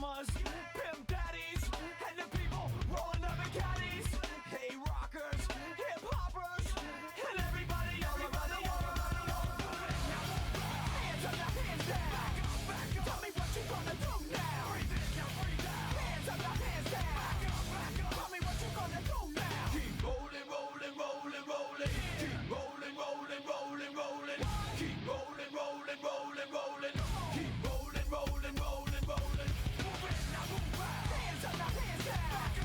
mamas, pimp daddies, and the people rolling up in caddies. Hey rockers, hip hoppers, and everybody all around the world. Hands up, now hands down. Back up. Tell me what you gonna do now. Breathe in, now breathe out. Hands up, now hands down. Back up. Tell me what you gonna do now. Keep rolling, rolling, rolling, rolling. Keep rolling, rolling, rolling, rolling. Keep rolling, rolling, rolling, rolling. Keep rolling, rolling, rolling, rolling. Move in, now move out. Hands up, now hands down. Back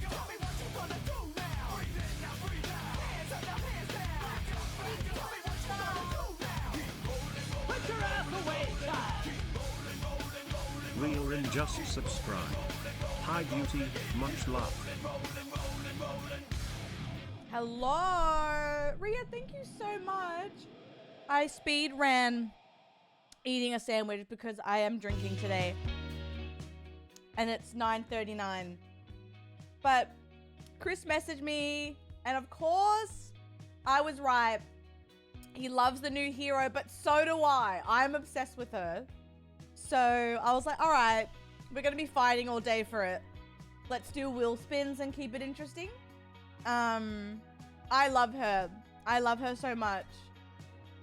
up. Tell me what you gonna do now. Breathe in, now breathe out. Hands up, now hands down. Back up. Tell me what you gonna do now. Keep rolling, rolling. Put your ass away, child. Keep rolling, rolling, rolling. Real and just subscribe. High beauty, much love. Hello, Ria. Thank you so much. I speed ran eating a sandwich because I am drinking today, and it's 9:39. But Chris messaged me, and of course, I was right. He loves the new hero, but so do I. I'm obsessed with her. So I was like, all right, we're gonna be fighting all day for it. Let's do wheel spins and keep it interesting. I love her. I love her so much.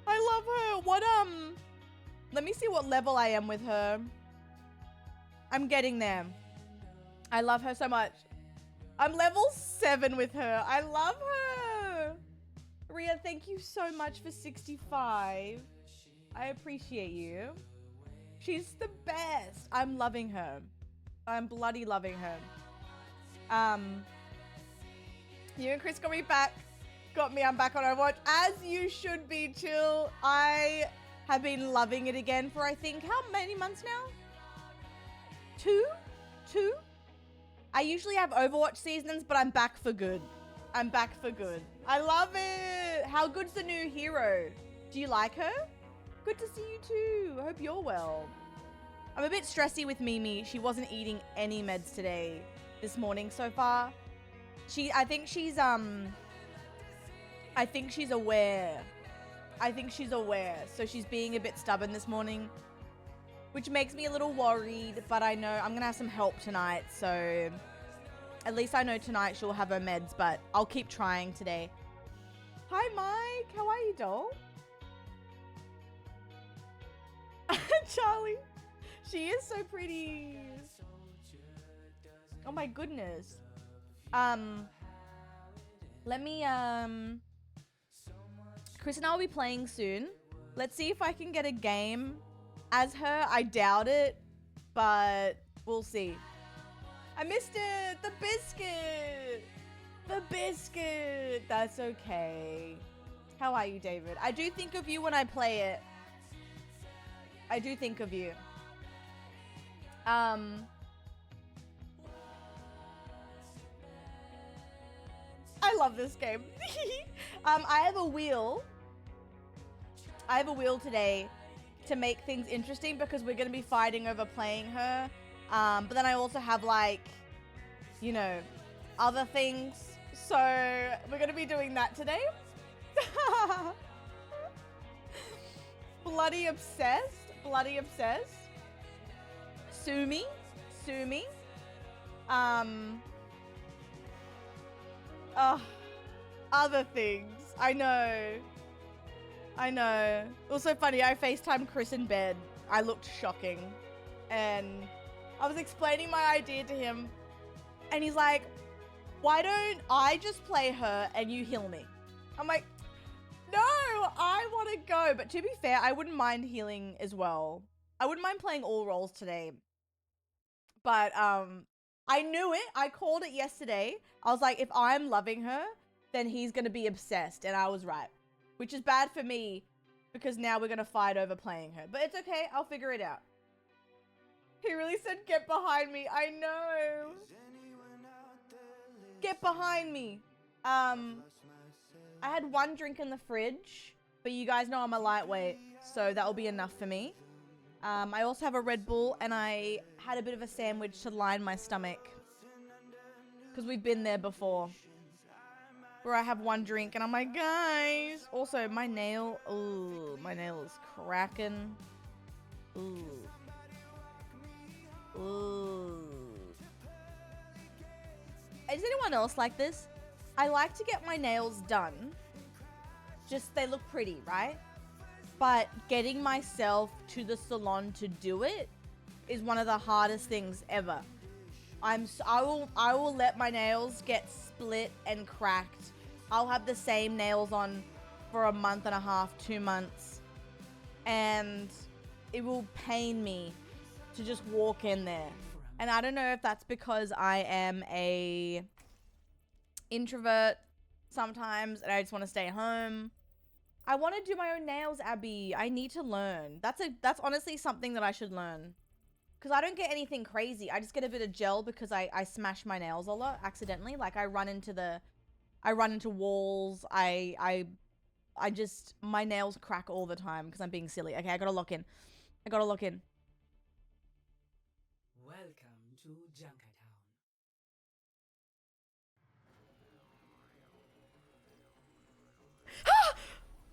I love her. What, let me see what level I am with her. I'm getting there. I love her so much. I'm level 7 with her. I love her. Ria, thank you so much for 65. I appreciate you. She's the best. I'm loving her. I'm bloody loving her. You and Chris got me back. Got me, I'm back on Overwatch. As you should be, Chill. I have been loving it again for, I think, how many months now? 2? I usually have Overwatch seasons, but I'm back for good. I'm back for good. I love it. How good's the new hero? Do you like her? Good to see you too. I hope you're well. I'm a bit stressy with Mimi. She wasn't eating any meds today, this morning so far. I think she's aware. I think she's aware. So she's being a bit stubborn this morning, which makes me a little worried, but I know I'm gonna have some help tonight. So at least I know tonight she'll have her meds, but I'll keep trying today. Hi, Mike. How are you, doll? Charlie. She is so pretty. Oh my goodness. Let me, Chris and I will be playing soon. Let's see if I can get a game as her. I doubt it, but we'll see. I missed it. The biscuit. The biscuit. That's okay. How are you, David? I do think of you when I play it. I do think of you. I love this game. I have a wheel. I have a wheel today to make things interesting because we're going to be fighting over playing her. But then I also have, like, you know, other things. So we're going to be doing that today. Bloody obsessed. Bloody obsessed. Sue me. Other things. I know. It was so funny. I FaceTimed Chris in bed. I looked shocking. And I was explaining my idea to him. And he's like, why don't I just play her and you heal me? I'm like, no, I want to go. But to be fair, I wouldn't mind healing as well. I wouldn't mind playing all roles today. But I knew it. I called it yesterday. I was like, if I'm loving her, then he's going to be obsessed. And I was right. Which is bad for me because now we're going to fight over playing her. But it's okay. I'll figure it out. He really said, get behind me. I know. Get behind me. I had one drink in the fridge, but you guys know I'm a lightweight, so that will be enough for me. I also have a Red Bull, and I had a bit of a sandwich to line my stomach because we've been there before, where I have one drink and I'm like, guys. Also, my nail, ooh, my nail is cracking. Ooh. Ooh. Is anyone else like this? I like to get my nails done. Just, they look pretty, right? But getting myself to the salon to do it is one of the hardest things ever. I will let my nails get split and cracked. I'll have the same nails on for a month and a half, 2 months. And it will pain me to just walk in there. And I don't know if that's because I am a introvert sometimes and I just want to stay home. I want to do my own nails, Abby. I need to learn. That's honestly something that I should learn. Because I don't get anything crazy. I just get a bit of gel because I smash my nails a lot accidentally. Like I run into walls. I just, my nails crack all the time because I'm being silly. Okay, I gotta lock in. Welcome to Junkertown.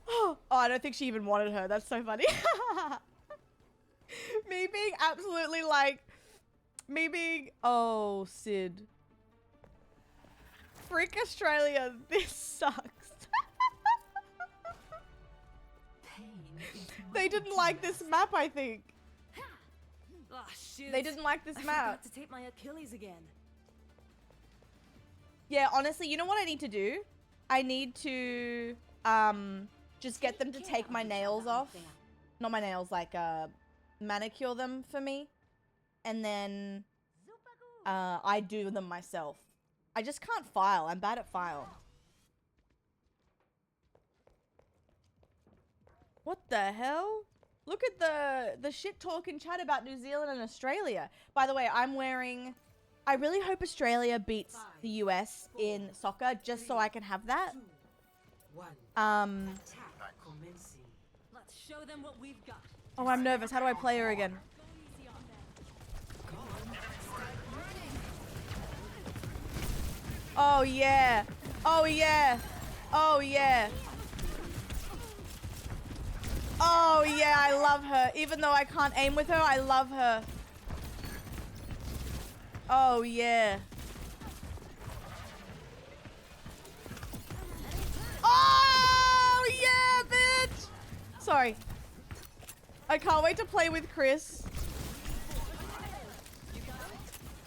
Oh, I don't think she even wanted her. That's so funny. Me being absolutely like, oh, Sid. Frick Australia, this sucks. They didn't like this map, I think. Oh, shoot. They didn't like this I map. forgot to tape my Achilles again. Yeah, honestly, you know what I need to do? I need to, just get them to take my nails off. Not my nails, like, manicure them for me. And then, I do them myself. I just can't file. I'm bad at file. What the hell? Look at the shit talk in chat about New Zealand and Australia. By the way, I'm wearing... I really hope Australia beats the US in soccer just so I can have that. Let's show them what we've got. Oh, I'm nervous. How do I play her again? Oh, yeah. Oh, yeah. Oh, yeah. Oh, yeah, I love her. Even though I can't aim with her, I love her. Oh, yeah. Oh, yeah, bitch! Sorry. I can't wait to play with Chris.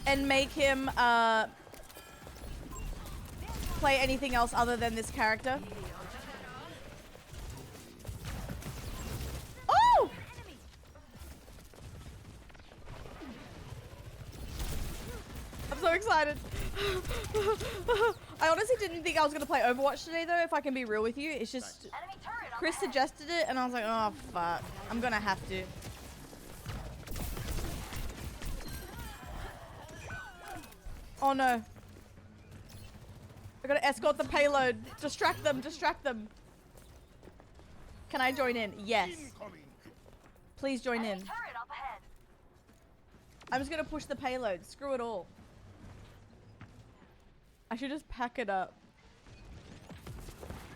And make him, play anything else other than this character. Oh! I'm so excited. I honestly didn't think I was going to play Overwatch today, though, if I can be real with you. It's just... Chris suggested it, and I was like, oh, fuck. I'm going to have to. Oh, no. I gotta escort the payload. Distract them, distract them. Can I join in? Yes. Please join in. I'm just gonna push the payload. Screw it all. I should just pack it up.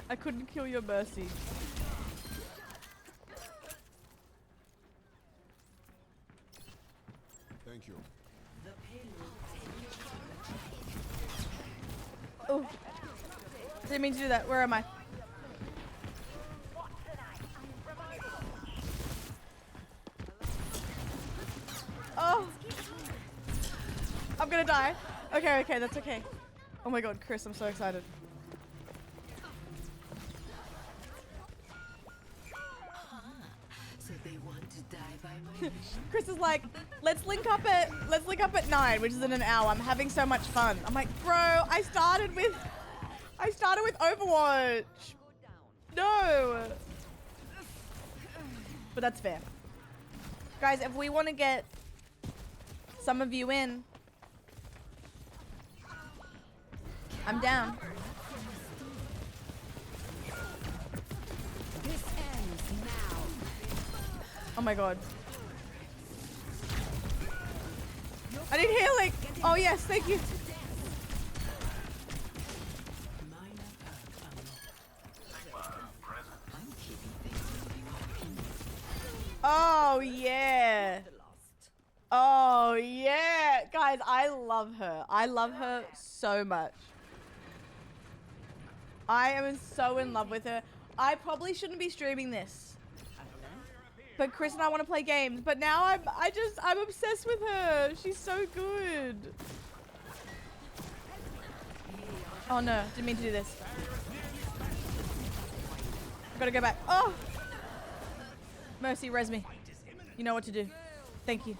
I couldn't kill your Mercy. Thank you. Oh. Didn't mean to do that. Where am I? Oh. I'm gonna die. Okay, okay, that's okay. Oh my god, Chris, I'm so excited. So they want to die by my Chris is like, let's link up at 9, which is in an hour. I'm having so much fun. I'm like, bro, I started with Overwatch. No. But that's fair. Guys, if we want to get some of you in, I'm down. This ends now. Oh my god. I need healing. Oh yes, thank you. Oh yeah. Oh, yeah. Guys, I love her. I love her so much. I am so in love with her. I probably shouldn't be streaming this. But Chris and I want to play games. But now I'm obsessed with her. She's so good. Oh no, didn't mean to do this. I gotta go back. Oh! Mercy, res me. You know what to do. Thank you.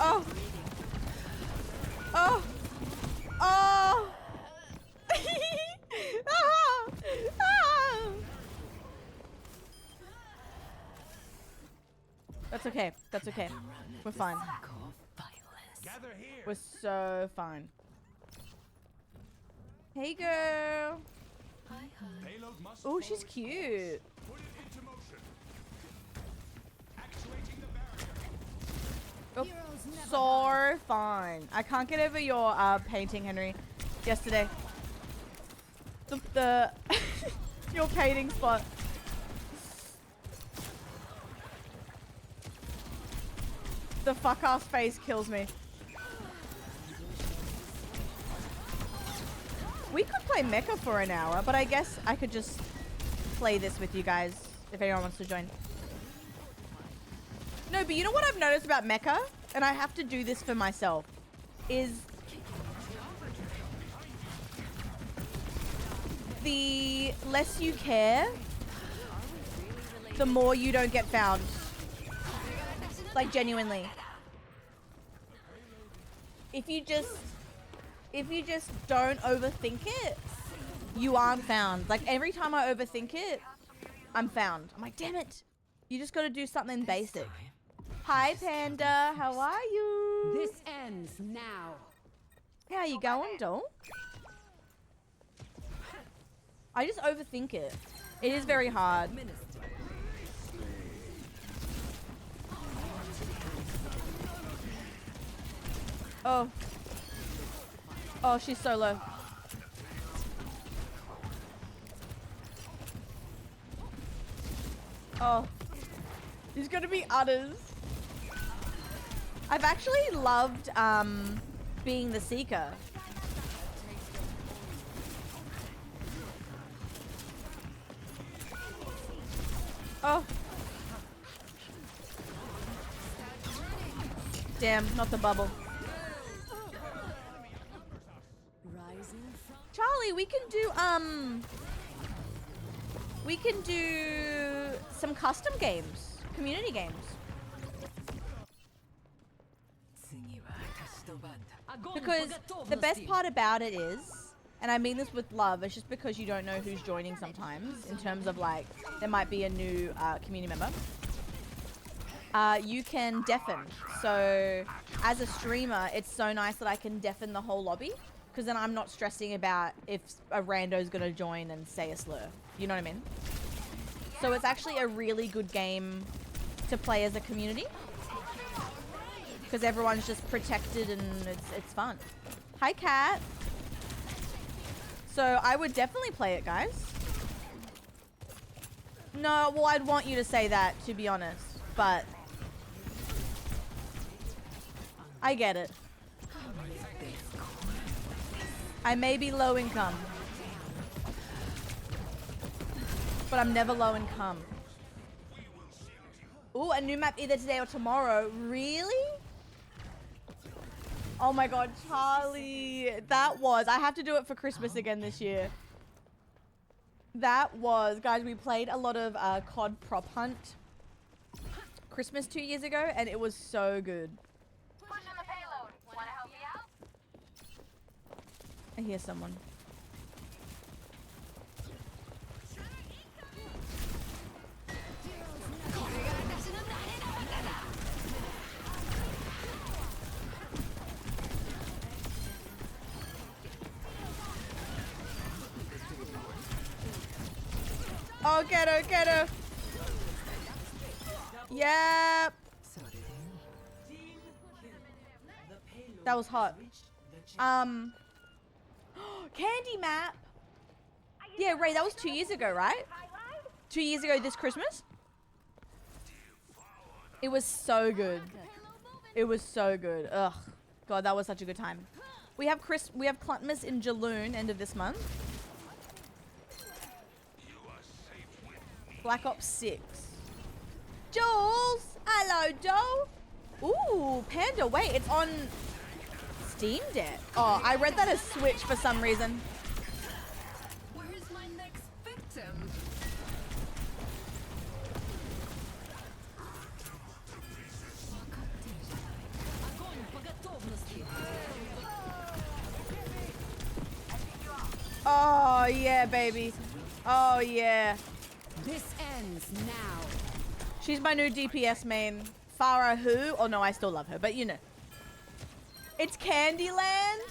Oh! Oh! Oh! Ah! Ah! That's okay. That's okay. We're fine. We're so fine. Hey, girl. Oh, she's cute. Oh, so fine. I can't get over your painting, Henry. Yesterday. The your painting spot. The fuck ass face kills me. We could play MECCHA for an hour, but I guess I could just play this with you guys if anyone wants to join. No, but you know what I've noticed about MECCHA? And I have to do this for myself. Is the less you care, the more you don't get found. Like, genuinely. If you just don't overthink it, you aren't found. Like, every time I overthink it, I'm found. I'm like, damn it. You just gotta do something basic. Hi, Panda. How are you? This ends now. How you going, doll? I just overthink it. It is very hard. Oh. Oh, she's so low. Oh. There's gonna be others. I've actually loved being the Seeker. Oh. Damn, not the bubble. Charlie, we can do some custom games, community games. Because the best part about it is, and I mean this with love, it's just because you don't know who's joining sometimes, in terms of like, there might be a new community member. You can deafen. So as a streamer, it's so nice that I can deafen the whole lobby, because then I'm not stressing about if a rando's gonna join and say a slur. You know what I mean? So it's actually a really good game to play as a community, because everyone's just protected and it's fun. Hi, Kat. So I would definitely play it, guys. No, well, I'd want you to say that, to be honest, but I get it. I may be low income, but I'm never low income. Ooh, a new map either today or tomorrow. Really? Oh my god, Charlie. That was... I have to do it for Christmas again this year. That was... Guys, we played a lot of COD Prop Hunt Christmas 2 years ago, and it was so good. Pushing the payload. Wanna help me out? I hear someone. Oh, get her, get her. Yep. That was hot. Candy map. Yeah, Ray, that was 2 years ago, right? 2 years ago this Christmas? It was so good. It was so good. Ugh. God, that was such a good time. We have Cluntmas in Jaloon, end of this month. Black Ops 6. Jules! Hello, doll! Ooh, Panda, wait, it's on Steam Deck. Oh, I read that as Switch for some reason. Where's my next victim? Огонь по готовности. Oh, yeah, baby. Oh, yeah. This ends now. She's my new DPS main. Farah who? Oh, no, I still love her, but you know. It's Candyland?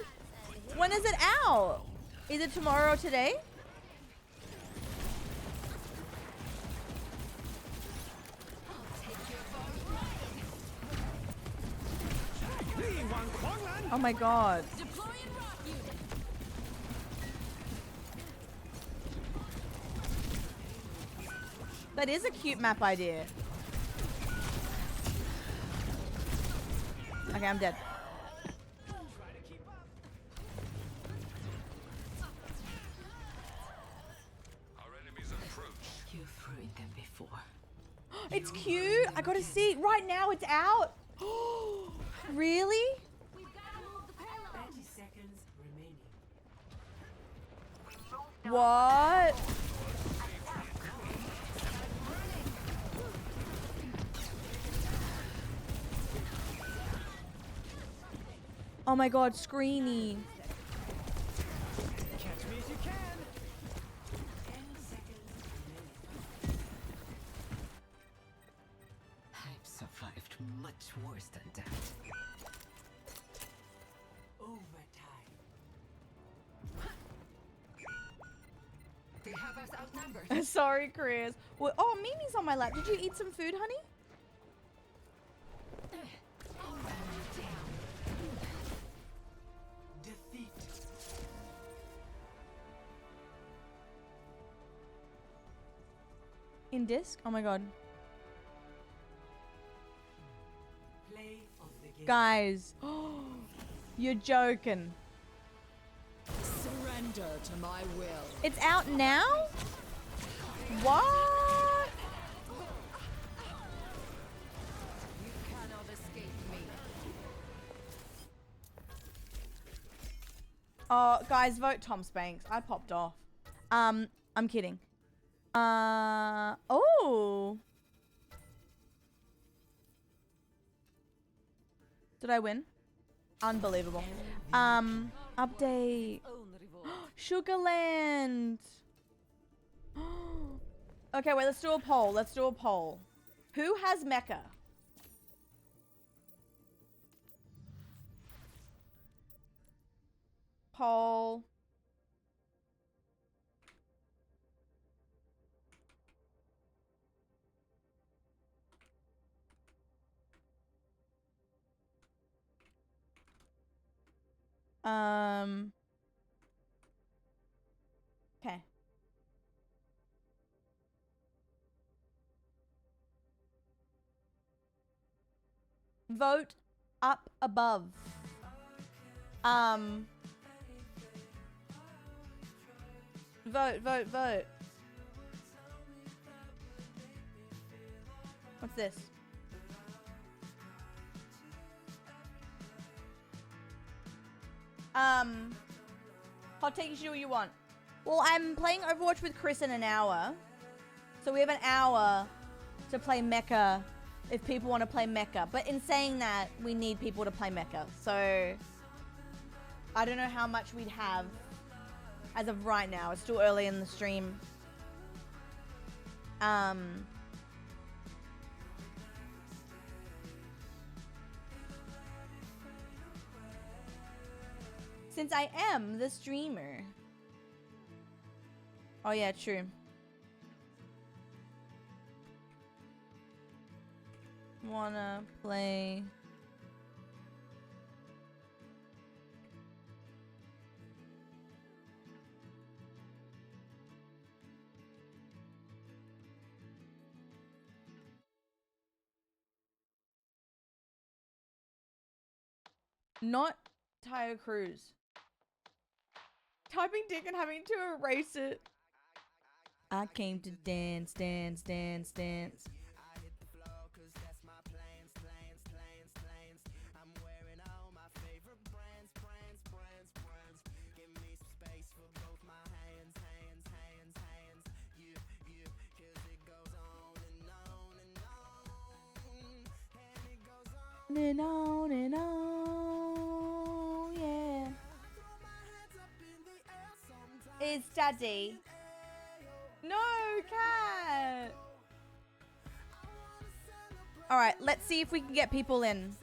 When is it out? Is it tomorrow or today? Oh my god. Deploying rock unit. That is a cute map idea. Okay, I'm dead. You've ruined them before. It's cute. I gotta see. Right now it's out. Really? 30 seconds remaining. What? Oh my god, Screeny. Catch me if you can. 10 seconds remaining. I've survived much worse than that. Overtime. They have us outnumbered. Sorry, Chris. Well, oh, Mimi's on my lap. Did you eat some food, honey? I'll run you down. Defeat. In disc? Oh my god. Play of the game. Guys. You're joking. Surrender to my will. It's out now? What? You cannot escape me. Oh, guys, vote Tom Spanks. I popped off. I'm kidding. Oh. Did I win? Unbelievable. Update. Sugarland. Okay, wait, let's do a poll. Let's do a poll. Who has Mecha? Poll. Okay. Vote up above. Vote, vote, vote. What's this? Hot take, you should do what you want. Well, I'm playing Overwatch with Chris in an hour. So we have an hour to play Mecha if people want to play Mecha. But in saying that, we need people to play Mecha. So I don't know how much we'd have as of right now. It's still early in the stream. Since I am the streamer. Oh yeah, true. Wanna play Not Tyre Cruz. Typing dick and having to erase it. I came to dance, dance, dance, dance. And on, yeah. It's Daddy. No, cat. All right, let's see if we can get people in.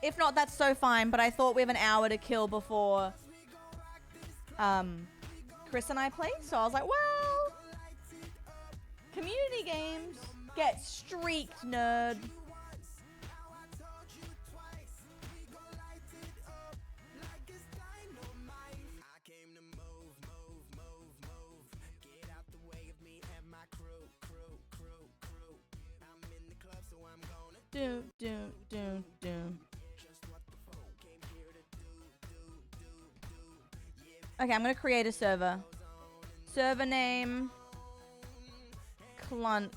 If not, that's so fine. But I thought we have an hour to kill before Chris and I play. So I was like, well, community games get streaked, nerd. Okay, I'm gonna create a server. Server name Clunt.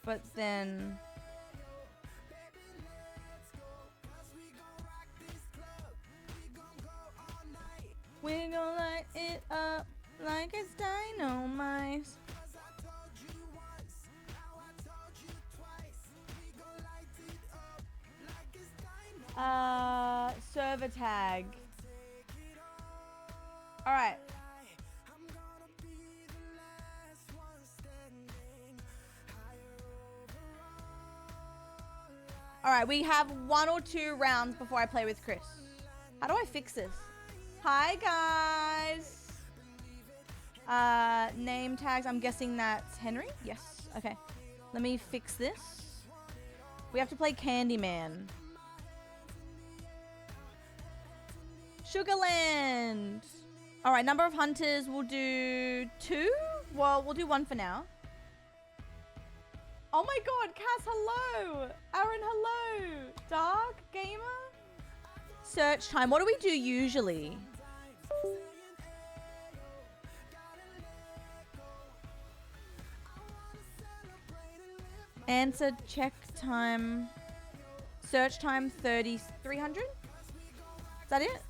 But then we gon' light it up like it's dynamite. Server tag. All right. All right, we have 1 or 2 rounds before I play with Chris. How do I fix this? Hi, guys. Name tags. I'm guessing that's Henry. Yes. Okay. Let me fix this. We have to play Candyman. Sugarland. All right. Number of hunters. We'll do 2. Well, we'll do 1 for now. Oh my God, Cass, hello. Aaron, hello. Dark Gamer. Search time. What do we do usually? Answer check time. Search time 300. Is that it?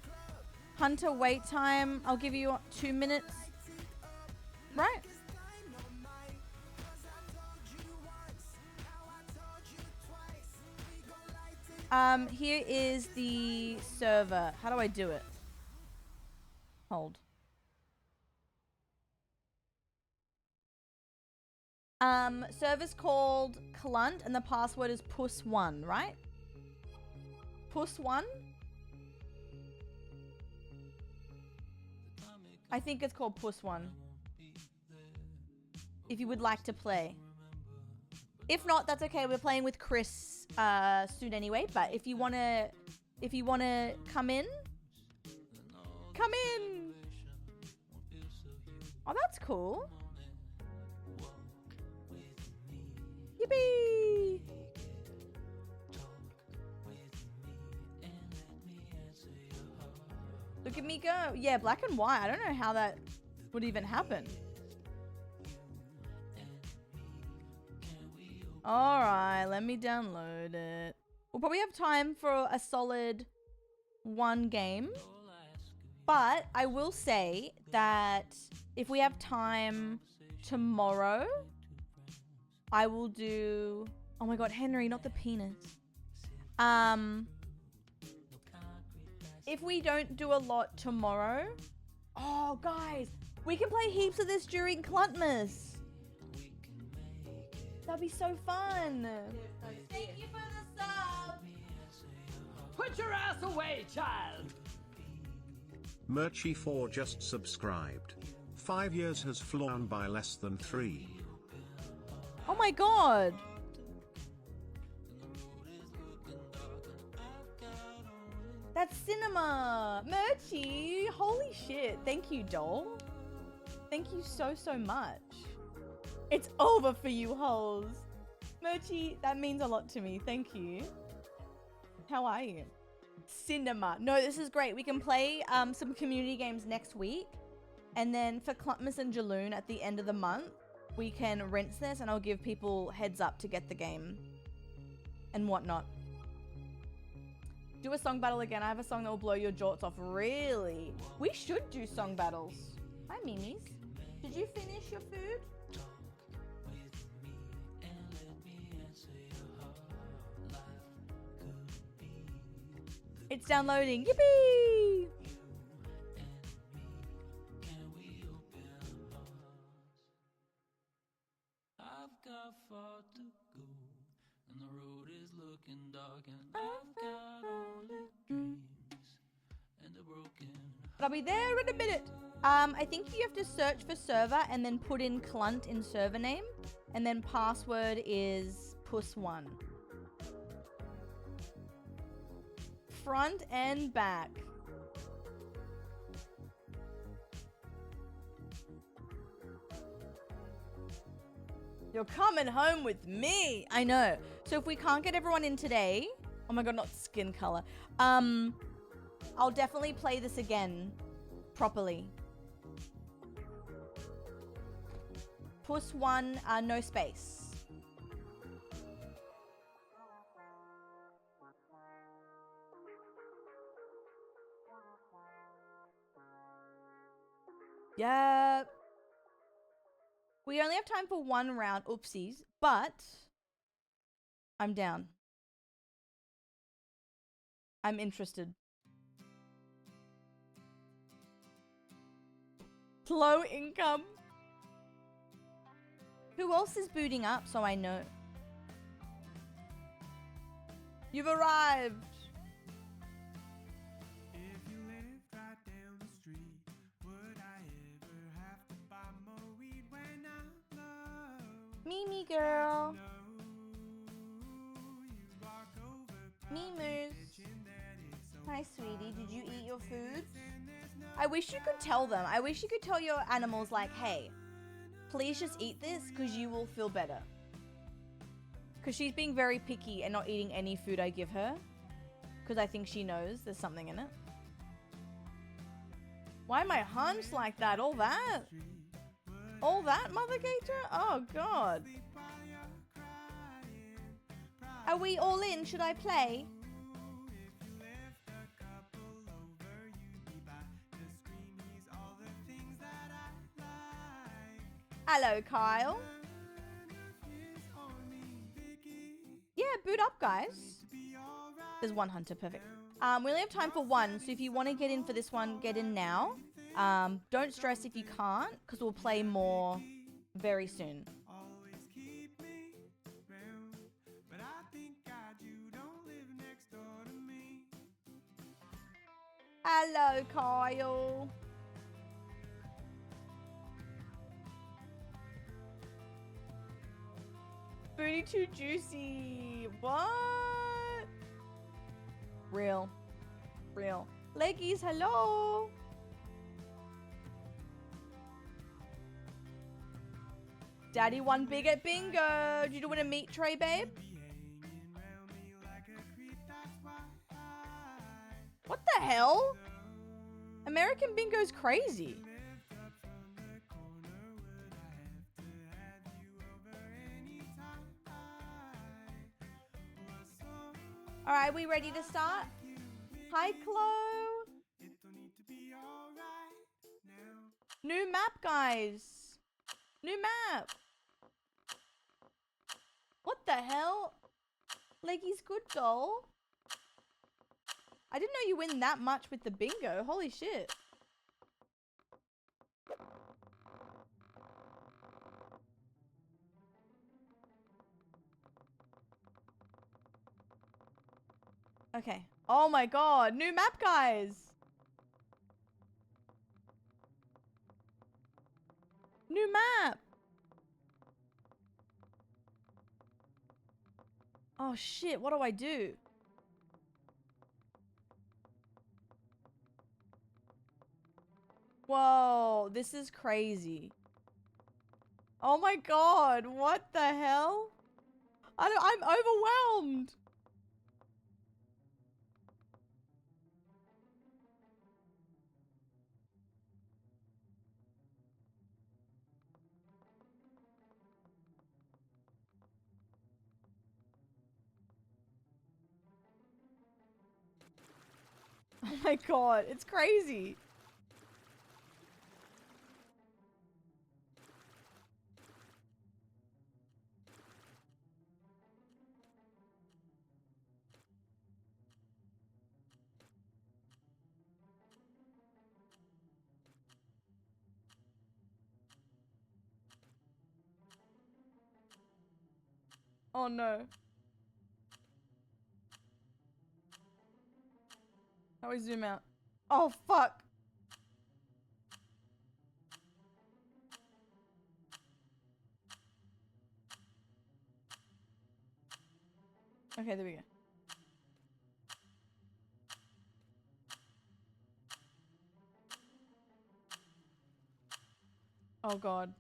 Hunter wait time. I'll give you 2 minutes. Right. Here is the server. How do I do it? Hold. Server's called Clunt and the password is puss1, right? Puss1? I think it's called puss1. If you would like to play. If not, that's okay. We're playing with Chris soon anyway. But if you wanna come in, come in. Oh, that's cool. Yippee! Look at me go. Yeah, black and white. I don't know how that would even happen. Alright, let me download it. We'll probably have time for a solid 1 game. But I will say that if we have time tomorrow, I will do... Oh my God, Henry, not the penis. If we don't do a lot tomorrow... Oh, guys, we can play heaps of this during Cluntmas. That'd be so fun. Thank you for the sub. Put your ass away, child. MECCHA4 just subscribed. 5 years has flown by less than 3. Oh my God. That's cinema. Merchie. Holy shit. Thank you, doll. Thank you so, so much. It's over for you, hoes. Merchie, that means a lot to me. Thank you. How are you? Cinema. No, this is great. We can play some community games next week. And then for Clumpmas and Jaloon at the end of the month, we can rinse this and I'll give people heads up to get the game and whatnot. Do a song battle again. I have a song that will blow your jorts off. Really? We should do song battles. Hi, Mimis. Did you finish your food? It's downloading. Yippee! I've got far to go, and the road is looking dark, and I've got only dreams and a broken But I'll be there in a minute. I think you have to search for server and then put in Clunt in server name, and then password is puss1. Front and back. You're coming home with me. I know. So if we can't get everyone in today, oh my god, not skin color. I'll definitely play this again properly. Puss1, no space. Yep. We only have time for one round. Oopsies. But I'm down. I'm interested. Low income. Who else is booting up so I know? You've arrived. If you lived right down the street, would I ever have to buy more weed when I'm low? Mimi girl. No, you walk over Memers. kitchen that is so Hi, sweetie. Did you eat your food? I wish you could tell them. I wish you could tell your animals, like, hey, please just eat this because you will feel better. Because she's being very picky and not eating any food I give her. Because I think she knows there's something in it. Why am I hunched like that? All that? All that, Mother Gator? Oh, God. Are we all in? Should I play? Hello, Kyle. Yeah, boot up, guys. There's one hunter, perfect. We only have time for one, so if you want to get in for this one, get in now. Don't stress if you can't, because we'll play more very soon. always keep me round, but I think God, you don't live next door to me. Hello, Kyle. Booty too juicy. What? Real. Real. Leggies, hello. Daddy won big at bingo. Did you win a meat tray, babe? What the hell? American bingo's crazy. All right, we ready to start? Hi, Chloe. New map, guys. New map. What the hell? Leggy's good doll. I didn't know you win that much with the bingo. Holy shit. Okay. Oh my god. New map, guys. New map. Oh shit. What do I do? Whoa, this is crazy. Oh my god, what the hell? I'm overwhelmed. Oh my god, it's crazy. Oh no. How do we zoom out? Oh fuck. Okay, there we go. Oh god.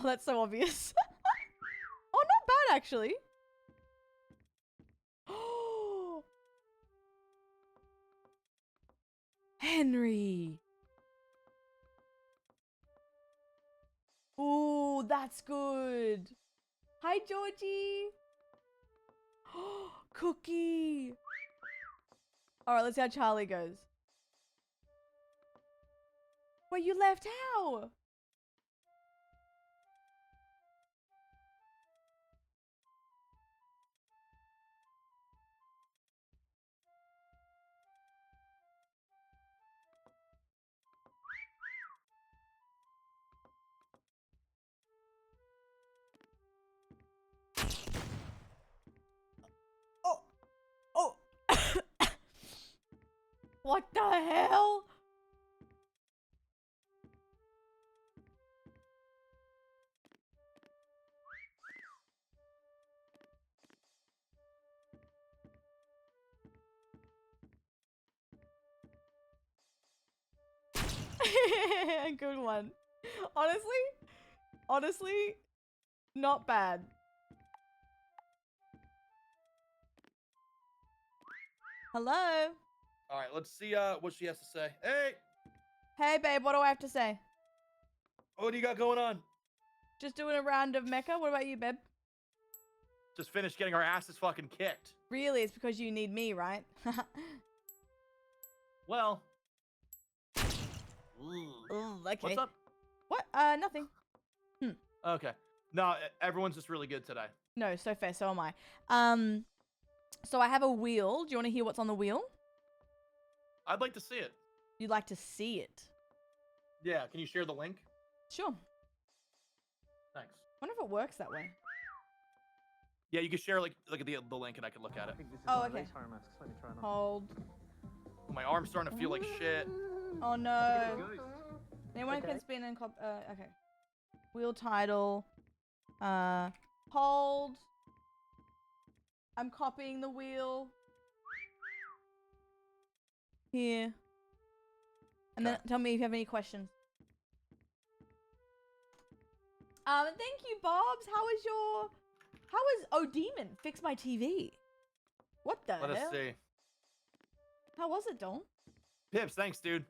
Oh, that's so obvious. Oh, not bad actually. Oh, Henry. Ooh, that's good. Hi, Georgie. Cookie. All right, let's see how Charlie goes. Wait, you left how? Oh, oh. What the hell? Good one. Honestly, not bad. Hello? All right, let's see what she has to say. Hey, Hey, babe, what do I have to say? what do you got going on? Just doing a round of Mecca. What about you, babe? Just finished getting our asses fucking kicked. Really, it's because you need me, right? Well. Ooh, okay. What's up? What? Nothing. Okay. No, everyone's just really good today. No, so fair, so am I. So I have a wheel. Do you want to hear what's on the wheel? I'd like to see it. You'd like to see it? Yeah, can you share the link? Sure. Thanks. Wonder if it works that way. Yeah, you can share like the link and I can look at it. Oh, okay. Hold. My arm's starting to feel like shit. Oh no. Anyone can spin and okay. Wheel title. Hold. I'm copying the wheel. Here. And then tell me if you have any questions. Thank you, Bobs. How is Oh Demon fix my TV? What the Let hell? us see. How was it, Don? Pips, thanks, dude.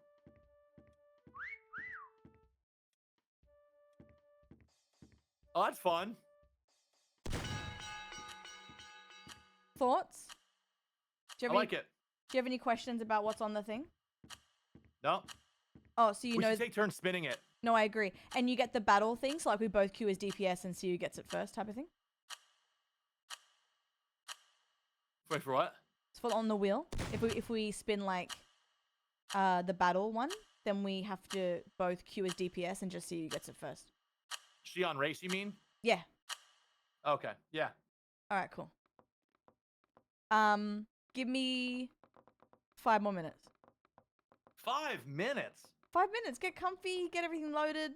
Oh, that's fun. Thoughts? Do you I have like it. Do you have any questions about what's on the thing? No. Oh, so you We know. should take turns spinning it. No, I agree. And you get the battle thing, so like we both queue as DPS and see who gets it first, type of thing. Wait for what? It's for on the wheel. If we spin like the battle one, then we have to both queue as DPS and just see who gets it first. She on race, you mean? Yeah. Okay. Yeah. All right, cool. Give me 5 more minutes. 5 minutes. 5 minutes. Get comfy. Get everything loaded.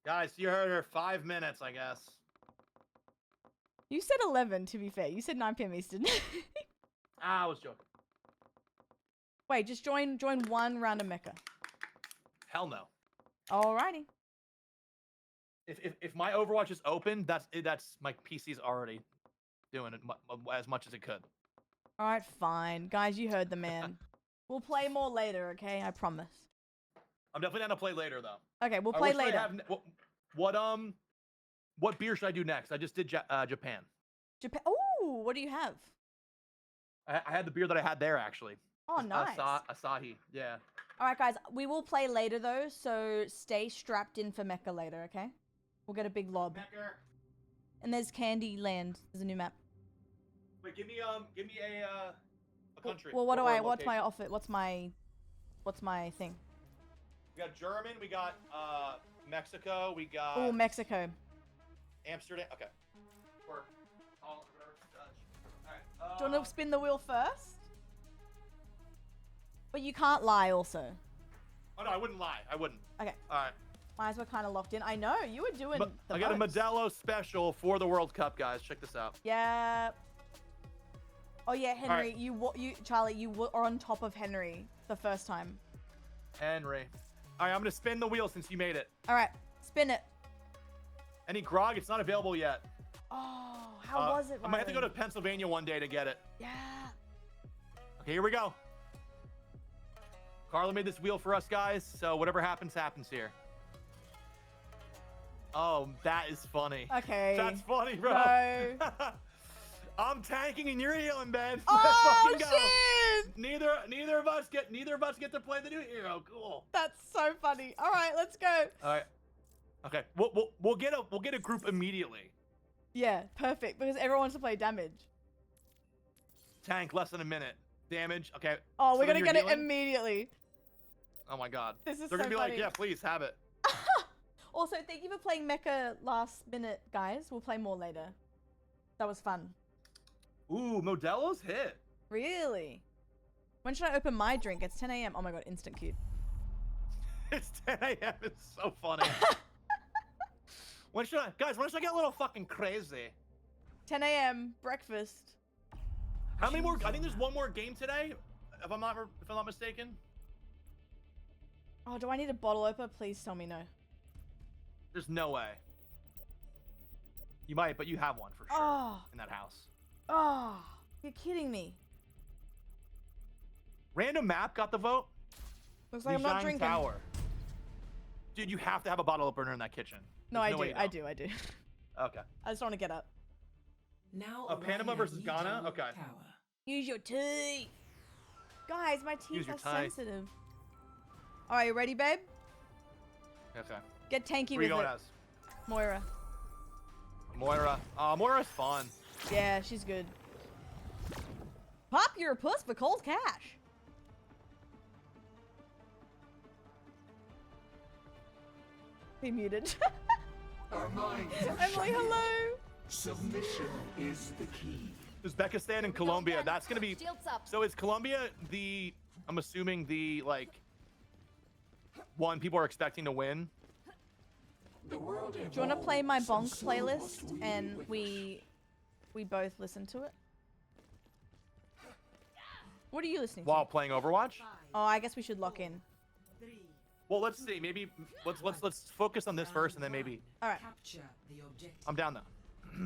Guys, you heard her. 5 minutes, I guess. You said 11. To be fair, you said 9 p.m. Eastern. I was joking. Wait, just join one round of Mecca. Hell no. Alrighty. If my Overwatch is open, that's my PC's already doing it as much as it could. All right, fine, guys. You heard the man. We'll play more later, okay? I promise. I'm definitely down to play later though. Okay, we'll Or play what should I later. have what beer should I do next? I just did Japan. Japan. Oh, what do you have? I had the beer that I had there actually. Oh, nice. Asahi. Yeah. All right, guys. We will play later though, so stay strapped in for Mecca later, okay? We'll get a big lob. And there's Candyland. There's a new map. Wait, give me a country. Well, what do or a what's my location. offer? What's my thing? We got German. We got Mexico. We got Oh, Mexico. Amsterdam. Okay. Or Holland, whatever. Dutch. All right. Do you want to spin the wheel first? But you can't lie also. Oh no, I wouldn't lie. I wouldn't. Okay. All right. My eyes were kind of locked in. I know, you were doing the I got a most. Modelo special for the World Cup, guys. Check this out. Yeah. Oh yeah, Henry, right. Charlie, you were on top of Henry the first time. Henry. All right, I'm gonna spin the wheel since you made it. All right, spin it. Any grog? It's not available yet. Oh, how was it, I might have to go to Riley? Pennsylvania one day to get it. Yeah. Okay, here we go. Carla made this wheel for us, guys. So whatever happens, happens here. Oh, that is funny. Okay. That's funny, bro. No. I'm tanking and you're healing, man. Oh Let's fucking go. shit! Neither of us get to play the new hero. Cool. That's so funny. All right, let's go. All right. Okay. We'll get a group immediately. Yeah, perfect. Because everyone wants to play damage. Tank less than a minute. Damage. Okay. Oh, so we're then gonna you're get it healing? immediately. Oh my god. This is They're so gonna be funny. like, yeah, please have it. Also, thank you for playing Mecha last minute, guys. We'll play more later. That was fun. Ooh, Modelo's hit. Really? When should I open my drink? It's 10 a.m. Oh my god, instant queued. It's 10 a.m. It's so funny. When should I get a little fucking crazy? 10 a.m. breakfast. How many more? I think there's one more game today, if I'm not mistaken. Oh, do I need a bottle opener? Please tell me no. There's no way. You might, but you have one for sure Oh. in that house. Oh, you're kidding me. Random map got the vote. Looks like I'm not Lijiang drinking. Tower. Dude, you have to have a bottle opener in that kitchen. No, There's I way do. you I don't. do. I do. Okay. I just want to get up. Now Panama arriving versus at Ghana? Lijiang Okay. Tower. Use your teeth. Guys, my teeth Use your are teeth. sensitive. All right, you ready, babe? Okay. Get tanky Where with you going it. as? Moira. Moira. Moira's fun. Yeah, she's good. Pop your puss for cold cash. Be muted. Our minds are Emily, shining. hello. Submission is the key. Uzbekistan and Colombia. That's gonna be. Shields up. So is Colombia the? I'm assuming the like one people are expecting to win. The world Do you want to play my evolves, bonk so playlist must we and wish. we both listen to it? What are you listening While to? playing Overwatch? Oh, I guess we should lock in. 3. Well, let's see. Maybe let's focus on this first, and then maybe All right. Capture the objective. I'm down though.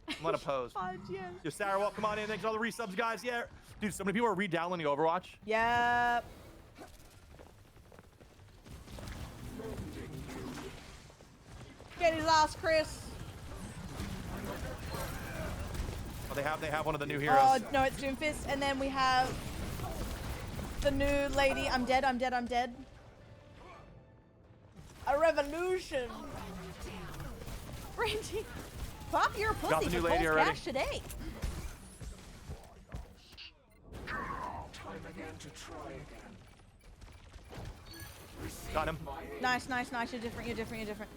I'm not opposed. Fudge, yes. Yo, Sarah, welcome on in. Thanks for all the resubs, guys. Yeah, dude, so many people are re-downloading Overwatch. Yep. Get his ass, Chris. Oh, they have one of the new heroes. Oh, no, it's Doomfist. And then we have the new lady. I'm dead, I'm dead, I'm dead. A revolution. Randy, pop your Got pussy the new for lady cold already. cash today. and to try again. Got him. Nice, nice, nice. You're different. You're different. You're different.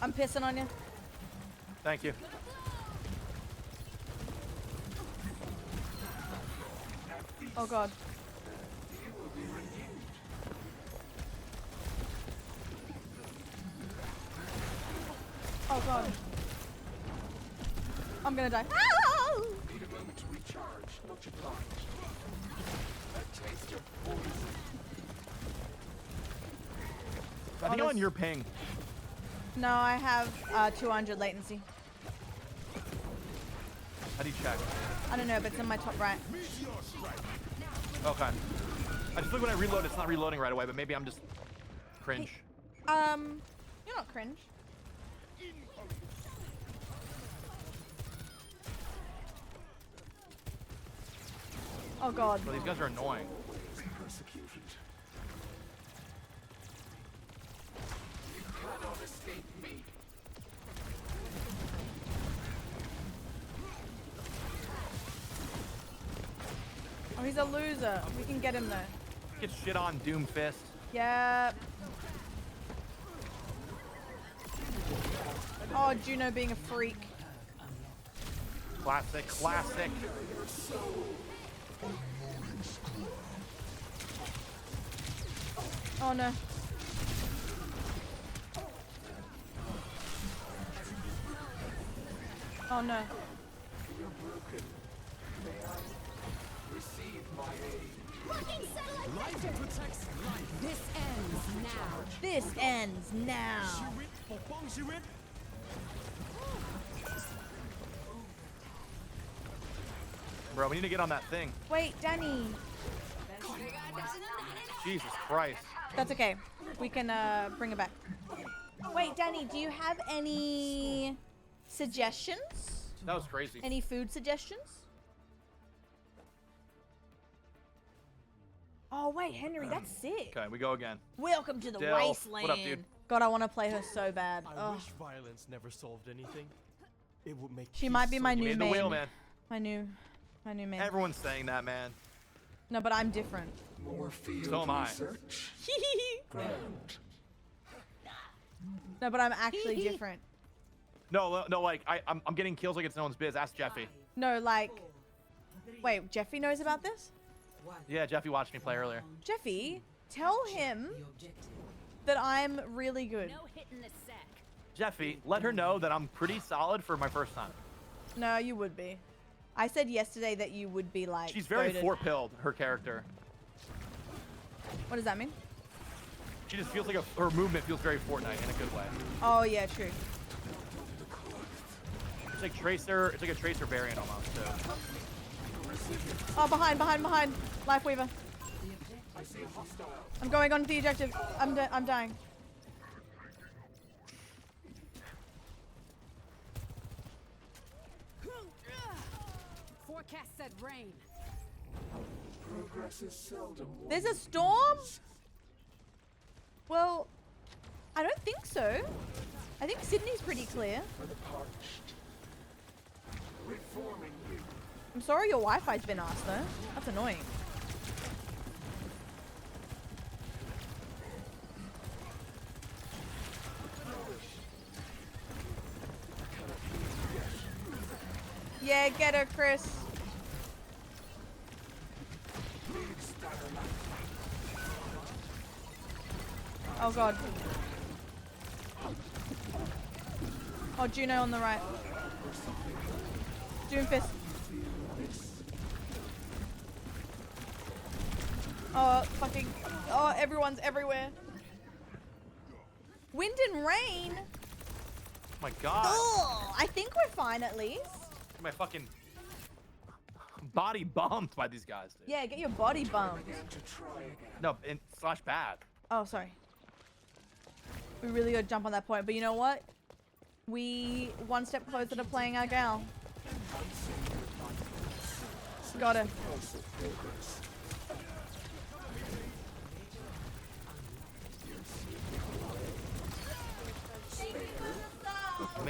I'm pissing on you. Thank you. Oh god. Oh god. I'm gonna die. Ah! Need a moment to recharge. Much obliged. A taste of poison. I think I'm on your ping. No, I have 200 latency. How do you check? I don't know, but it's in my top right. Okay. I just think when I reload, it's not reloading right away, but maybe I'm just cringe. You're not cringe. Oh god. Bro, these guys are annoying. Persecuted. You cannot escape me. Oh, he's a loser. We can get him though. Get shit on, Doomfist. Yep. Oh, Juno being a freak. Classic, classic. Oh no. Oh no. Receive my aid. This ends now. This ends now. Bro, we need to get on that thing. Wait, Danny. Jesus Christ. That's okay. We can bring it back. Wait, Danny, do you have any suggestions? That was crazy. Any food suggestions? Oh wait, Henry, that's sick. Okay, we go again. Welcome to the Dill, wasteland. what up, dude? God, I want to play her so bad. I Ugh. wish violence never solved anything. It would make She peace might be so my You new made the main. wheel, man. My new main. Everyone's saying that, man. No, but I'm different. More field So am I. research. Grand. No, but I'm actually different. No, like I'm getting kills like it's no one's biz. Ask Jeffy. No, like, wait, Jeffy knows about this? Yeah, Jeffy watched me play earlier. Jeffy, tell him The objective. that I'm really good. Jeffy, let her know that I'm pretty solid for my first time. No, you would be. I said yesterday that you would be like. She's very goated. four-pilled, her character. What does that mean? She just feels like her movement feels very Fortnite in a good way. Oh yeah, true. It's like Tracer. It's like a Tracer variant almost. Too. Oh, behind. Life Weaver. I'm going on the objective. I'm dying. Forecast said rain. Progress is seldom There's a storm? Well, I don't think so. I think Sydney's pretty clear. for the parched. Reforming you. I'm sorry your Wi-Fi's been asked though. That's annoying. Yeah, get her, Chris. Oh god. Oh, Juno on the right. Doomfist. Oh, fucking. Oh, everyone's everywhere. Wind and rain? Oh my god. Oh, I think we're fine at least. My fucking body bumped by these guys, dude. Yeah, get your body bumped. No, and slash bad. Oh, sorry. We really gotta jump on that point, but you know what? We one step closer to playing our gal. Got her.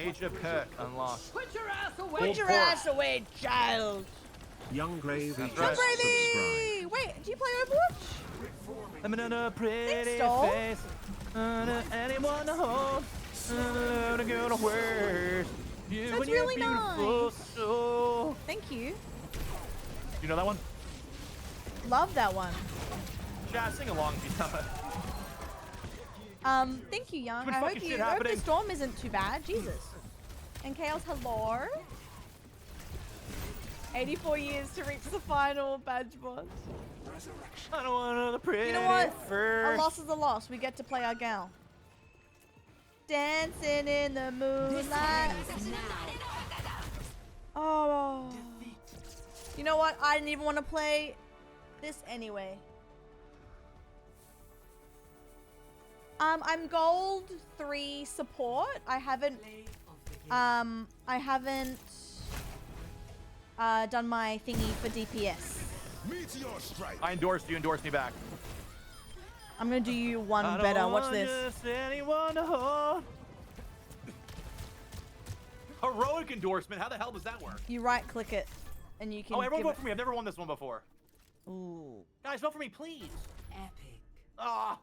Major perk unlocked. Put your ass away, child. Young Gravy That's just right. Gravy! Wait, do you play Overwatch? I'm in a pretty so. face. Anyone to hold. To go to work. You That's and your really beautiful nice. soul. Thank you. You know that one? Love that one. Yeah, sing along if you know it. Thank you, Young. Too much I hope fucking shit the happening. storm isn't too bad. Jesus. And Chaos, hello. 84 years to reach the final badge boss. I don't want another pretty You know what? A first. loss is a loss. We get to play our gal. Dancing in the moonlight. Oh. You know what? I didn't even want to play this anyway. I'm gold 3 support. I haven't done my thingy for DPS. Meteor strike. I endorsed you, endorsed me back. I'm gonna do you one I don't better. Watch want this. just anyone to hold. Heroic endorsement. How the hell does that work? You right click it, and you can. Oh, everyone give vote it- for me. I've never won this one before. Ooh. Guys, vote for me, please. Epic. Ah.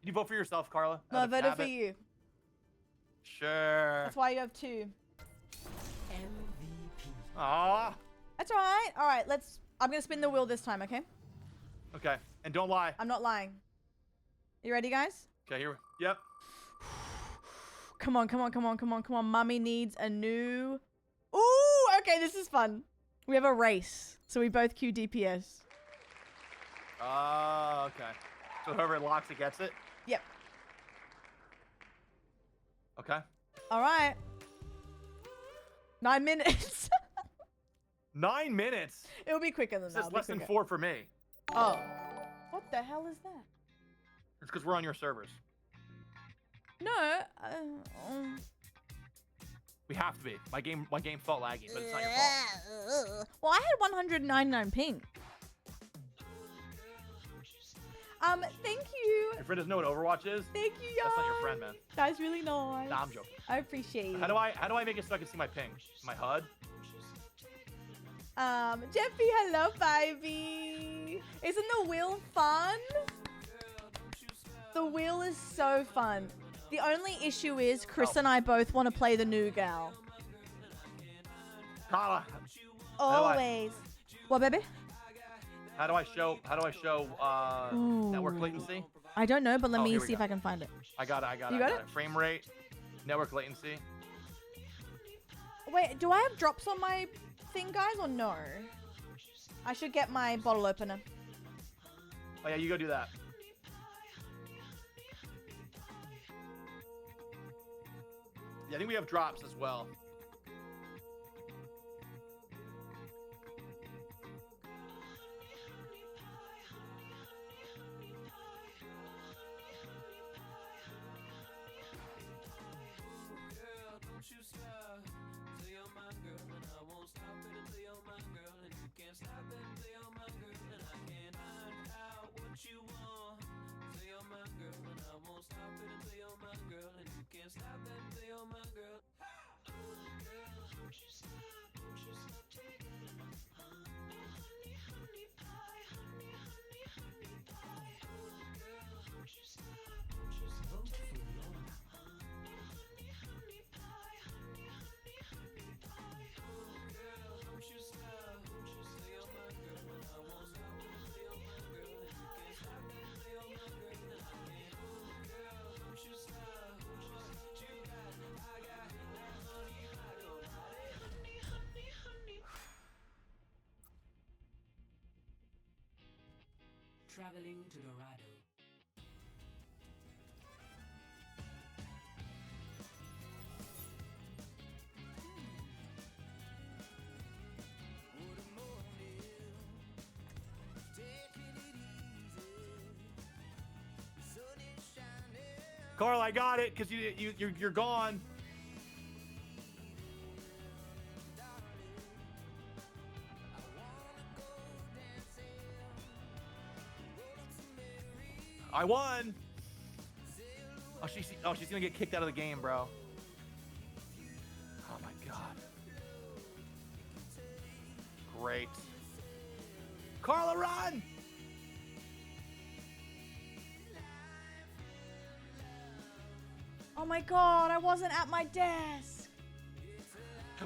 Did you vote for yourself, Carla? No, I Out of voted for habit? you. Sure. That's why you have 2. MVP. Ah. That's all right. All right, let's. I'm gonna spin the wheel this time, okay? Okay. And don't lie. I'm not lying. You ready, guys? Okay, here. Yep. Come on, come on, come on, come on, come on. Mummy needs a new. Ooh, okay, this is fun. We have a race, so we both queue DPS. Ah, okay. So whoever locks it gets it? Yep. Okay. All right. 9 minutes. 9 minutes? It'll be quicker than This that. is less than 4 for me. Oh. What the hell is that? It's because we're on your servers. No. We have to be. My game felt laggy, but it's not your fault. Well, I had 199 ping. Thank you. Your friend doesn't know what Overwatch is? Thank you, y'all. That's not your friend, man. That's really nice. Nah, I'm joking. I appreciate it. How do I make it so I can see my ping? My HUD? Jeffy, hello, baby. Isn't the wheel fun? The wheel is so fun. The only issue is Chris and I both want to play the new gal. Carla, Always. What, baby? how do I show network latency? I don't know, but let Oh, me here we see if go. I can find it. I got it. You got it? Frame rate, network latency. Wait, do I have drops on my thing, guys, or no? I should get my bottle opener. Oh yeah, you go do that. Yeah, I think we have drops as well. Traveling to Dorado. Carl, I got it because you're gone. I won. Oh, she's gonna get kicked out of the game, bro. great. Carla, run! Oh my god, I wasn't at my desk.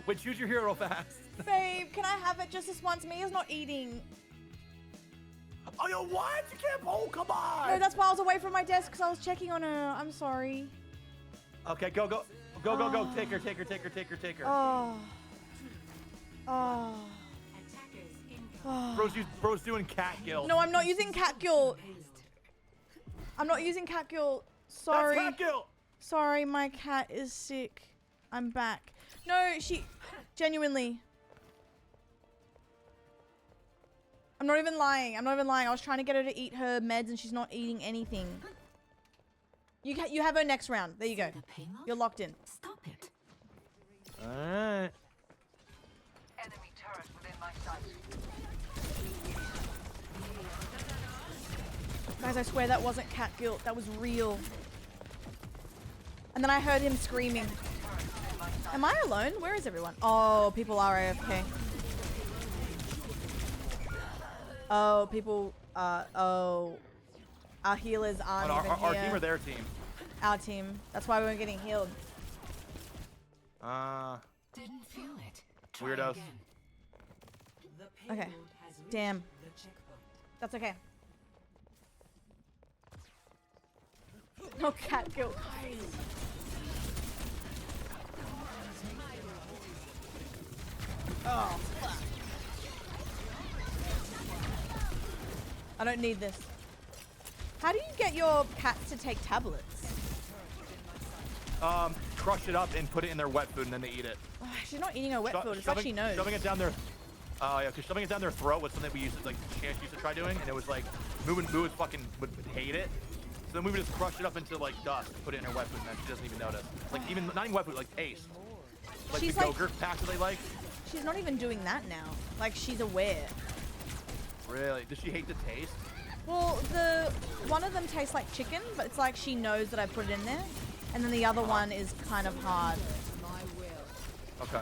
Wait, choose your hero real fast. Babe, can I have it just this once? Mia's not eating. Oh, yo, what? You can't. Oh, come on. No, that's why I was away from my desk because I was checking on her. I'm sorry. Okay, go. Take her. Oh. Oh. Oh. Bro's doing cat guild. No, I'm not using cat guild. I'm not using cat guild. Sorry. That's cat guild. Sorry, my cat is sick. I'm back. No, she... Genuinely. I'm not even lying. I was trying to get her to eat her meds and she's not eating anything. You have her next round. There you go. You're locked in. Stop it. Alright. Enemy turret within my sight. Guys, I swear that wasn't cat guilt. That was real. And then I heard him screaming. Am I alone? Where is everyone? Oh, people are AFK. Oh, people. Oh. Our healers aren't even Our here. team or their team? Our team. That's why we weren't getting healed. Didn't feel it. Try Weirdos. again. The Okay. payload has reached Damn. the checkpoint. That's okay. No cat guilt. Oh, fuck. I don't need this. How do you get your cats to take tablets? Crush it up and put it in their wet food and then they eat it. Oh, she's not eating her wet food. It's like she knows. Shoving it down their, yeah, because shoving it down their throat was something we used to, like, Chance used to try doing, and it was like, Moo would hate it. So then we would just crush it up into like dust and put it in her wet food, and then she doesn't even notice. Like not even wet food, like taste. Like She's the like- Go-Gurt pack that they like. She's not even doing that now. Like, she's aware. Really? Does she hate the taste? Well, one of them tastes like chicken, but it's like she knows that I put it in there. And then the other one is kind of hard. Okay.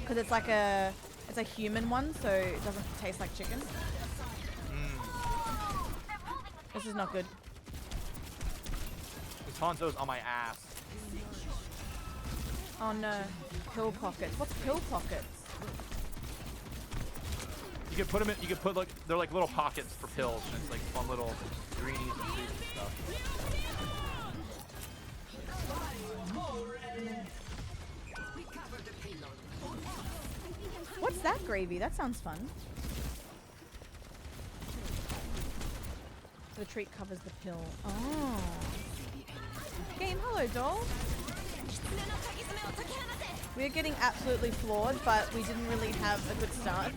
Because it's like it's a human one, so it doesn't taste like chicken. This is not good. This Hanzo's on my ass. Oh no. Pill pockets. What's pill pockets? You can put them in, you can put like, they're like little pockets for pills, and it's like fun little greenies and seeds and stuff. What's that gravy? That sounds fun. The treat covers the pill. Oh. Game, hello, doll. We're getting absolutely floored, but we didn't really have a good start.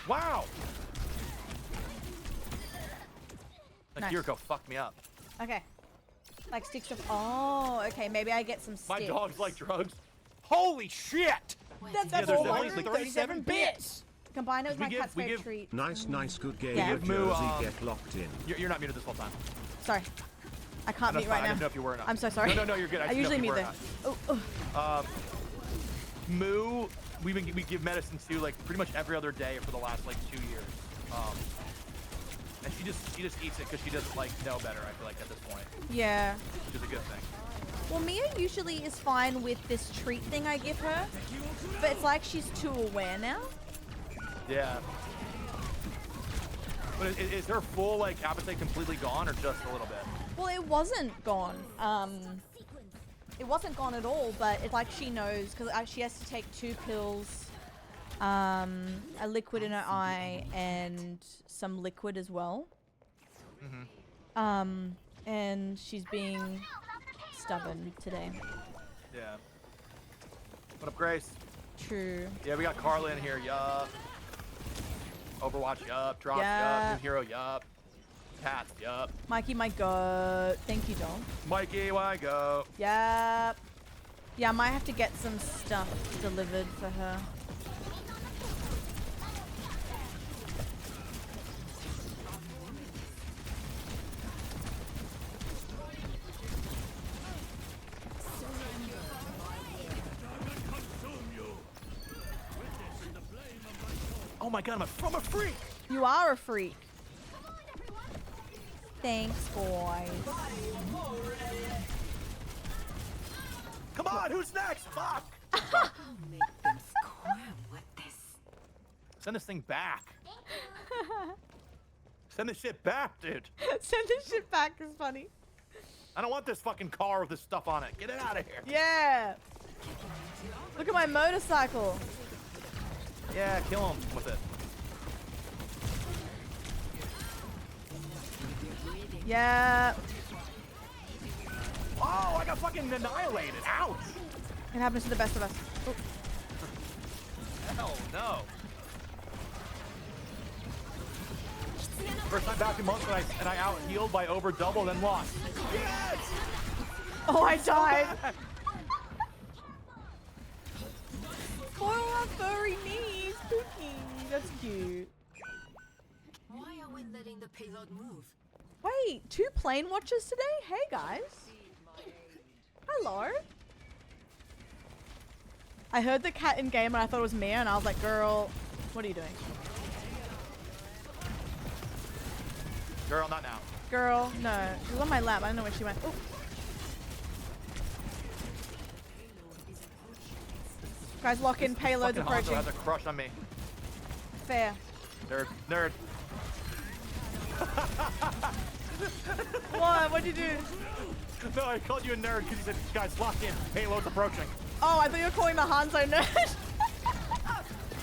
Wow! That Nice. Kiriko fucked me up. Okay. Like sticks of. Oh, okay. Maybe I get some sticks. My dogs like drugs. Holy shit! That's Yeah, there's only 437 37 bits! Combine it with We my give- cat's we favorite give- treat. Nice good game. Yeah. Your Give Moo, jersey get locked in. You're not muted this whole time. Sorry. I can't That's mute fine. right I didn't know now. if you were or not. I'm so sorry. No, you're good. I didn't know usually if you mute were or though. Oh, Moo, we give medicine to like pretty much every other day for the last like 2 years. And she just eats it because she doesn't like know better, I feel like, at this point, yeah. which is a good thing. Well, Mia usually is fine with this treat thing I give her, but it's like she's too aware now. Yeah. But is her full like appetite completely gone or just a little bit? Well, it wasn't gone. It wasn't gone at all, but it's like she knows because she has to take 2 pills, a liquid in her eye, and some liquid as well. And she's being stubborn today. Yeah. What up, Grace? True. Yeah, we got Carla in here, yup. Overwatch, yup. Drop, Yeah. yup. New hero, yup. Pats, yup. Mikey, my god. Thank you, doll. Mikey, why go? Yep. Yeah, I might have to get some stuff delivered for her. Oh my god, I'm a freak! You are a freak. Thanks, boys. Come on, who's next? Fuck! Make them squirm with this. Send this thing back. Send this shit back, dude. Send this shit back is funny. I don't want this fucking car with this stuff on it. Get it out of here. Yeah. Look at my motorcycle. Yeah, kill him with it. Yeah. Oh, I got fucking annihilated. Ouch. It happens to the best of us. Oh. Hell no. First time back in months and I out healed by over double, then lost. Yes! Oh, I died. Spoil our furry knees, Pookie. That's cute. Why are we letting the payload move? Wait, 2 plane watchers today? Hey guys. Hello. I heard the cat in game and I thought it was Mia and I was like, girl, what are you doing? Girl, not now. Girl, no. She was on my lap. I don't know where she went. Oh. Guys, lock in. Payloads Fucking Hanzo approaching. has a crush on me. Fair. Nerd. Nerd. What? What'd you do? No, I called you a nerd because you said, guys, lock in. Payload's approaching. Oh, I thought you were calling the Hanzo nerd.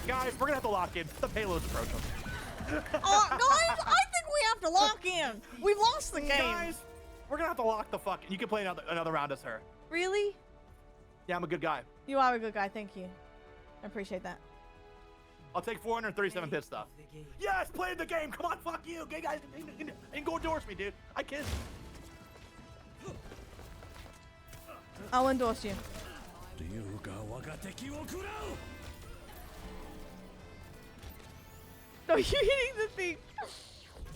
Guys, we're gonna have to lock in. The payload's approaching. Oh, guys, I think we have to lock in. We've lost the game. Guys, we're gonna have to lock the fuck. You can play another round as her. Really? Yeah, I'm a good guy. You are a good guy. Thank you. I appreciate that. I'll take 437 bit stuff. Yes, play the game. Come on, fuck you. Gay guys, and go endorse me, dude. I kissed. I'll endorse you. No, you hitting the thing.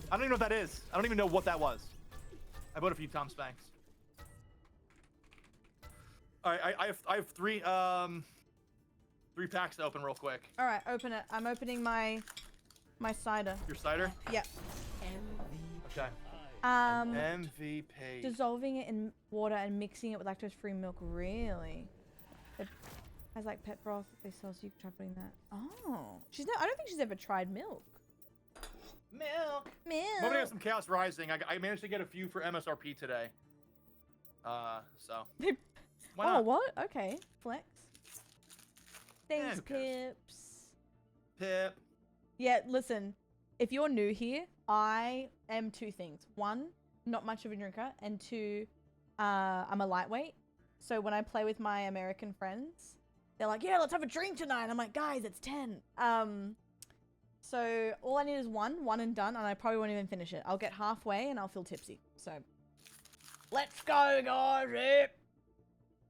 I don't even know what that is. I don't even know what that was. I voted for you, Tom Spanks. All right, I have three packs to open real quick. All right, open it. I'm opening my cider. Your cider? Yep. Okay. MVP. Dissolving it in water and mixing it with lactose-free milk. Really? It has like pet broth that they sell, so you can try putting that. Oh, I don't think she's ever tried milk. Milk. Milk. Moving on some Chaos Rising. I managed to get a few for MSRP today. So. Why Oh, not? what? Okay. Flex. Thanks, who cares? Pips. Pip. Yeah, listen. If you're new here, I am 2 things. 1, not much of a drinker, and 2, I'm a lightweight. So when I play with my American friends, they're like, "Yeah, let's have a drink tonight." I'm like, "Guys, it's 10." So all I need is one and done, and I probably won't even finish it. I'll get halfway and I'll feel tipsy. So let's go, guys.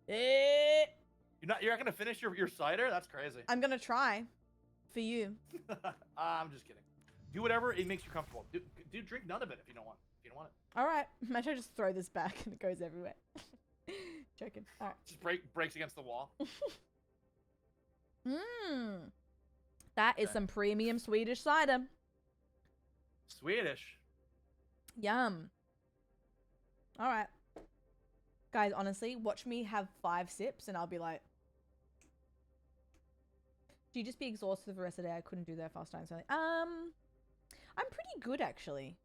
You're not gonna finish your cider? That's crazy. I'm gonna try for you. I'm just kidding. Do whatever it makes you comfortable. Do drink none of it if you don't want. If you don't want it. All right, might I just throw this back and it goes everywhere. Joking. All right. Just breaks against the wall. Mmm. That is Okay. some premium Swedish cider. Swedish. Yum. All right. Guys, honestly, watch me have 5 sips and I'll be like, do you just be exhausted for the rest of the day? I couldn't do that fast time. So I'm pretty good actually.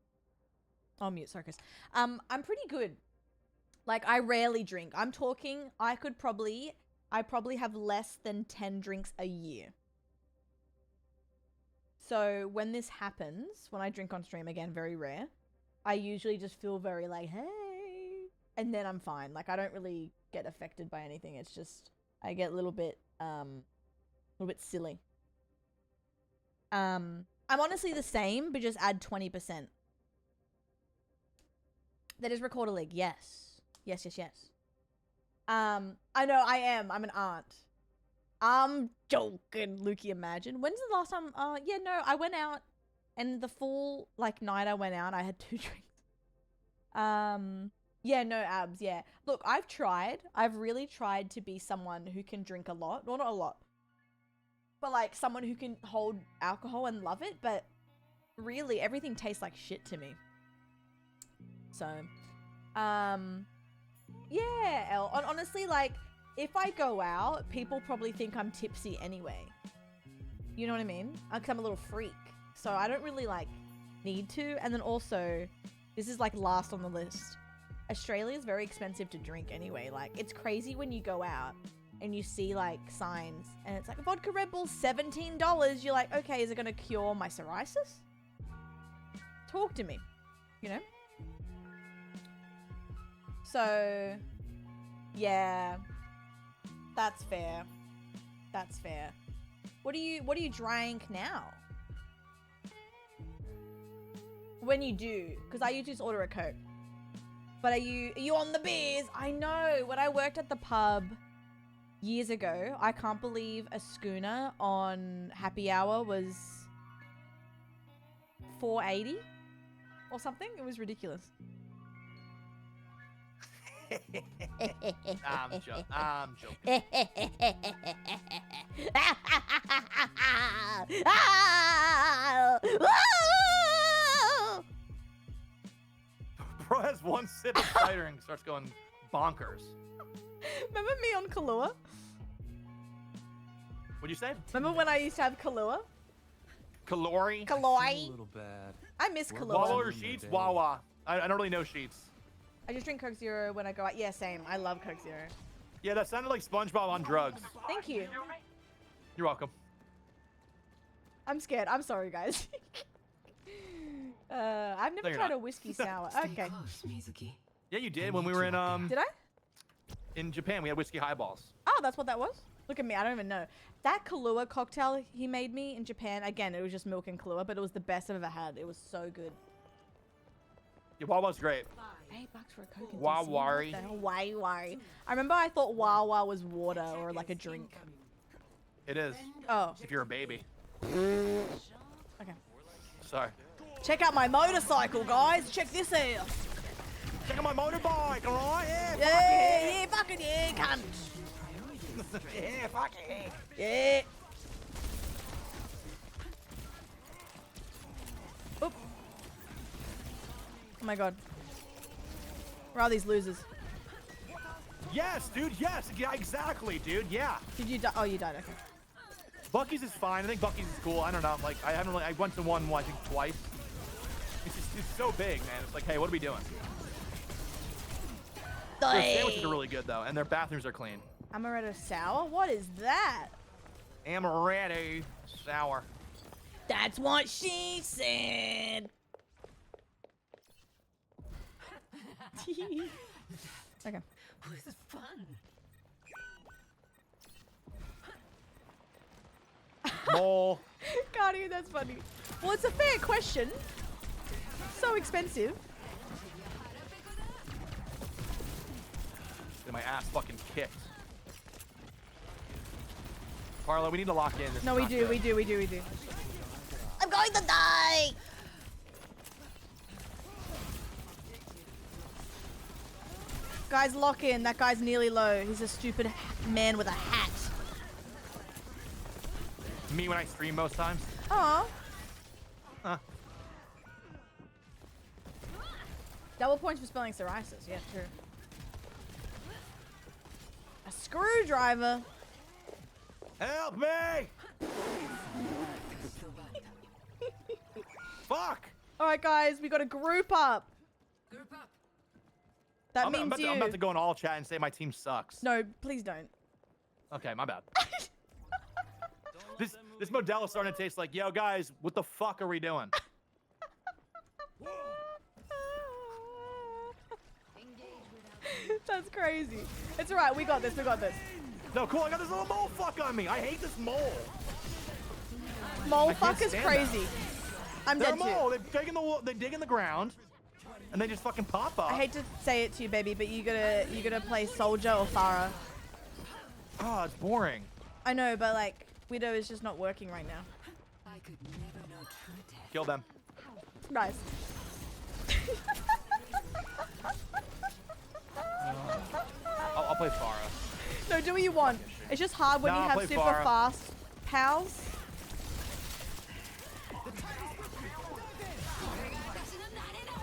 Oh, mute, sorry, Chris. I'm pretty good. Like, I rarely drink. I'm talking, I probably have less than 10 drinks a year. So when this happens, when I drink on stream, again, very rare, I usually just feel very like, hey, and then I'm fine. Like, I don't really get affected by anything. It's just, I get a little bit silly. I'm honestly the same, but just add 20%. That is record a leg. Yes. Yes. I know I am. I'm an aunt. I'm joking, Lukey, imagine. When's the last time? Yeah, no, I went out and the full, like, night I went out, I had 2 drinks. Yeah, no, abs, yeah. Look, I've really tried to be someone who can drink a lot. Well, not a lot. for like someone who can hold alcohol and love it, but really everything tastes like shit to me. So, yeah, Elle. Honestly, like, if I go out, people probably think I'm tipsy anyway. You know what I mean? Because I'm a little freak. So I don't really, like, need to. And then also, this is, like, last on the list. Australia is very expensive to drink anyway. Like, it's crazy when you go out and you see, like, signs. And it's like, vodka Red Bull, $17. You're like, okay, is it going to cure my psoriasis? Talk to me. You know? So, yeah. That's fair. That's fair. What do you drink now? When you do, because I usually just order a Coke. But are you on the beers? I know. When I worked at the pub years ago, I can't believe a schooner on happy hour was $4.80 or something. It was ridiculous. I'm joking. Bro has one sip of cider and starts going bonkers. Remember me on Kahlua? What'd you say? Remember when I used to have Kahlua? Calori? Kaloi. little bad. I miss Wawa Kahlua. or Sheets? Wawa. I don't really know Sheets. I just drink Coke Zero when I go out. Yeah, same. I love Coke Zero. Yeah, that sounded like SpongeBob on drugs. Thank you. You're welcome. I'm scared. I'm sorry, guys. I've never No, you're tried not. a whiskey sour. Stay Okay. close, Mizuki. Yeah, you did when we were in Did I? in Japan. We had whiskey highballs. Oh, that's what that was? Look at me. I don't even know. That Kahlua cocktail he made me in Japan, again, it was just milk and Kahlua, but it was the best I've ever had. It was so good. Yeah, Wawa's great. $8 for a Coke in DC? Wawari. What the hell? Wawari. I remember I thought Wawa was water or like a drink. It is. Oh, If you're a baby. okay. Sorry. Check out my motorcycle, guys. Check this out. Check out my motorbike, alright? Yeah, Yeah, fucking yeah, cunt. yeah, fuck it. Yeah. Oop. Oh my god. Where are these losers? Yes, dude, yes. Yeah, exactly, dude, yeah. Did you die? Oh, you died. Okay. Bucky's is fine. I think Bucky's is cool. I don't know. Like, I haven't really. I went to one, I think, twice. It's so big, man. It's like, hey, what are we doing? Their sandwiches are really good, though, and their bathrooms are clean. Amaretto sour? What is that? Amaretto sour. That's what she said. Okay. Was fun. Mole. Guardian, that's funny. Well, it's a fair question. So expensive. Get my ass fucking kicked. Carla, we need to lock in. This No, is we not do, good. we do. I'm going to die! Guys, lock in. That guy's nearly low. He's a stupid man with a hat. Me when I stream most times. Aw. Huh. Double points for spelling psoriasis. Yeah, true. A screwdriver. Help me! Fuck! All right, guys, we got to group up. Group up. That I'm means about you. I'm about to go in all chat and say my team sucks. No, please don't. Okay, my bad. This Modelo is starting to taste like, yo, guys, what the fuck are we doing? That's crazy. It's all right. We got this. We got this. No, cool. I got this little mole fuck on me. I hate this mole. Mole I can't fuck is stand crazy. that. I'm They're dead a mole. too. They dig in the ground, and they just fucking pop up. I hate to say it to you, baby, but you gotta play Soldier or Farah. Oh, it's boring. I know, but like Widow is just not working right now. I could never know true death. Kill them. Nice. I'll play Farah. No, do what you want. It's just hard when No, you I'll have play super Farah. fast pals.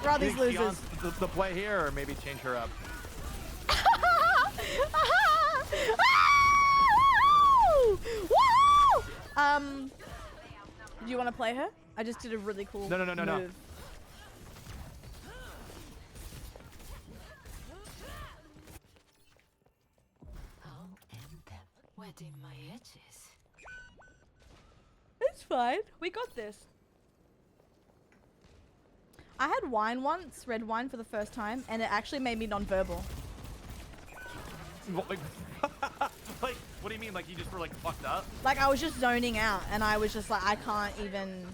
Where are these Do you think losers? Shion's the play here, or maybe change her up? Woo! Do you want to play her? I just did a really cool No. move. I'll end them, wetting my edges. It's fine. We got this. I had wine once, red wine for the first time, and it actually made me non-verbal. What, like, like, what do you mean? Like you just were like fucked up? Like I was just zoning out, and I was just like, I can't even.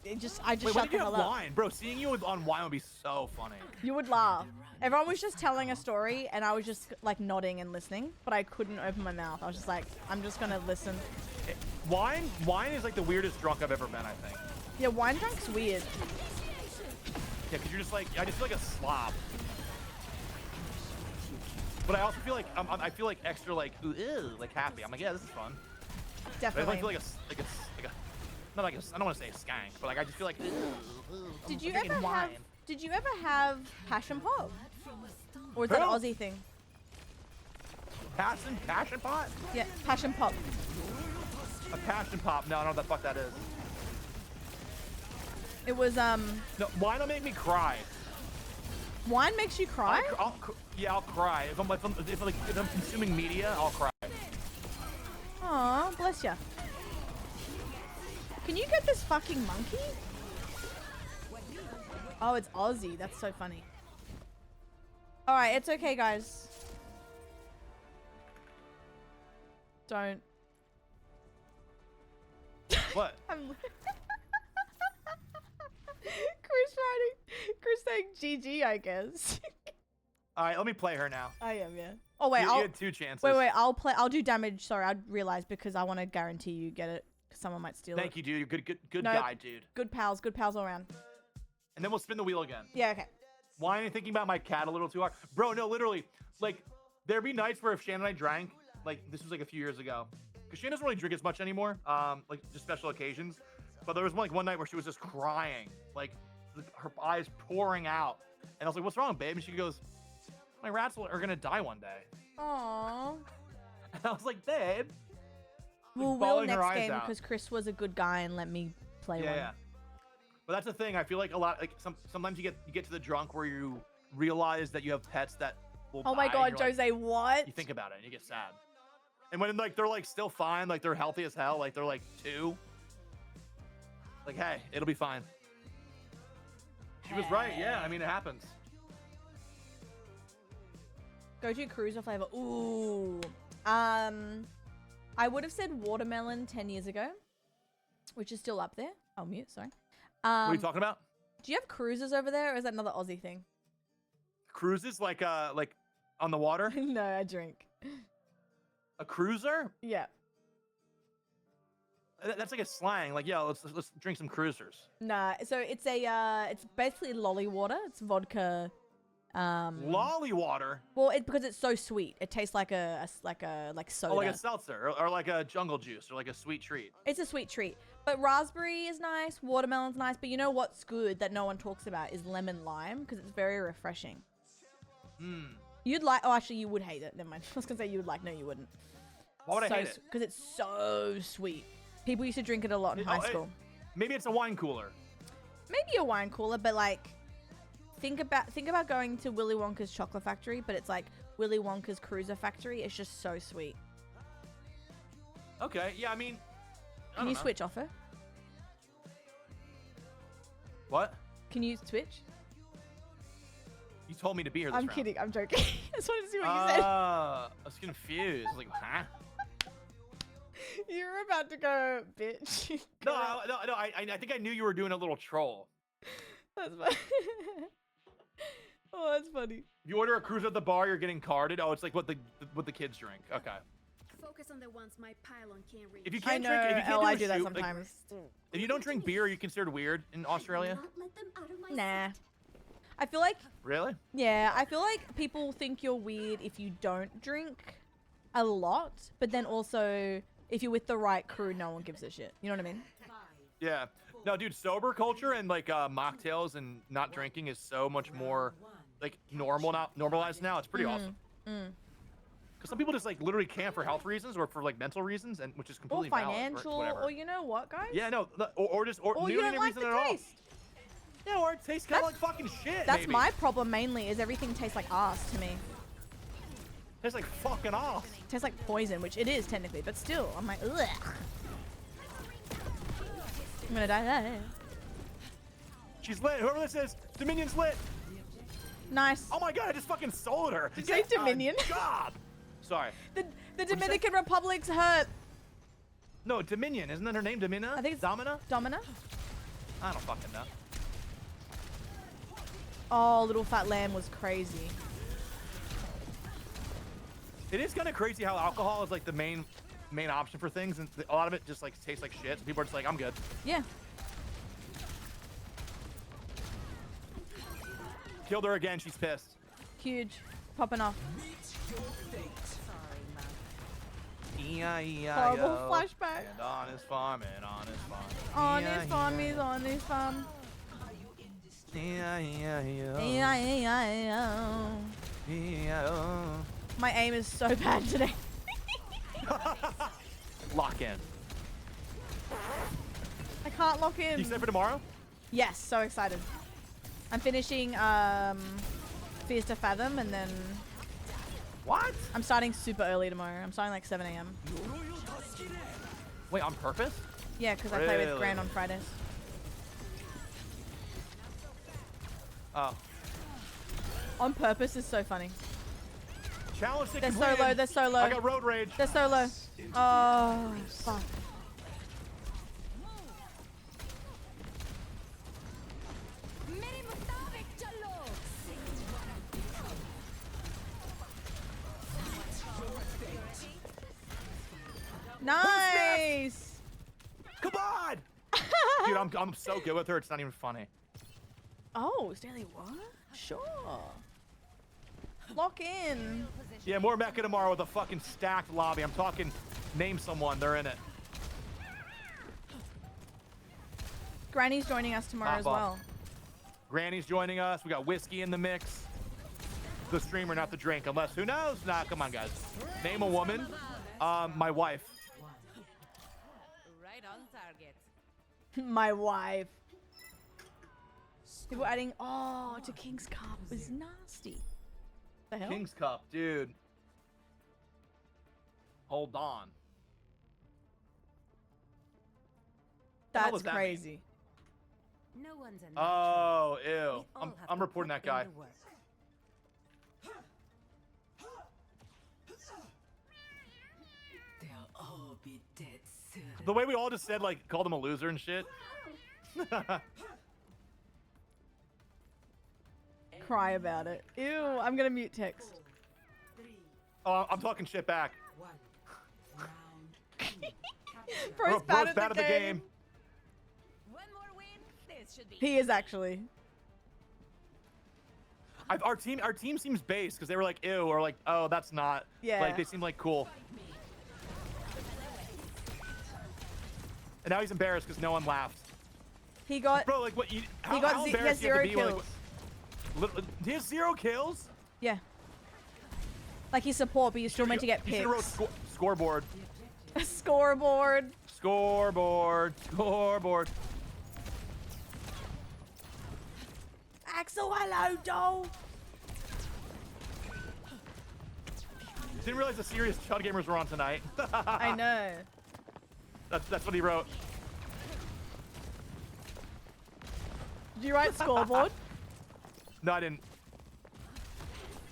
I just Wait, shut when did the you have hell up. wine, bro? Seeing you on wine would be so funny. You would laugh. Everyone was just telling a story, and I was just like nodding and listening, but I couldn't open my mouth. I was just like, I'm just gonna listen. Wine is like the weirdest drunk I've ever been. I think. Yeah, wine drunk's weird. Yeah, cause you're just like, I just feel like a slob. But I also feel like I feel like extra like ooh, ew, like happy. I'm like, yeah, this is fun. But I Definitely. feel like a not like a, I don't want to say a skank, but like I just feel like. Did you I'm drinking ever wine. have? Did you ever have passion pop? Or is that an Who? Aussie thing? Passion pot? Yeah, passion pop. A passion pop? No, I don't know what the fuck that is. It was No, wine will make me cry. Wine makes you cry? I'll cry if I'm consuming media. I'll cry. Aw, bless ya. Can you get this fucking monkey? Oh, it's Aussie. That's so funny. Alright, it's okay, guys. Don't. What? I'm Chris saying GG, I guess. All right, let me play her now. I am, yeah. Oh wait, you I'll had 2 chances. wait. I'll do damage. Sorry, I realized because I want to guarantee you get it. 'Cause someone might steal it. Thank you, dude. You're good No. guy, dude. Good pals all around. And then we'll spin the wheel again. Yeah, okay. Why am I thinking about my cat a little too hard? Bro, no, literally. Like, there'd be nights where if Shannon and I drank, like, this was like a few years ago. Because Shannon doesn't really drink as much anymore, like, just special occasions. But there was like one night where she was just crying. Like, her eyes pouring out. And I was like, what's wrong, babe? And she goes, my rats are going to die one day. Aww. And I was like, babe. We'll wheel bawling her next eyes game out. because Chris was a good guy and let me play one. Yeah. But that's the thing. I feel like a lot, like sometimes you get to the drunk where you realize that you have pets that will Oh my die, god, and you're like- Jose, what? you think about it and you get sad. And when like they're like still fine, like they're healthy as hell, like they're like 2. Like, hey, it'll be fine. She was right. Yeah, I mean, it happens. Go-to cruiser flavor. Ooh. I would have said watermelon 10 years ago, which is still up there. I'll mute, sorry. What are you talking about? Do you have cruisers over there, or is that another Aussie thing? Cruises like on the water? No, I drink. A cruiser? Yeah. That's like a slang. Like, yeah, let's drink some cruisers. Nah, so it's it's basically lolly water. It's vodka. Lolly water? Well, because it's so sweet. It tastes like like soda. Oh, like a seltzer or like a jungle juice or like a sweet treat. It's a sweet treat. But raspberry is nice, watermelon's nice, but you know what's good that no one talks about is lemon lime because it's very refreshing. You'd like, oh, actually, you would hate it. Never mind. I was going to say you would like, no, you wouldn't. Why would I hate it? Because it's so sweet. People used to drink it a lot in high school. Maybe it's a wine cooler. Maybe a wine cooler, but like, think about going to Willy Wonka's chocolate factory, but it's like Willy Wonka's cruiser factory. It's just so sweet. Okay, yeah, I mean, I Can you don't know. switch off her? What? Can you switch? You told me to be here this I'm round. kidding. I'm joking. I just wanted to see what you said. I was confused. I was like, huh? You were about to go, bitch. No, I think I knew you were doing a little troll. That's funny. Oh, that's funny. If you order a cruiser at the bar, you're getting carded. Oh, it's like what the kids drink. Okay. Focus on the ones my pylon can't reach. If you I can't know. drink, if you can't I do do a that shoot, like, sometimes. if you don't drink beer, are you considered weird in Australia? Not let them out of my Nah. I feel like, Really? yeah, I feel like people think you're weird if you don't drink. a lot, but then also if you're with the right crew, no one gives a shit. You know what I mean? Yeah. No, dude, sober culture and like mocktails and not drinking is so much more like normalized now. It's pretty awesome. Because some people just like literally can't for health reasons or for like mental reasons, and which is Or completely valid, financial, whatever. or you know what, guys? Yeah, no, or just Or you neither don't like reason the at all. taste. Yeah, or it tastes kind of like fucking shit. That's maybe. my problem mainly, is everything tastes like ass to me. Tastes like fucking ass. Tastes like poison, which it is technically, but still, I'm like, ugh. I'm gonna die. She's lit. Whoever this is, Dominion's lit. Nice. Oh my god, I just fucking sold her. Did you say Dominion? God. Sorry. The Dominican Republic's hurt. No, Dominion. Isn't that her name, Domina? I think it's Domina. Domina. I don't fucking know. Oh, little fat lamb was crazy. It is kind of crazy how alcohol is like the main option for things, and a lot of it just like tastes like shit. So people are just like, I'm good. Yeah. Killed her again. She's pissed. Huge. Popping off. Horrible flashback. And on his farm, and on his farm. On his farm, he's on his farm. My aim is so bad today. Lock in. I can't lock in. You set for tomorrow? Yes, so excited. I'm finishing Fears to Fathom, and then What? I'm starting super early tomorrow. I'm starting like 7 a.m. Wait, on purpose? Yeah, because I play with Really? Gran on Fridays. Oh. On purpose is so funny. Challenge to They're so complete. low, they're so low. I got road rage. They're so low. Oh, fuck. Nice. Come on. Dude, I'm so good with her. It's not even funny. Oh, Stanley, what? Sure. Lock in. Yeah, more Mecca tomorrow with a fucking stacked lobby. I'm talking, name someone. They're in it. Granny's joining us tomorrow Pop as off. well. Granny's joining us. We got whiskey in the mix. The streamer, not the drink. Unless, who knows? Nah, come on, guys. Name a woman. My wife. Right on target. My wife. People adding, oh, to King's Cup was nasty. The hell? King's Cup, dude. Hold on. the hell That's does that mean? crazy. No one's a Oh, ew. We all have I'm to reporting put that guy. in the work. They'll all be dead soon. The way we all just said, like, called him a loser and shit. Cry about it. Ew, I'm gonna mute text. Oh, I'm talking shit back. Bro's bad, Bro's at the game. One more win. This should be He is actually. Our team seems base because they were like, ew, or like, oh, that's not. Yeah. Like, they seem like cool. And now he's embarrassed because no one laughed. He got. Bro, like, what? How, he got. how He embarrassed has do you have 0 to be when, kills. like, he has 0 kills? Yeah. Like he's support, but you're still meant to get You should have picks. wrote scoreboard. Scoreboard. Scoreboard. Scoreboard. Axel, hello, doll. Didn't realize the serious Chud gamers were on tonight. I know. That's what he wrote. Did you write scoreboard? No, I didn't.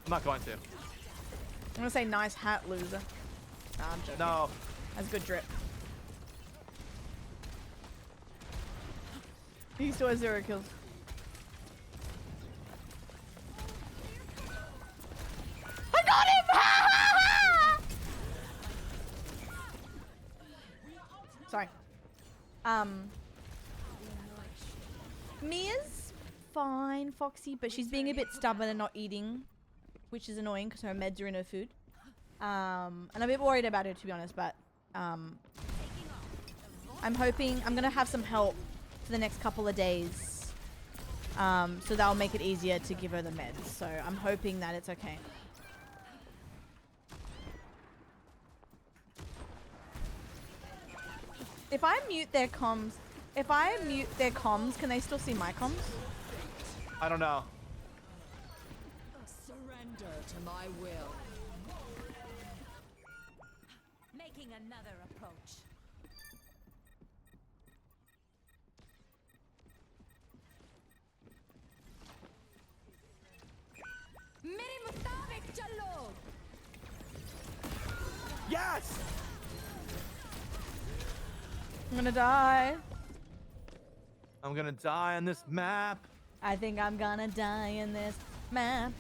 I'm not going to. I'm gonna say nice hat, loser. Nah, I'm joking. No. That's good drip. He still has 0 kills. I got him! Sorry. Mia's fine, Foxy, but she's being a bit stubborn and not eating, which is annoying because her meds are in her food. And I'm a bit worried about it, to be honest, but I'm hoping I'm gonna have some help for the next couple of days, so that'll make it easier to give her the meds. So I'm hoping that it's okay. If I mute their comms, can they still see my comms? I don't know. Surrender to my will. Making another approach. मेरे मुताबिक चलो. Yes! I'm gonna die. I'm gonna die on this map. I think I'm gonna die in this map.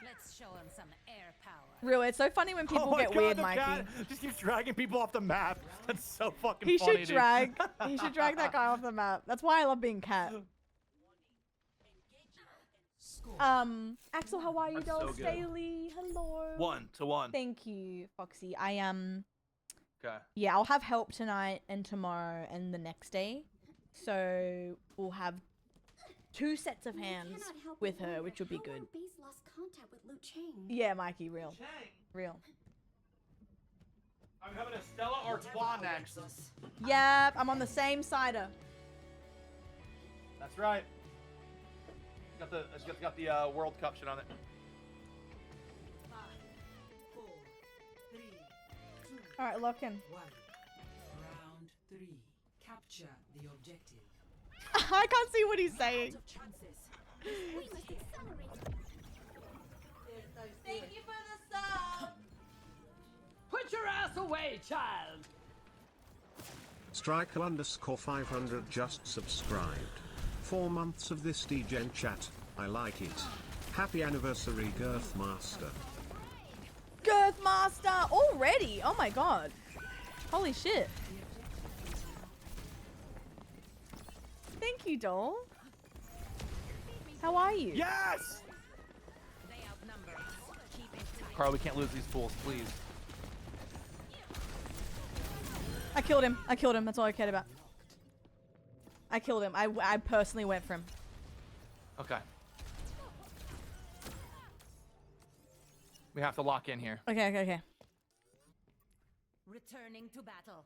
Let's show him some air power. Real, it's so funny when people Oh my get God, weird, the Mikey. cat just keeps dragging people off the map. That's so fucking He funny, should dude. drag. He should drag that guy off the map. That's why I love being cat. Axel, how are you, That's doll? so good. Staley, hello. 1-1. Thank you, Foxy. Okay. Yeah, I'll have help tonight and tomorrow and the next day. So we'll have 2 sets of hands with her, which will be good. Base lost contact with Liu Chang. Yeah, Mikey, real. Real. I'm having a Stella Artois next. Yep, I'm on the same cider. That's right. Got the World Cup shit on it. 5, 4, 3, 2, All right, lock in. 1. Round 3. Capture the objective. I can't see what he's saying. Out of chances. We must accelerate. Thank you for the sub. Put your ass away, child. Striker_500 just subscribed. 4 months of this DGen chat. I like it. Happy anniversary, Girth Master. Girth Master already. Oh my god. Holy shit. Thank you, doll. How are you? Yes! They outnumber us. Keep it tight. Carl, we can't lose these fools, please. I killed him. I killed him. That's all I cared about. I killed him. I personally went for him. Okay. We have to lock in here. Okay. Returning to battle.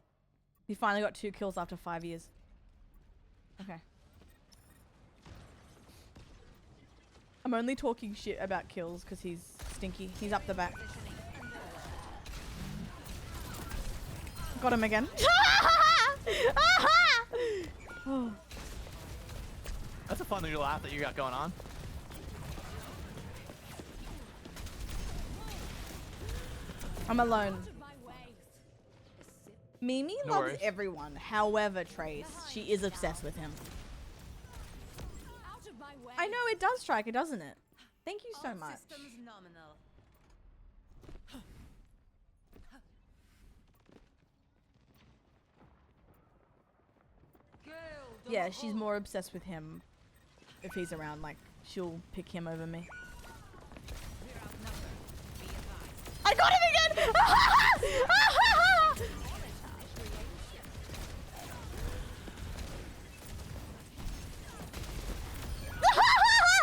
He finally got 2 kills after 5 years. Okay. I'm only talking shit about kills because he's stinky. He's up the back. Got him again. Oh. That's a fun little laugh that you got going on. I'm alone. My way. Mimi No loves worries. everyone. However, Trace, she is obsessed with him. Out of my way. I know it does, Striker, doesn't it? Thank you so All much. systems nominal. Yeah, she's more obsessed with him if he's around. Like, she'll pick him over me. We're outnumbered. Be advised. I got him again!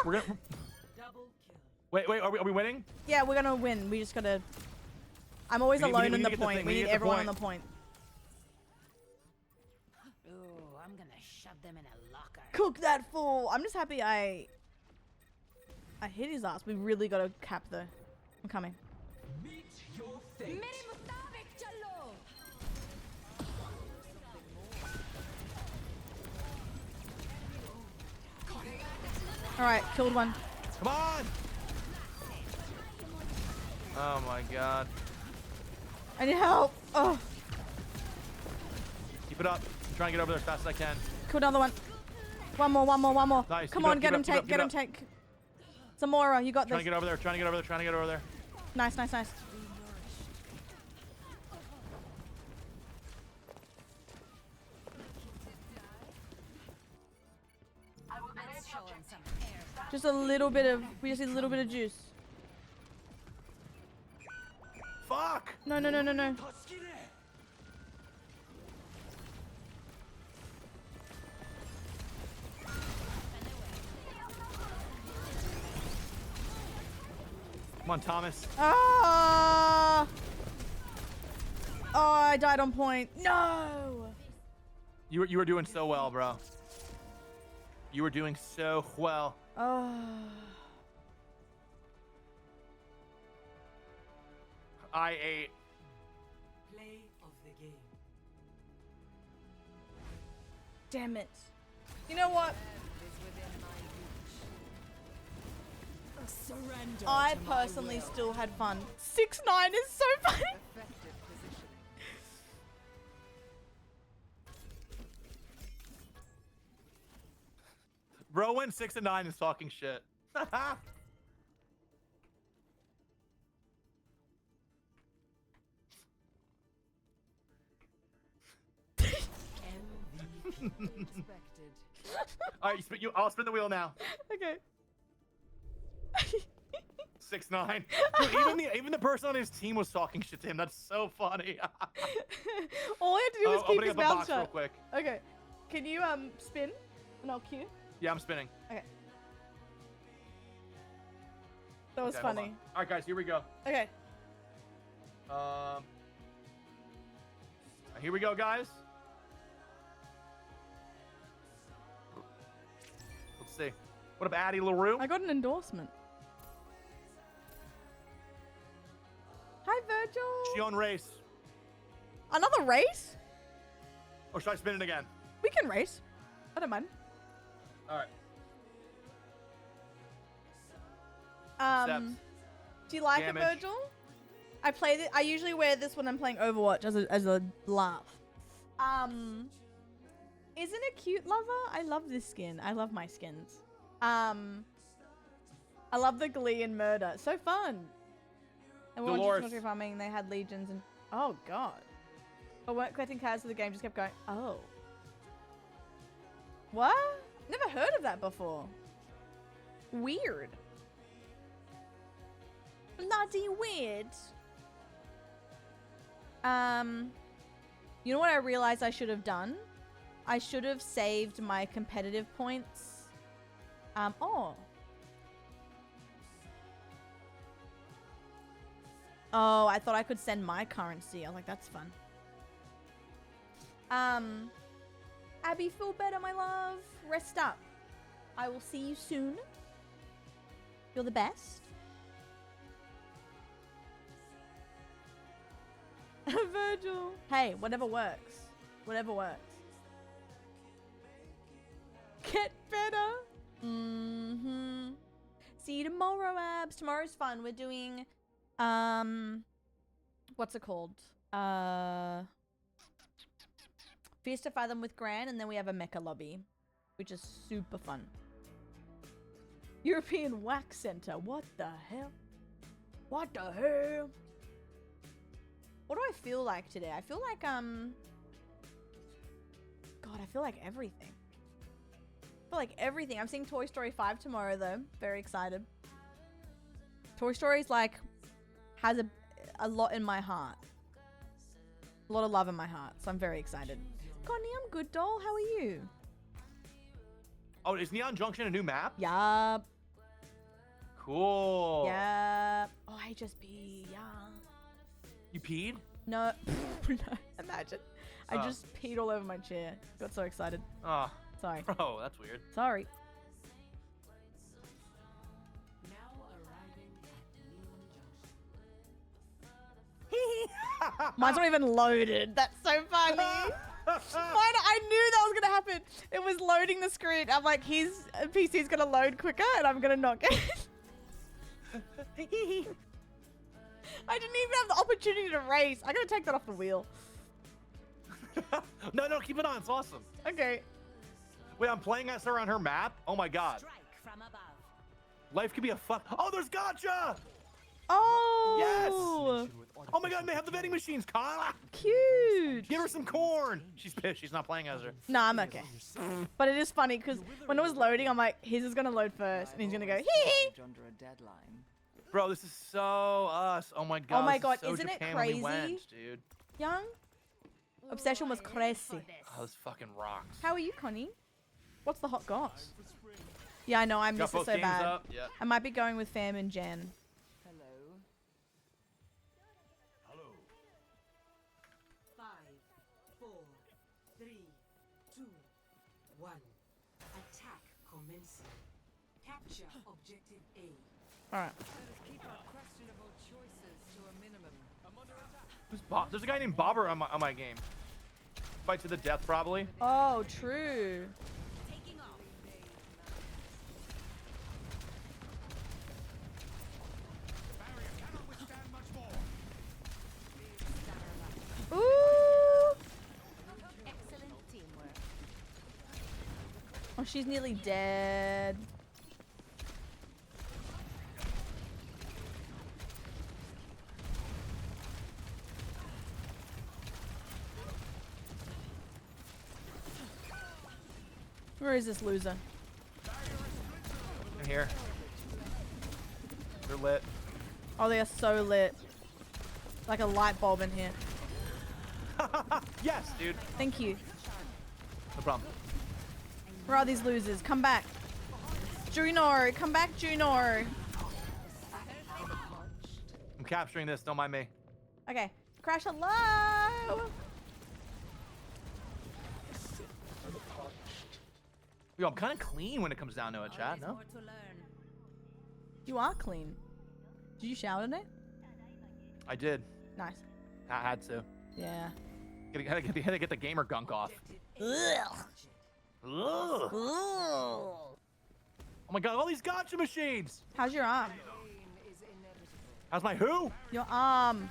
We're gonna. Double kill. Wait, are we winning? Yeah, we're gonna win. We just gotta... I'm always We need- alone we in need the to get the point. thing. We We need need the everyone on point. the point. Ooh, I'm gonna shove them in a locker. Cook that fool! I'm just happy I hit his ass. We really gotta cap though. I'm coming. Meet your fate. मेरे मुताबिक चलो. Alright, killed one. Come on! Oh my god. I need help! Oh, Keep it up. I'm trying to get over there as fast as I can. killed another one. One more. Nice. Come Keep it on, up, get keep him it up, keep it tank, up, get him keep it tank. Zamora, you got Trying this. to get over there, trying to get over there. Nice. Let's show him some air Just a little bit of. We just need a little bit of juice. Fuck! No, no, no, no, no. Come on, Thomas. Ah! Oh, I died on point. No! You were doing so well, bro. You were doing so well. Oh. I ate. Play of the game. Damn it. You know what? Surrender. I personally still had fun. 6-9 is so funny. Effective positioning. Rowan 6 and 9 is talking shit. Expected. All right, I'll spin the wheel now. Okay. 6-9. Dude, even the person on his team was talking shit to him. That's so funny. All I had to do was keep opening his up a mouth box real shut. quick. Okay. Can you spin? And I'll cue. Yeah, I'm spinning. Okay. That was Okay, hold funny. on. All right, guys, here we go. Okay. Here we go, guys. Let's see. What up, Addie LaRue? I got an endorsement. Hi, Virgil. She on race. Another race? Or should I spin it again? We can race. I don't mind. All right. Do you like Damage. it, Virgil? I play I usually wear this when I'm playing Overwatch as a laugh. Isn't it cute, lover? I love this skin. I love my skins. I love the glee and murder. So fun. And we went Dolores. to farming. They had legions and oh god. But weren't collecting cards, so the game just kept going. Oh. What? Never heard of that before. Weird. Bloody weird. You know what I realized I should have done? I should have saved my competitive points. Oh, I thought I could send my currency. I was like, that's fun. Abby, feel better, my love. Rest up. I will see you soon. You're the best. Virgil. Hey, whatever works. Whatever works. Get better. Mm-hmm. See you tomorrow, Abs. Tomorrow's fun. We're doing, what's it called? Feast to Fathom with Gran, and then we have a mecha lobby, which is super fun. European Wax Center. What the hell? What the hell? What do I feel like today? I feel like, God, I feel like everything. I feel like everything. I'm seeing Toy Story 5 tomorrow, though. Very excited. Toy Story's, like, has a lot in my heart. A lot of love in my heart, so I'm very excited. Connie, I'm good, doll. How are you? Oh, is Neon Junction a new map? Yup. Cool. Yup. Oh, HSP. Yeah. You peed? No. No. Imagine. I Oh. just peed all over my chair. Got so excited. Oh, Sorry. bro, that's weird. Sorry. Now arriving at Neon Junction. Mine's not even loaded. That's so funny. Mine, I knew that was gonna happen. It was loading the screen. I'm like, his PC's gonna load quicker, and I'm gonna not get it. I didn't even have the opportunity to race. I gotta take that off the wheel. No, keep it on. It's awesome. Okay. Wait, I'm playing as her on her map? Oh my god. Strike from above. Life could be a fuck. Oh, there's gotcha! Oh. Nation with Oh my god, they have the vending machines, Carla! Cute. Give her some corn! She's pissed, she's not playing as her. Nah, I'm okay. But it is funny because when it was loading, I'm like, his is gonna load first, and he's gonna go, hee. Under a deadline. Bro, this is so us. Oh my god. Oh my this is god, so isn't it Japan when we crazy? went, dude. Young? Obsession was crazy. Oh, this fucking rocks. How are you, Connie? What's the hot goss? Yeah, I know, I Got miss it both so games bad. up? Yeah. I might be going with Fam and Jen. Hello. 5, 4, 3, 2, 1. Attack commencing. Capture objective A. Alright. Keep our questionable choices to a minimum. Who's Bob? There's a guy named Bobber on my game. Fight to the death, probably. Oh, true. Ooh! Excellent teamwork. Oh, she's nearly dead. Where is this loser? In here. They're lit. Oh, they are so lit. Like a light bulb in here. Yes, dude. Thank you. No problem. Where are these losers? Come back. Juno, come back, Juno. I'm capturing this, don't mind me. Okay. Crash hello. Yo, I'm kind of clean when it comes down to it, chat, no? You are clean. Did you shower today? I did. Nice. I had to. Yeah. Had to get the gamer gunk off. Ugh. Ugh. Oh my god, all these gotcha machines! How's your arm? How's my who? Your arm.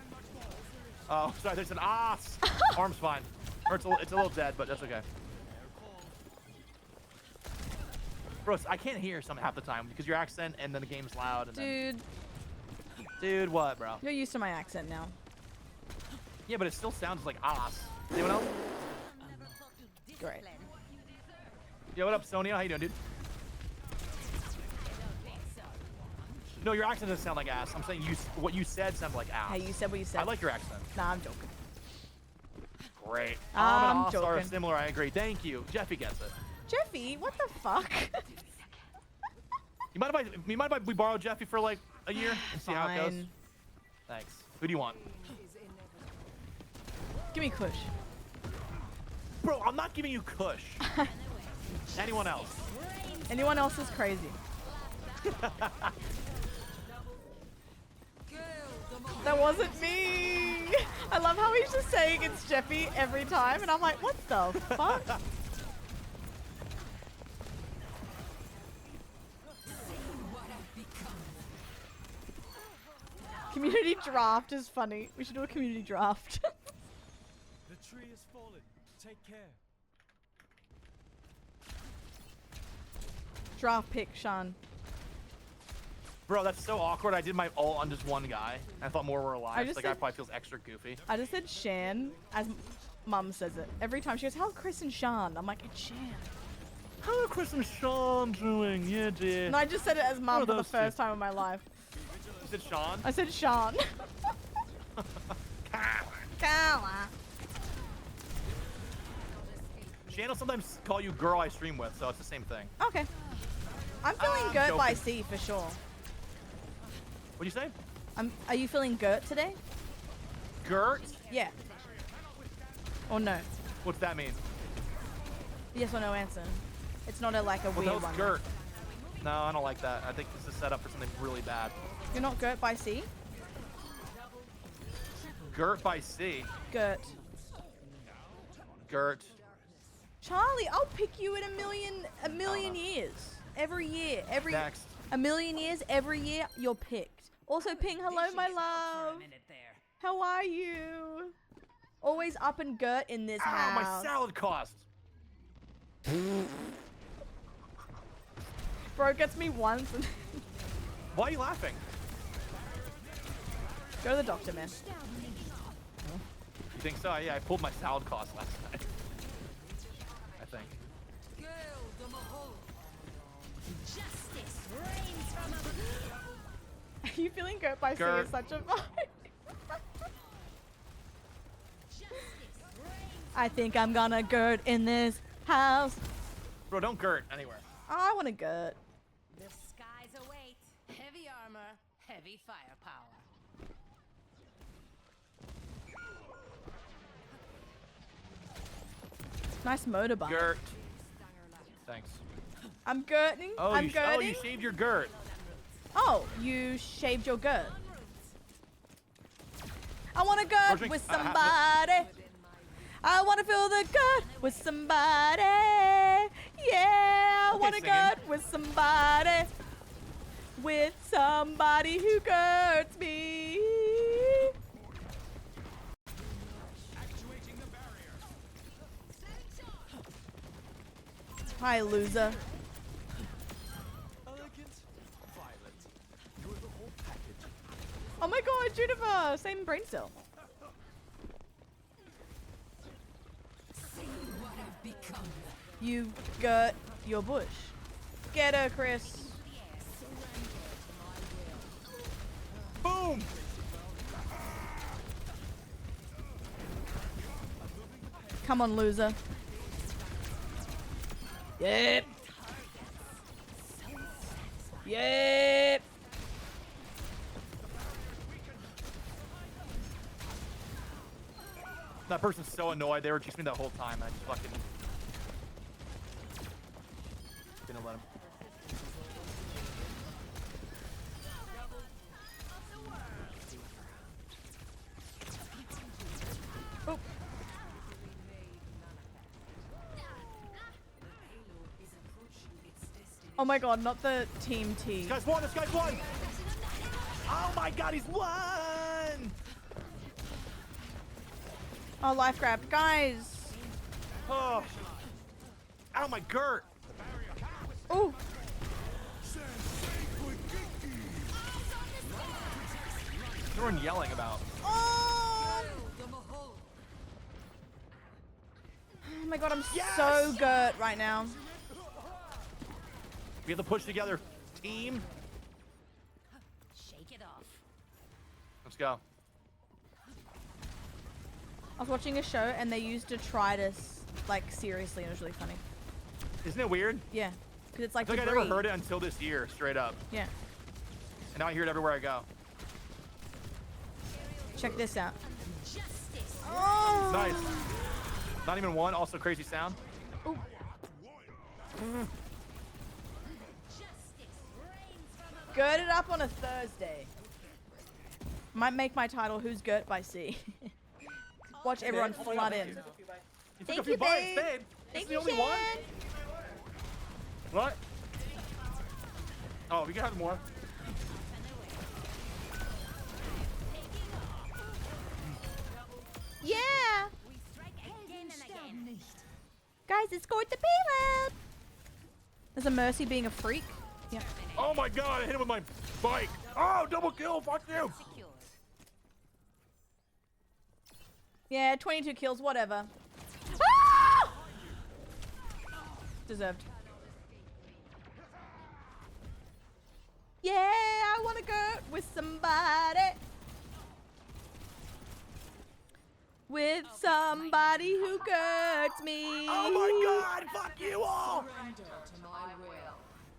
Oh, sorry, there's an ass. Arm's fine. Or it's a little dead, but that's okay. Bro, I can't hear some half the time because your accent and then the game's loud. And Dude. Dude, what, bro? You're used to my accent now. Yeah, but it still sounds like ass. Anyone else? Great. Yo, what up, Sonia? How you doing, dude? No, your accent doesn't sound like ass. I'm saying what you said sounded like ass. Hey, you said what you said. I like your accent. Nah, I'm joking. Great. I'm and All-Star are joking. similar, I agree. Thank you. Jeffy gets it. Jeffy, what the fuck? You mind if we borrow Jeffy for like a year and see how it goes? Fine. Thanks. Who do you want? Give me Kush. Bro, I'm not giving you Kush. Anyone else? Anyone else is crazy. That wasn't me. I love how he's just saying it's Jeffy every time, and I'm like, what the fuck? Community draft is funny. We should do a community draft. The tree has fallen. Take care. Draft pick, Sean. Bro, that's so awkward. I did my ult on just one guy. I thought more were alive. just The guy said- probably feels extra goofy. I just said Shan, as Mum says it. Every time she goes, how's Chris and Sean? I'm like, it's Shan. How are Chris and Sean doing? Yeah, dear. And I just said it as Mum What are for the those two? first time in my life. You said Sean? I said Sean. Carla. Shan will sometimes call you girl I stream with, so it's the same thing. Okay. I'm feeling Gert by C for sure. What'd you say? Are you feeling Gert today? Gert? Yeah. Or no? What's that mean? Yes or no answer. It's not a like a What the weird hell's one. Gert? No, I don't like that. I think this is set up for something really bad. You're not Gert by C? Gert by C. Gert. Gert. Charlie, I'll pick you in a million years. Every year. Next. A million years, every year, you're picked. Also, Ping, hello, my love. How are you? Always up and Gert in this Ow, house. my salad cost. Bro gets me once and Why are you laughing? Go to the doctor, man. You think so? Yeah, I pulled my salad cost last night. I think. Are you feeling Gert by C is such a vibe? I think I'm gonna Gert in this house. Bro, don't Gert anywhere. Oh, I want to Gert. The skies await. Heavy armor, heavy firepower. Nice motorbike. Gert. Thanks. I'm Gerting. Oh, I'm you Gerting. shaved your Gert. Oh, you shaved your Gert. I want to Gert with somebody. I want to feel the Gert with somebody. Yeah, I want to Gert with somebody. With somebody who Gerts me. Hi, loser. Oh my god, Juniper! Same brain cell. You got your bush. Get her, Chris. Boom! Come on, loser. Yep. Yep. That person's so annoyed. They were chasing me that whole time. I just fucking didn't let him. Oh. Oh my god, not the team T. This guy's won! This guy's won! Oh my god, he's won! Oh, life grab. Guys! Oh. Ow, my Gert! Oh! Everyone yelling about. Oh! Oh my god, I'm so good right now. We have to push together, team. Shake it off. Let's go. I was watching a show and they used detritus like seriously and it was really funny. Isn't it weird? Yeah, because it's like I debris. never heard it until this year, straight up. Yeah. And now I hear it everywhere I go. Check this out. Oh! Nice. Not even one. Also crazy sound. Ooh. Girt it up on a Thursday. Might make my title Who's Girt by C. Watch everyone flood in. You took Thank a few you, bites, babe. babe. Thank This you, is the only one? Shan. What? Oh, we can have more. Yeah! Guys, it's going to payload! There's a Mercy being a freak. Yeah. Oh my god, I hit him with my bike. Oh, double kill, fuck you. Yeah, 22 kills, whatever. Ah! Deserved. Yeah, I want to go with somebody. With somebody who gets me. Oh my god, fuck you all.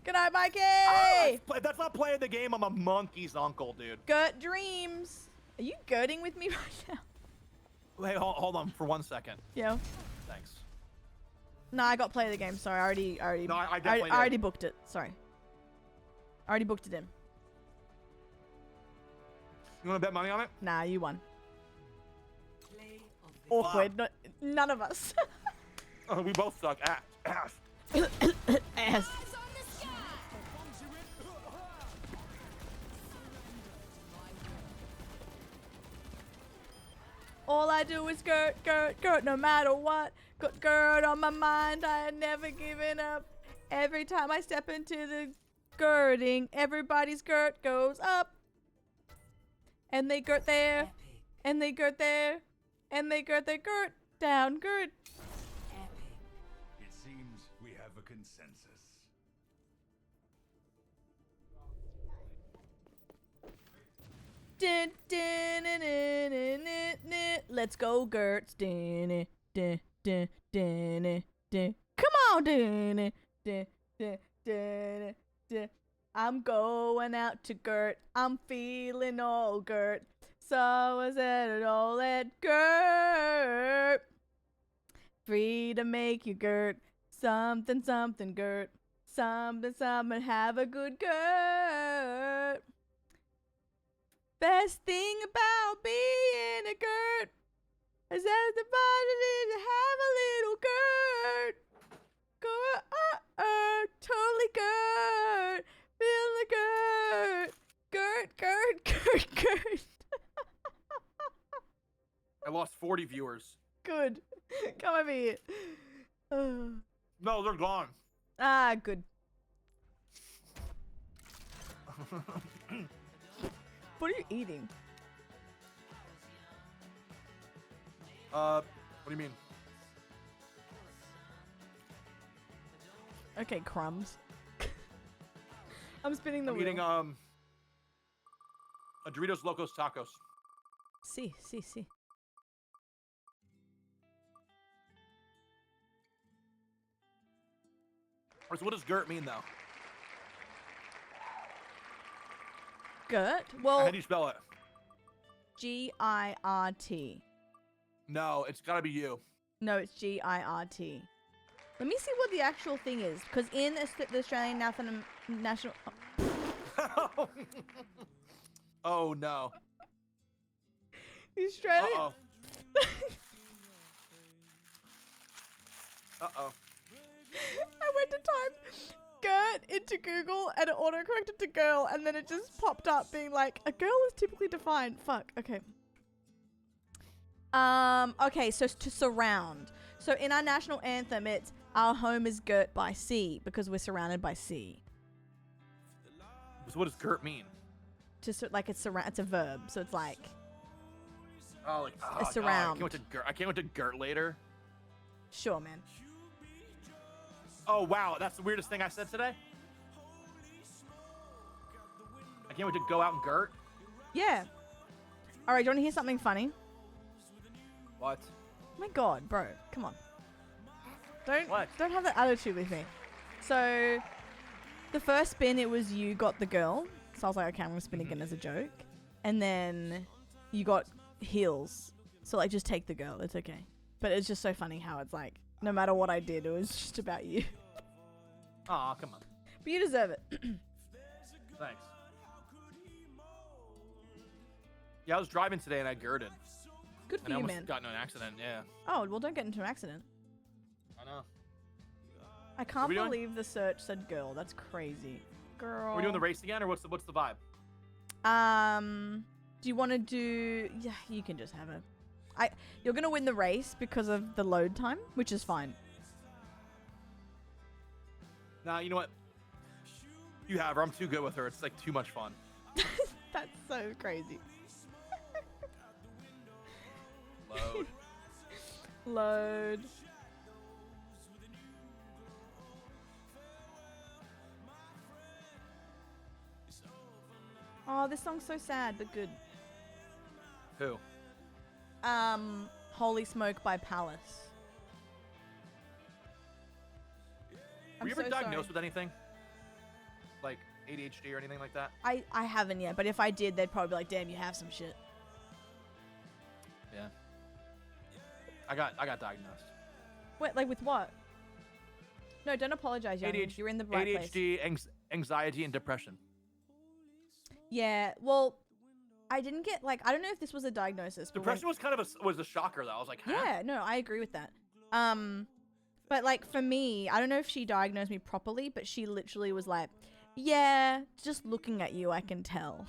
Good night, Mikey. Oh, that's not playing the game. I'm a monkey's uncle, dude. Gert dreams. Are you girding with me right now? Wait, hold on for 1 second. Yeah. Thanks. No, I got play of the game. Sorry, I No, I definitely I already booked it. Sorry. I already booked it in. You want to bet money on it? Nah, you won. Awkward. No, none of us. Oh, we both suck. Ass. Ass. All I do is girt, girt, girt, no matter what. Got girt on my mind, I ain't never giving up. Every time I step into the girding, everybody's girt goes up. And they girt there. And they girt there. And they girt there. Girt. Down. Girt. It seems we have a consensus. Dun, dun, dun, dun, dun, dun, dun. Let's go, Gertz. Dun, dun, dun, dun, dun, dun. Come on, dun, dun, dun, dun, dun, dun. I'm going out to Gert. I'm feeling all Gert. So I said it all at Gert. Free to make you Gert. Something, something Gert. Something, something. Have a good Gert. Best thing about being a Gert is that the body is to have a little Gert. Totally Gert. Feel the Gert. Gert, Gert, Gert, Gert. I lost 40 viewers. Good. Come over here. No, they're gone. Ah, good. What are you eating? What do you mean? Okay, crumbs. I'm spinning the I'm wheel. eating a Doritos Locos Tacos. See. So what does Gert mean though? Gert? Well, How do you spell it? G-I-R-T. No, it's gotta be you. No, it's G-I-R-T. Let me see what the actual thing is, because in the Australian National... Oh no. The Australian... Uh-oh. Uh-oh. I went to type Gert into Google and it autocorrected to girl, and then it just popped up being like, a girl is typically defined. Fuck, okay. Okay, so to surround. So in our national anthem, it's our home is girt by sea, because we're surrounded by sea. So what does Gert mean? Like it's a verb, so it's like Oh, like a surround. I can't wait to Gert later. Sure, man. Oh wow, that's the weirdest thing I said today. I can't wait to go out and Gert. Yeah. All right, do you want to hear something funny? What? Oh my god, bro, come on. What? Don't have that attitude with me. So, the first spin, it was you got the girl. So I was like, okay, I'm gonna spin again as a joke. And then you got heels. So like, just take the girl. It's okay. But it's just so funny how it's like, no matter what I did, it was just about you. Aw, come on. But you deserve it. Thanks. Yeah, I was driving today and I Gerted. Good for and I you, almost man. got into an accident, yeah. Oh, well, don't get into an accident. I know. I can't we doing? believe the search said girl. That's crazy. Girl. Are we doing the race again, or what's the vibe? Do you want to do... Yeah, you can just have it. You're going to win the race because of the load time, which is fine. Nah, you know what? You have her. I'm too good with her. It's like too much fun. That's so crazy. Load. Load. Oh, this song's so sad, but good. Who? Holy Smoke by Palace. Were you ever diagnosed with anything? Like ADHD or anything like that? I haven't yet, but if I did, they'd probably be like, damn, you have some shit. Yeah. I got diagnosed. Wait, like with what? No, don't apologize, young. You're in the right place. ADHD, anxiety, and depression. Yeah, well, I didn't get, like, I don't know if this was a diagnosis. But Depression was kind of a shocker, though. I was like, huh? Yeah, no, I agree with that. But, like, for me, I don't know if she diagnosed me properly, but she literally was like, yeah, just looking at you, I can tell.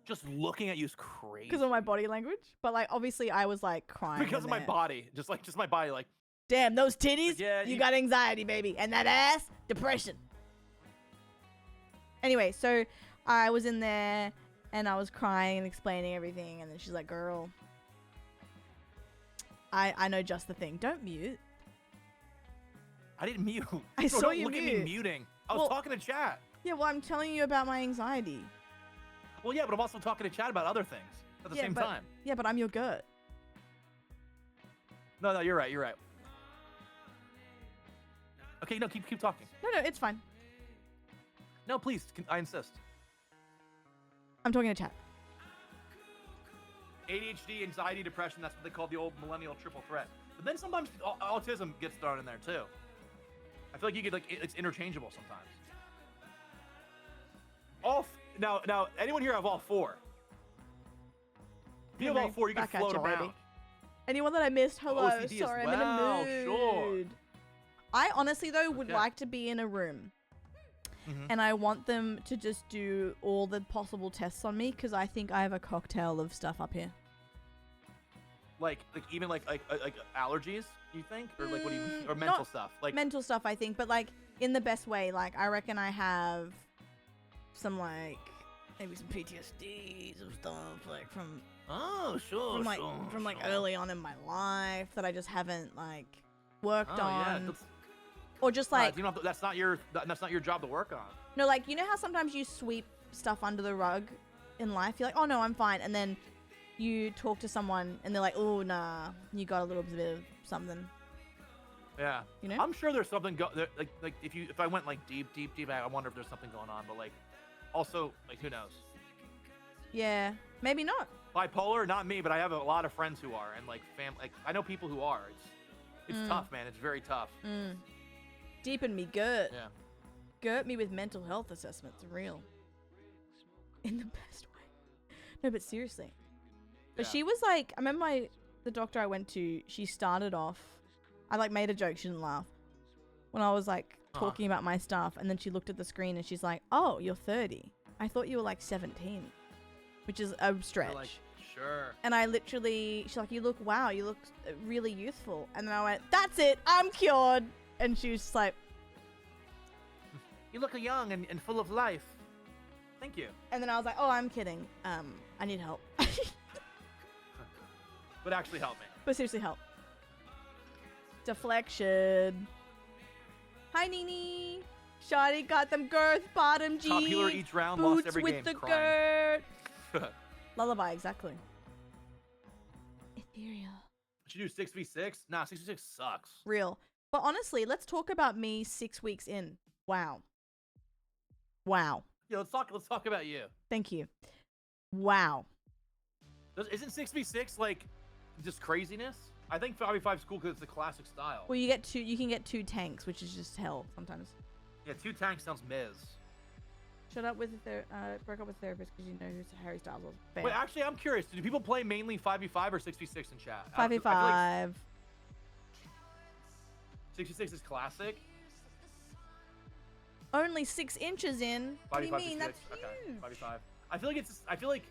Just looking at you is crazy. Because of my body language. But, like, obviously, I was, like, crying. Because of my body. Just my body, like. Damn, those titties, like, yeah, you got anxiety, baby. And that ass, depression. Anyway, so I was in there And I was crying and explaining everything, and then she's like, girl, I know just the thing. Don't mute. I didn't mute. I saw you look mute. at me muting. I was talking to chat. Yeah, well, I'm telling you about my anxiety. Well, yeah, but I'm also talking to chat about other things at the same time. Yeah, but I'm your gut. No, you're right. You're right. Okay, no, keep talking. No, it's fine. No, please, I insist. I'm talking to chat. ADHD, anxiety, depression, that's what they call the old millennial triple threat. But then sometimes autism gets thrown in there too. I feel like you get it's interchangeable sometimes. Now, anyone here have all four? If you have all four, you can float around. Baby. Anyone that I missed, hello. OCD Sorry, as I'm in a mood. Sure. I honestly, though, would like to be in a room. And I want them to just do all the possible tests on me because I think I have a cocktail of stuff up here. Like even like allergies, you think? Or like what do you mean? Or mental stuff? Like mental stuff, I think, but like in the best way. Like I reckon I have some like maybe some PTSD, some stuff like from from early on in my life that I just haven't like worked on. Yeah. Or just like that's not your job to work on. No, like you know how sometimes you sweep stuff under the rug in life. You're like, oh no, I'm fine, and then you talk to someone and they're like, oh nah, you got a little bit of something. Yeah, you know. I'm sure there's something like if I went like deep, I wonder if there's something going on. But like, also like who knows? Yeah, maybe not. Bipolar, not me, but I have a lot of friends who are, and like like I know people who are. It's tough, man. It's very tough. Deepen me good. Yeah. Girt me with mental health assessments, real. In the best way. No, but seriously. But she was like, I remember the doctor I went to, she started off, I like made a joke, she didn't laugh. When I was like talking about my stuff, and then she looked at the screen and she's like, oh, you're 30. I thought you were like 17. Which is a stretch. You're like, sure. And I literally, she's like, you look really youthful. And then I went, that's it, I'm cured. And she was just like, you look young and full of life. Thank you. And then I was like, oh, I'm kidding. I need help. But actually help me. But seriously help. Deflection. Hi, Nini. Shawty got them girth bottom jeans. Top healer each round, boots lost every with game. the Crying. girt. Lullaby, exactly. Ethereal. Should you do 6v6? Nah, 6v6 sucks. Real. But honestly, let's talk about me 6 weeks in. Wow. Wow. Yeah, let's talk about you. Thank you. Wow. Isn't 6v6 like just craziness? I think 5v5 is cool because it's a classic style. Well, you can get 2 tanks, which is just hell sometimes. Yeah, 2 tanks sounds Miz. Shut up with broke up with therapist because you know who Harry Styles was. Bam. Wait, actually, I'm curious. Do people play mainly 5v5 or 6v6 in chat? 5v5. 6v6 is classic. Only 6 inches in. What do you mean? That's huge. Okay, 5v5. I feel like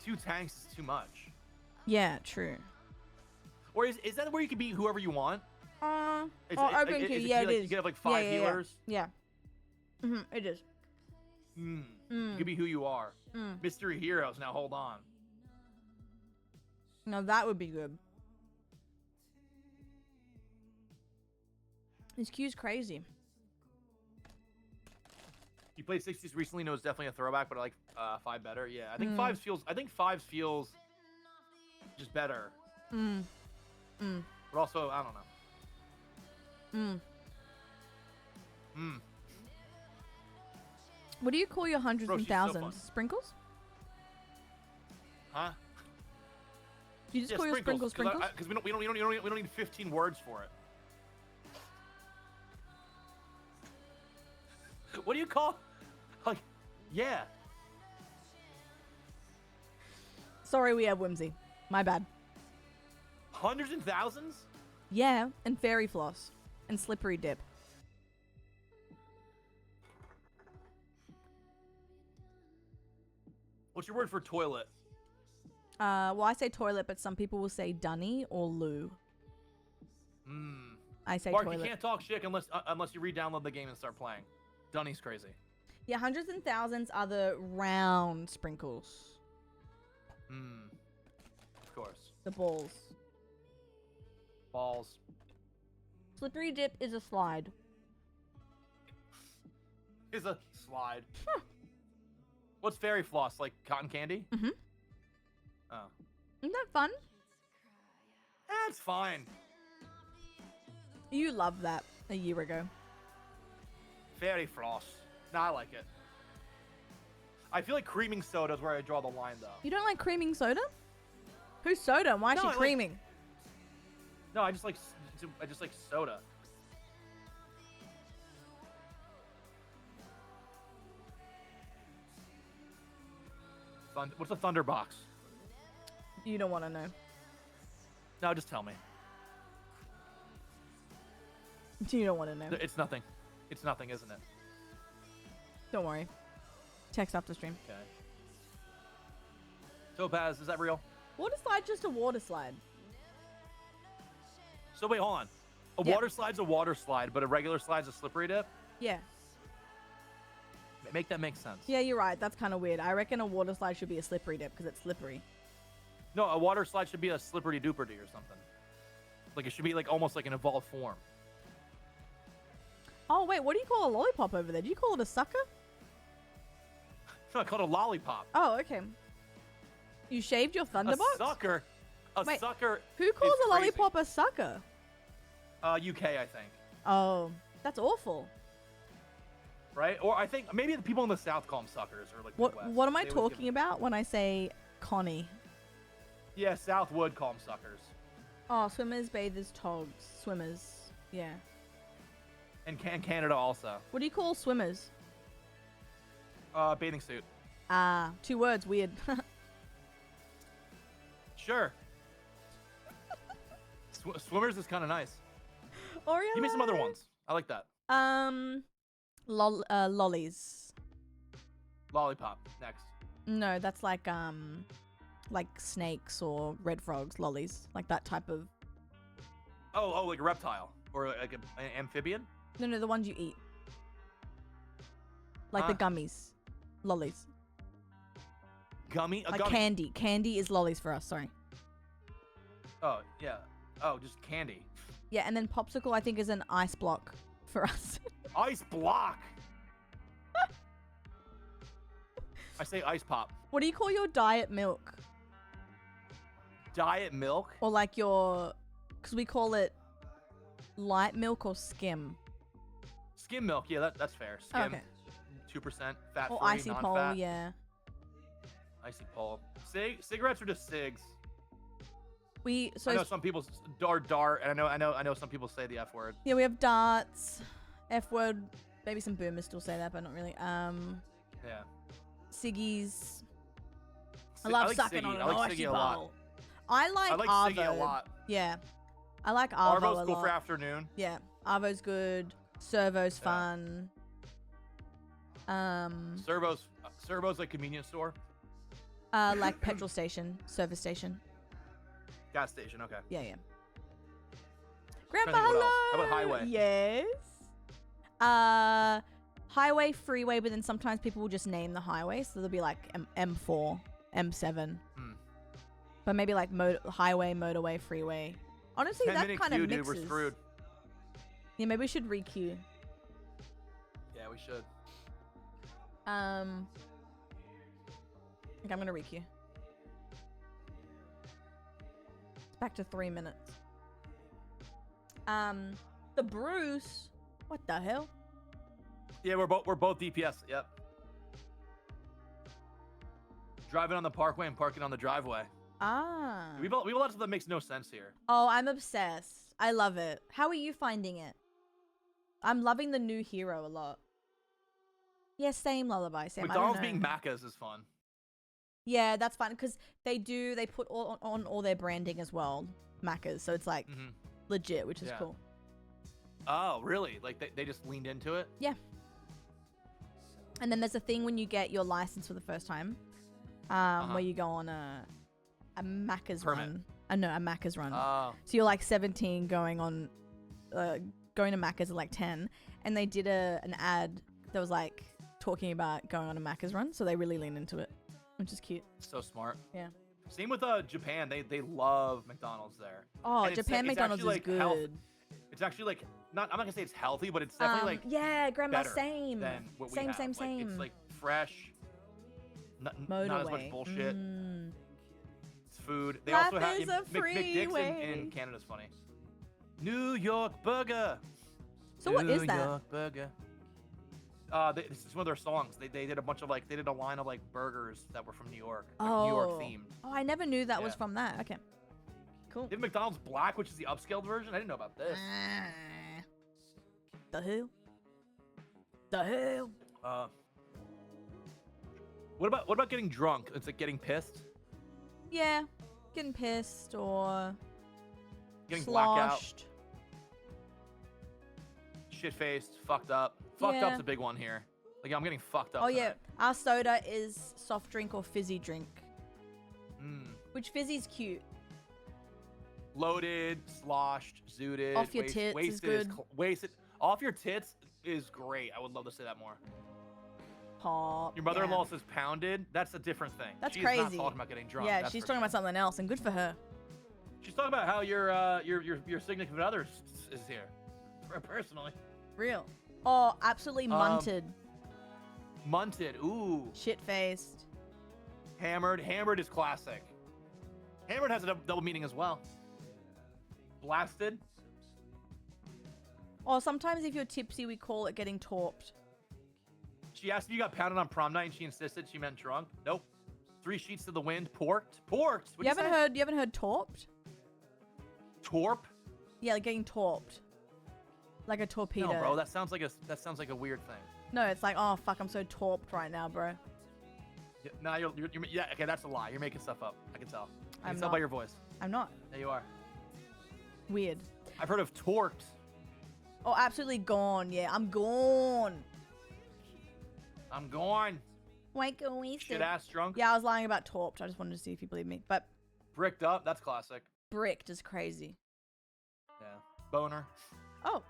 2 tanks is too much. Yeah, true. Or is that where you can be whoever you want? Open queue, yeah, it is. You can have like 5 healers. Yeah. It is. You can be who you are. Mystery heroes. Now hold on. Now that would be good. This queue's crazy. You played 60s recently. No, it's definitely a throwback, but I like 5 better. Yeah, I think 5s feels just better. But also, I don't know. What do you call your hundreds Bro, and she's so thousands? fun. Sprinkles? Huh? You just call your sprinkles sprinkles? Because we don't need 15 words for it. What do you call? Like, yeah. Sorry, we have whimsy. My bad. Hundreds and thousands? Yeah, and fairy floss. And slippery dip. What's your word for toilet? Well, I say toilet, but some people will say dunny or loo. I say Mark, toilet. you can't talk shit unless you re-download the game and start playing. Dunny's crazy. Yeah, hundreds and thousands are the round sprinkles. Of course. The balls. Balls. Slippery dip is a slide. Is a slide. What's fairy floss? Like cotton candy? Mm-hmm. Oh. Isn't that fun? It's fine. You loved that a year ago. Fairy floss. No, I like it. I feel like creaming soda is where I draw the line, though. You don't like creaming soda? Who's soda? Why is she creaming? No, I just like soda. What's a Thunderbox? You don't want to know. No, just tell me. You don't want to know. It's nothing. It's nothing, isn't it? Don't worry. Text after stream. Okay. Topaz, is that real? Water slide, just a water slide. So wait, hold on. A water slide's a water slide, but a regular slide's a slippery dip? Yeah. Make that make sense. Yeah, you're right. That's kind of weird. I reckon a water slide should be a slippery dip because it's slippery. No, a water slide should be a slippery dooperdy or something. Like it should be like almost like an evolved form. Oh, wait. What do you call a lollipop over there? Do you call it a sucker? No, I called it a lollipop. Oh, okay. You shaved your thunderbox? A sucker. Wait, sucker. Who calls a lollipop a sucker? UK, I think. Oh, that's awful. Right? Or I think maybe the people in the South call them suckers or like Midwest. What am I talking about when I say Connie? Yeah, South would call them suckers. Oh, swimmers, bathers, togs. Swimmers. Yeah. And Canada also. What do you call swimmers? Bathing suit. Ah, 2 words. Weird. Sure. Swimmers is kind of nice. Oreo. Give me some other ones. I like that. Lollies. Lollipop. Next. No, that's like snakes or red frogs. Lollies, like that type of. Oh, like a reptile or like an amphibian. No, the ones you eat. Like the gummies, lollies. Gummy. Like candy. Candy is lollies for us. Sorry. Oh yeah. Oh, just candy. Yeah, and then popsicle I think is an ice block for us. Ice block. I say ice pop. What do you call your diet milk? Diet milk? Or like your, because we call it light milk or skim. Skim milk, yeah, that's fair. Skim, okay. 2% fat free, or icy non-fat. pole, yeah. Icy pole. Cigarettes are just cigs. I know some people dart, and I know some people say the F word. Yeah, we have darts, F word. Maybe some boomers still say that, but not really. Yeah. Ciggies. I love like sucking Siggy. on an I like icy Siggy a pole. lot. I like Siggy Arvo. a lot. Yeah, I like Arvo Arvo's a cool lot. for afternoon. Yeah, Arvo's good. Servo's fun. Servo's like convenience store. Like petrol station, service station. Gas station. Okay. Yeah. Grandpa, What hello. else? How about highway? Yes. Highway, freeway, but then sometimes people will just name the highway, so there'll be like M4, M7. But maybe like highway, motorway, freeway. Honestly, that kind of mixes. Dude, we're screwed. Yeah, maybe we should re-queue. Yeah, we should. I think I'm gonna re-queue. It's back to 3 minutes. The Bruce. What the hell? Yeah, we're both DPS. Yep. Driving on the parkway and parking on the driveway. Ah. We have a lot of stuff that makes no sense here. Oh, I'm obsessed. I love it. How are you finding it? I'm loving the new hero a lot. Yeah, same Lullaby. Same. McDonald's being Macca's is fun. Yeah, that's fun because they put on all their branding as well, Macca's. So it's like legit, which is cool. Oh, really? Like they just leaned into it? Yeah. And then there's a thing when you get your license for the first time, where you go on a Macca's run. No, a Macca's run. Oh. So you're like 17 going to Macca's at like 10, and they did an ad that was like talking about going on a Macca's run, so they really leaned into it, which is cute. So smart. Yeah. Same with Japan. They love McDonald's there. Oh, And Japan it's McDonald's actually, is like, health- good. It's actually like I'm not gonna say it's healthy, but it's definitely like Yeah, Grandma, better same. than what we Same, have. same, Like, same. It's like fresh, not as Motorway. much bullshit. Mm. It's food. They Life also have is a McDick's freeway. in Canada's funny. New York Burger. So what is New that? York Burger. This is one of their songs. They did a bunch of like they did a line of like burgers that were from New York, like New York themed. Oh, I never knew that was Yeah. from that. Okay. Cool. They have McDonald's Black, which is the upscaled version. I didn't know about this. The hell? The hell? What about getting drunk? It's like getting pissed, Yeah. Getting pissed or getting blackout, sloshed. shit faced, fucked up. Fucked Yeah. up's a big one here. Like I'm getting fucked up. Oh yeah, tonight. our soda is soft drink or fizzy drink. Mm. Which fizzy's cute. Loaded, sloshed, zooted. Off your tits is wasted good. Wasted. Off your tits is great. I would love to say that more. Pop. Your mother-in-law yeah. says pounded. That's a different thing. That's she's crazy. not talking about getting drunk. Yeah, that's she's for talking sure. about something else, and good for her. She's talking about how your significant other is here. Personally. Real. Oh, absolutely munted. Munted. Ooh. Shit faced. Hammered. Hammered is classic. Hammered has a double meaning as well. Blasted. Or sometimes if you're tipsy, we call it getting torped. She asked if you got pounded on prom night, and she insisted she meant drunk. Nope. 3 sheets to the wind. Porked. Porked. You haven't heard torped? Torp? Yeah, like getting torped. Like a torpedo. No, bro. That sounds like a weird thing. No, it's like, oh fuck, I'm so torped right now, bro. Yeah, nah, you're yeah. Okay, that's a lie. You're making stuff up. I can tell. I can I'm tell not. by your voice. I'm not. There you are. Weird. I've heard of torqued. Oh, absolutely gone. Yeah, I'm gone. I'm gone. Wake a wasted. Shit ass drunk. Yeah, I was lying about torped. I just wanted to see if you believe me. But Bricked up. That's classic. bricked is crazy. Yeah. Boner. Oh,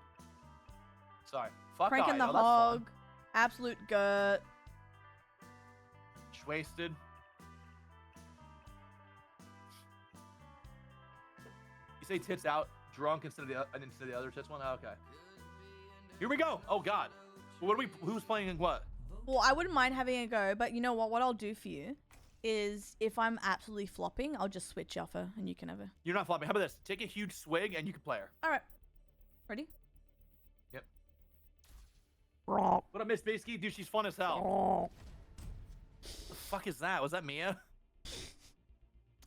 Sorry. Fuck cranking eye. the Oh, that's fun. hog. Absolute girt. Wasted. You say tits out drunk instead of the other tits one? Oh, okay. Here we go. Oh god. What are we? Who's playing and what? Well, I wouldn't mind having a go, but you know what? What I'll do for you is if I'm absolutely flopping, I'll just switch off her and you can have her. You're not flopping. How about this? Take a huge swig and you can play her. All right. Ready? Yep. What up, Miss Bisky? Dude, she's fun as hell. The fuck is that? Was that Mia?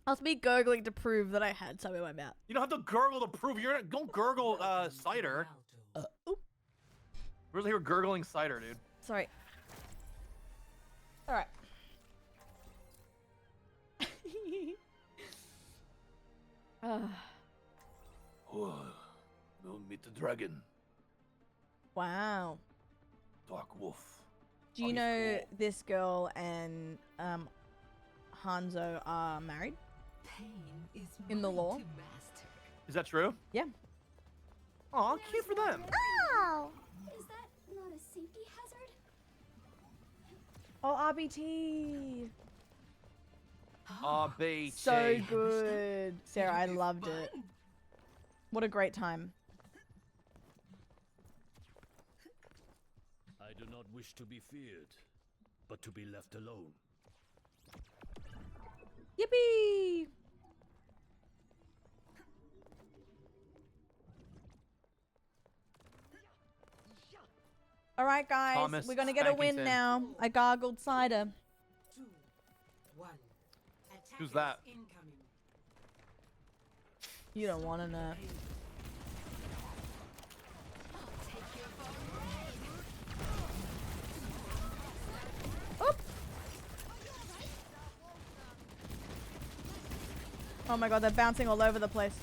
I was me gurgling to prove that I had some in my mouth. You don't have to gurgle to prove. Don't gurgle cider. Oop. We're here gurgling cider, dude. Sorry. All right. We'll meet the dragon. Wow. Dark wolf. Do you know this girl and Hanzo are married? In the law? Is that true? Yeah. Aw, cute for them. Oh! Is that not a safety hazard? Oh, RBT. RBT. So good. Sarah, I loved it. What a great time. I do not wish to be feared, but to be left alone. Yippee! All right, guys, Thomas we're gonna get a win Spankington. now. I gargled cider. 2, 1. Who's that? Incoming. You don't want to know. Oop. Oh my god, they're bouncing all over the place.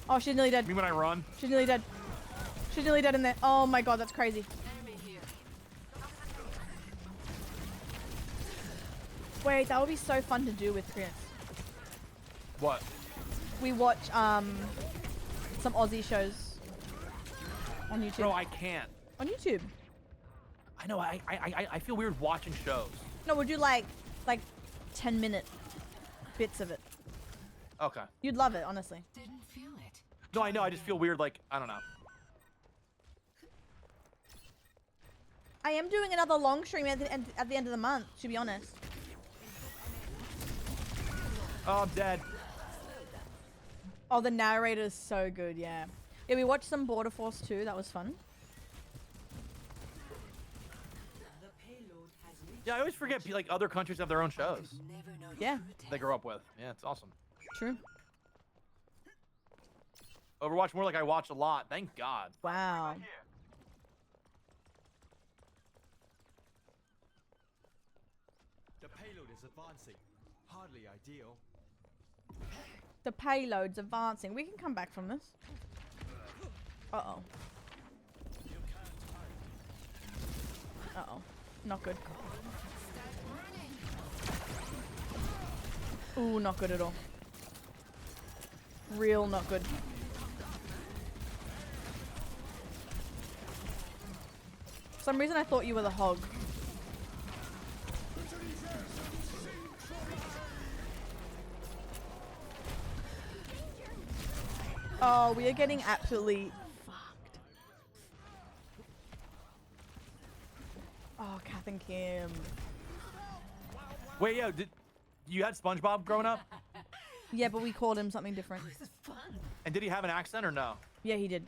Oh, she's nearly dead. Me when I run. She's nearly dead. She's nearly dead in there. Oh my god, that's crazy. Wait, that would be so fun to do with Chris. What? We watch some Aussie shows on YouTube. Bro, I can't. On YouTube. I know. I feel weird watching shows. No, we'll do like 10-minute bits of it. Okay. You'd love it, honestly. Didn't feel it. No, I know. I just feel weird. Like, I don't know. I am doing another long stream at the end of the month, to be honest. Oh, I'm dead. Oh, the narrator is so good, yeah. Yeah, we watched some Border Force 2. That was fun. Yeah, I always forget like other countries have their own shows. Yeah. They grew up with. Yeah, it's awesome. True. Overwatch more like I watch a lot. Thank God. Wow. The payload is advancing. Hardly ideal. The payload's advancing. We can come back from this. Uh-oh. Uh-oh. Not good. Ooh, not good at all. Real not good. For some reason I thought you were the hog. Oh, we are getting absolutely fucked. Oh, Kath and Kim. Wait, yeah, did you had SpongeBob growing up? Yeah, but we called him something different. And did he have an accent or no? Yeah, he did.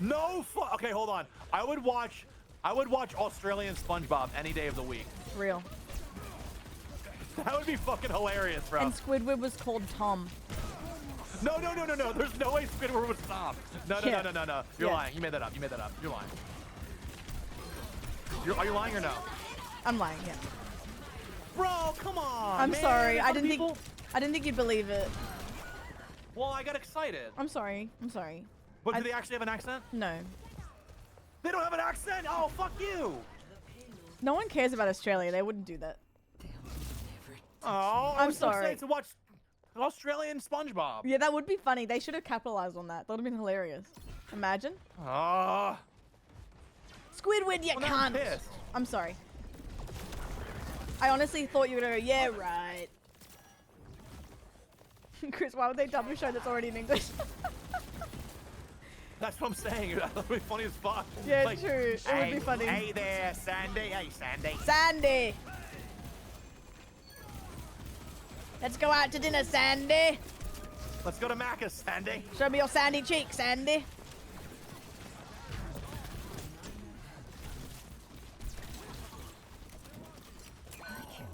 No okay, hold on. I would watch Australian SpongeBob any day of the week. Real. That would be fucking hilarious, bro. And Squidward was called Tom. No. There's no way Squidward would stop. No. You're lying. You made that up. You're lying. Are you lying or no? I'm lying, yeah. Bro, come on. I'm man. sorry. I Some didn't think you'd believe it. Well, I got excited. I'm sorry. But do they actually have an accent? No. They don't have an accent? Oh, fuck you. No one cares about Australia. They wouldn't do that. Oh, I'm sorry. So excited to watch Australian SpongeBob. Yeah, that would be funny. They should have capitalized on that. That would have been hilarious. Imagine. Ah. Squidward, you can't. I'm sorry. I honestly thought you were gonna go, yeah, right. Chris, why would they dub a show that's already in English? That's what I'm saying. That would be funny as fuck. Yeah, like, true. It would be funny. Hey there, Sandy. Hey, Sandy. Sandy! Let's go out to dinner, Sandy. Let's go to Macca, Sandy. Show me your sandy cheek, Sandy.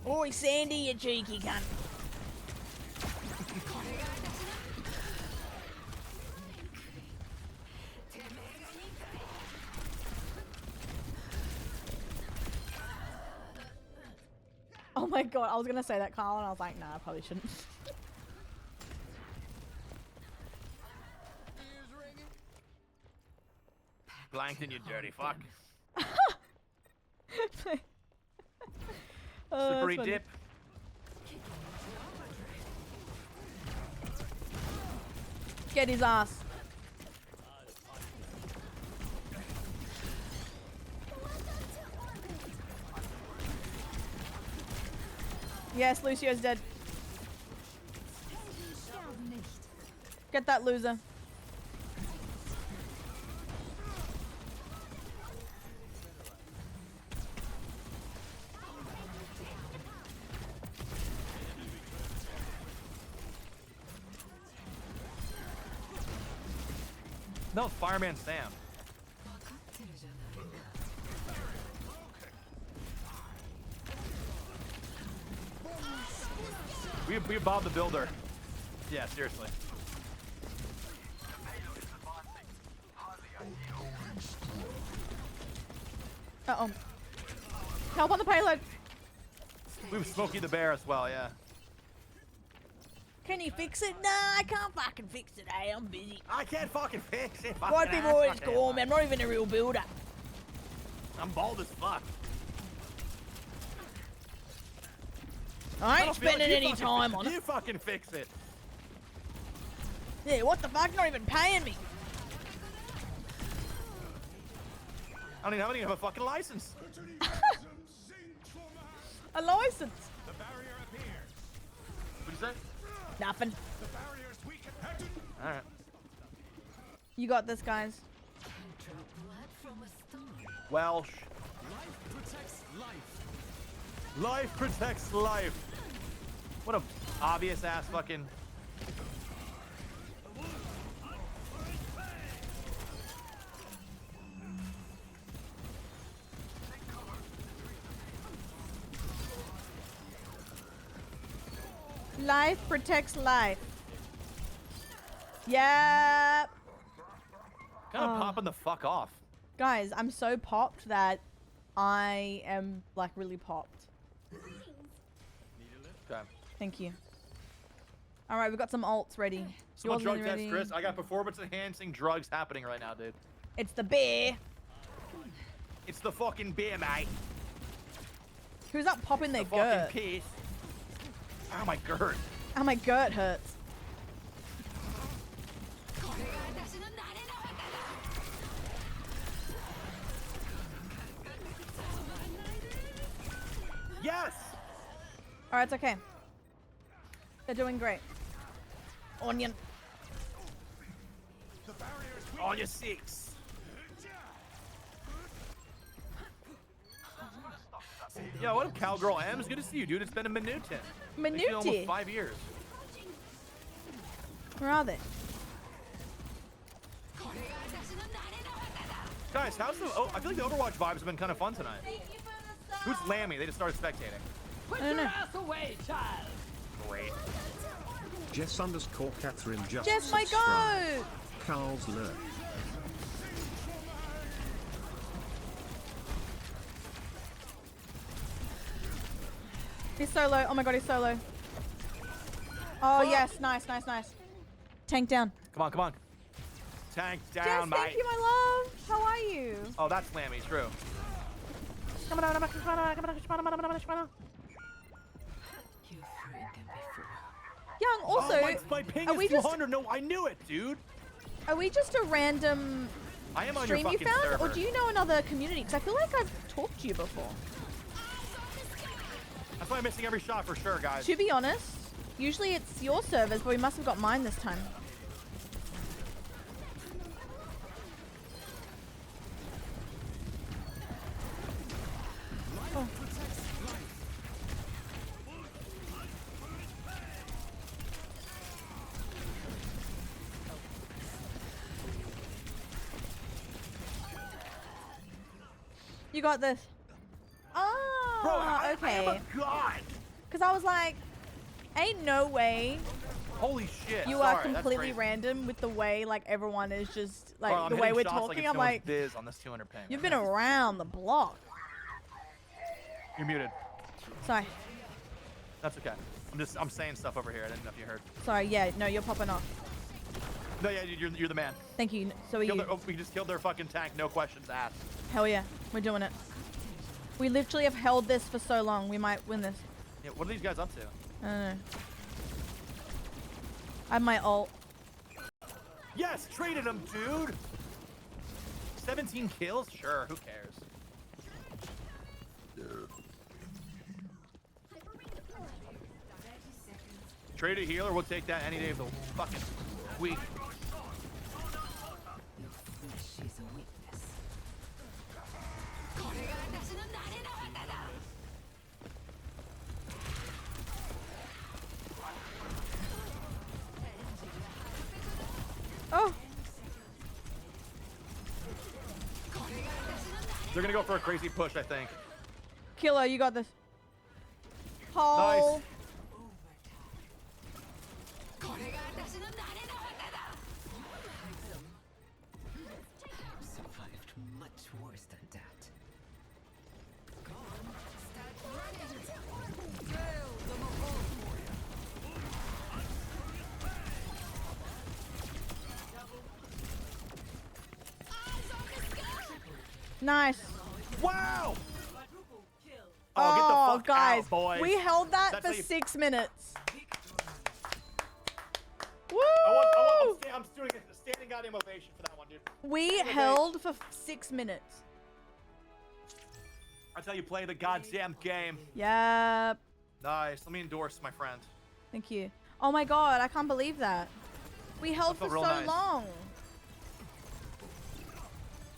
Oi, Sandy, you cheeky cunt. Oh my god, I was gonna say that, Carla, and I was like, nah, I probably shouldn't. Blankton, you dirty fuck. Slippery dip. Get his ass. Yes, Lucio's dead. Get that loser. No, Fireman Sam. We Bob the Builder. Yeah, seriously. Uh-oh. Help on the payload. We have Smokey the Bear as well, yeah. Can you fix it? Nah, I can't fucking fix it, eh? I'm busy. I can't fucking fix it. Why do people always call me? I'm not even a real builder. I'm bald as fuck. I ain't don't feel spending like any time on it. You fucking fix it. Yeah, what the fuck? You're not even paying me. I don't even have a fucking license. A license. We you say? Nothing. All right. You got this, guys. Welsh. Life protects life. Life protects life. What a obvious ass fucking. Life protects life. Yep. Kind of popping the fuck off. Guys, I'm so popped that I am like really popped. Okay. Thank you. All right, we've got some alts ready. Someone Yours drug is test, ready. Chris. I got performance enhancing drugs happening right now, dude. It's the beer. It's the fucking beer, mate. Who's up popping their The fucking girt? piece. Oh my girt. Oh, my girt hurts. Yes. All right, it's okay. They're doing great. Onion. On your 6. Yo, what up, Cowgirl M's? Good to see you, dude. It's been a minute. It's been almost Minute. 5 years. Where are they? Guys, how's the... Oh, I feel like the Overwatch vibes have been kind of fun tonight. Who's Lammy? They just started spectating. Put your ass away, child. Great. Jess underscore Catherine just Jess, my subscribed. goat! Carl's lurk. He's solo. Oh my god, he's solo. Oh, yes. Nice, nice, nice. Tank down. Come on, come on. Tank Jess, down, mate. thank you, my love. How are you? Oh, that's Lammy. True. Young, also, oh, my ping are is we just 200. No, I knew it, dude. are we just a random I am on your stream you fucking found, server. or do you know another community? Because I feel like I've talked to you before. That's why I'm missing every shot for sure, guys. To be honest, usually it's your servers, but we must have got mine this time. Oh. You got this. Oh, Bro, I okay. am a god. Because I was like, ain't no way Holy shit. you Sorry, are that's completely crazy. random with the way like everyone is just like Bro, I'm the way hitting we're shots talking. it's I'm no one's like, biz on this 200 ping. you've been around the block. You're muted. Sorry, That's okay. I'm saying stuff over here. I didn't know if you heard. sorry. Yeah, no, you're popping off. No, yeah, you're the man. Thank you. So are Killed you. their, oh, we just killed their fucking tank. No questions asked. Hell yeah, we're doing it. We literally have held this for so long. We might win this. Yeah, what are these guys up to? I don't know. I have my ult. Yes, traded him, dude. 17 kills? Sure, who cares? Trade a healer, we'll take that any day of the fucking week. Oh, They're gonna go for a crazy push, I think. Killer, you got this. Oh. Nice. Survived much worse than that. Nice. Wow! Oh, Oh, get the fuck guys, out, boys. we held that That's for how you- 6 minutes. Woo! I'm doing a standing goddamn ovation for that one, dude. We held for 6 minutes. That's how you play the goddamn game. Yep. Nice. Let me endorse my friend. Thank you. Oh my god, I can't believe that. We held for felt so real nice. long.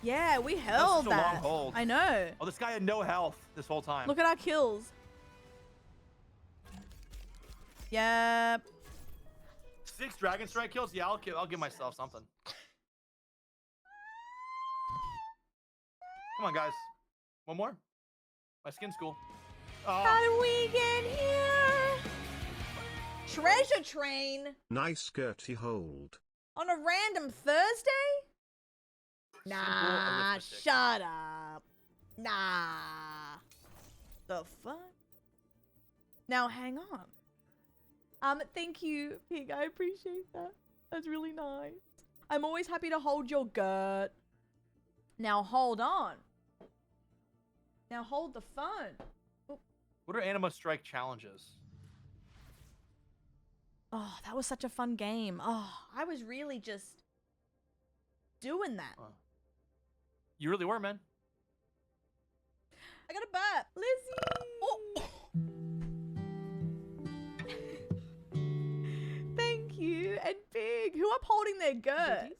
Yeah, we That was held such a long that. hold. I know. Oh, this guy had no health this whole time. Look at our kills. Yep. 6 Dragon Strike kills? Yeah, I'll give myself something. Come on, guys. One more. My skin's cool. How do we get here? Treasure train Nice Gertie hold. on a random Thursday? Nah, arithmetic. shut up. Nah. The fuck? Now hang on. Thank you, Pig. I appreciate that. That's really nice. I'm always happy to hold your Gert. Now hold on. Now hold the phone. What are Anima Strike challenges? Oh, that was such a fun game. Oh, I was really just doing that. You really were, man. I got a burp. Lizzie! Oh. Thank you. And Big, who upholding their Gert?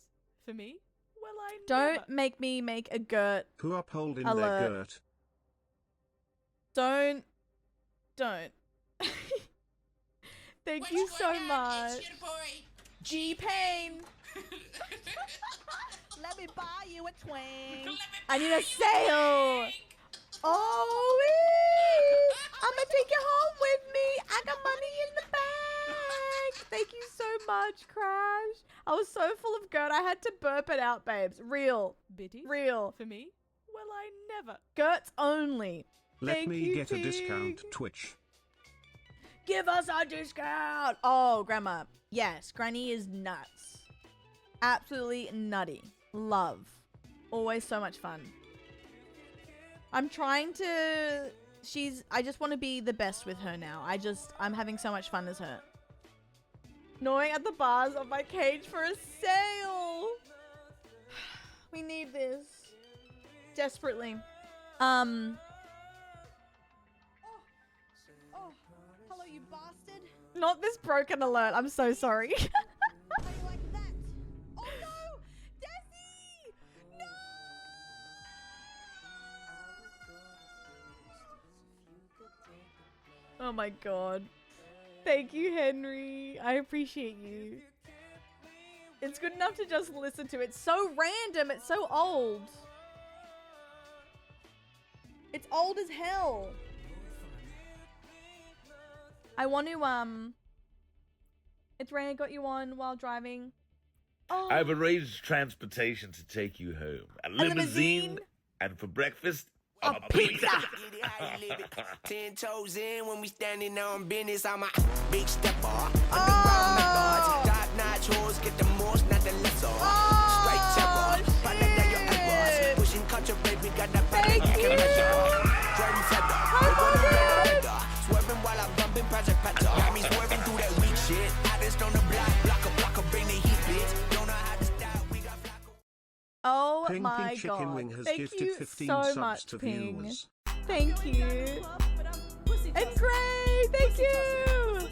For me? Well, I Don't never. make me make a Gert. Who upholding Alert. their Gert? Don't. Thank you so much. G-Pain. Let me buy you a twang. I need a sale. Oh, I'ma take you home with me. I got money in the bag. Thank you so much, Crash. I was so full of Gert, I had to burp it out, babes. Real. Biddy? Real. For me? Well, I never. Gert's only. Let Thank me you, get a Pig. discount, Twitch. Give us a discount. Oh, Grandma. Yes, Granny is nuts. Absolutely nutty. Love. Always so much fun. I'm trying to... I just want to be the best with her now. I'm having so much fun as her. Gnawing at the bars of my cage for a sale. We need this. Desperately. Oh, hello, you bastard. Not this broken alert. I'm so sorry. How you like that? Oh no! Desi! No! Oh my god. Thank you, Henry. I appreciate you. It's good enough to just listen to. It's so random. It's so old. It's old as hell. I want to, It's Rain I got you on while driving. Oh. I've arranged transportation to take you home. A limousine, and for breakfast, a pizza. 10 toes in when we standing on business. I'm a big stepper. Oh. Top notch hoes get the most, not the lesser. Straight terror. Partner down your errors. Pushing culture, baby, got that better. Thank you. Driving feather. Swerving while I'm bumping Project Petter. Got me swerving through that weak shit. I just on the block, bring the heat, bitch. Don't know how to stop. We got block. Oh Ping my Ping Chicken god. Wing has Thank gifted you 15 so subs much, to Ping. viewers. Thank you. And Gray, thank you.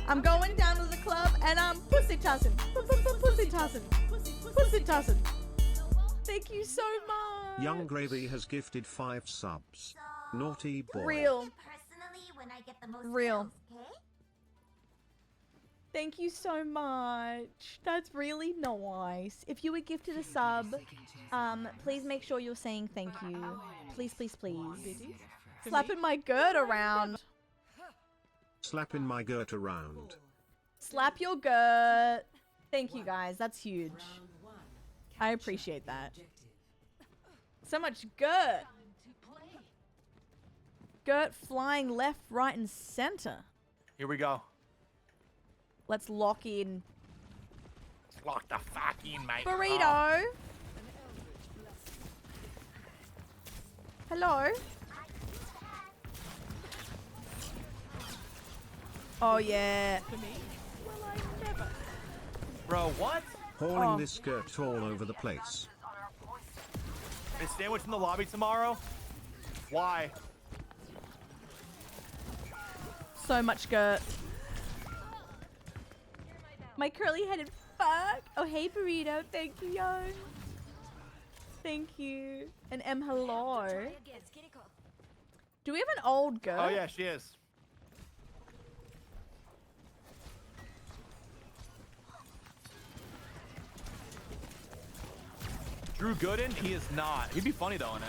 I'm going down to the club and I'm pussy tossing. Pussy tossing. Pussy tossing. Thank you so much. Young Gravy has gifted 5 subs. Naughty boy. Real. Personally, when I get the most Real. kills, okay? Thank you so much. That's really nice. If you were gifted a sub, please make sure you're saying thank you. Please, please, please. Slapping my Gert around. Slapping my Gert around. Slap your Gert. Thank you guys. That's huge. I appreciate that. So much Gert. Gert flying left, right, and center. Here we go. Let's lock in. Lock the fuck in, mate. Burrito. Hello. Oh yeah. Bro, what? Hauling this skirt all over the place. Is sandwich in the lobby tomorrow? Why? So much Gert. My curly-headed fuck. Oh, hey, Burrito. Thank you, Young. Thank you. And hello. Do we have an old girl? Oh yeah, she is. Drew Gooden? He is not. He'd be funny though in it.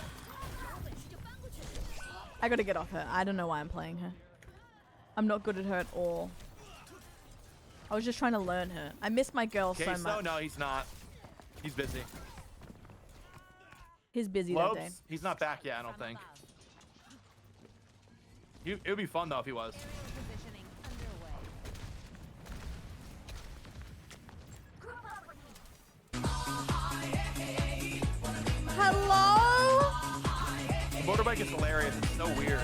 I gotta get off her. I don't know why I'm playing her. I'm not good at her at all. I was just trying to learn her. I miss my girl so much. No, he's not. He's busy. He's busy Lopes, that day. he's not back yet, I don't think. It would be fun though if he was. Hello? The motorbike is hilarious. It's so weird.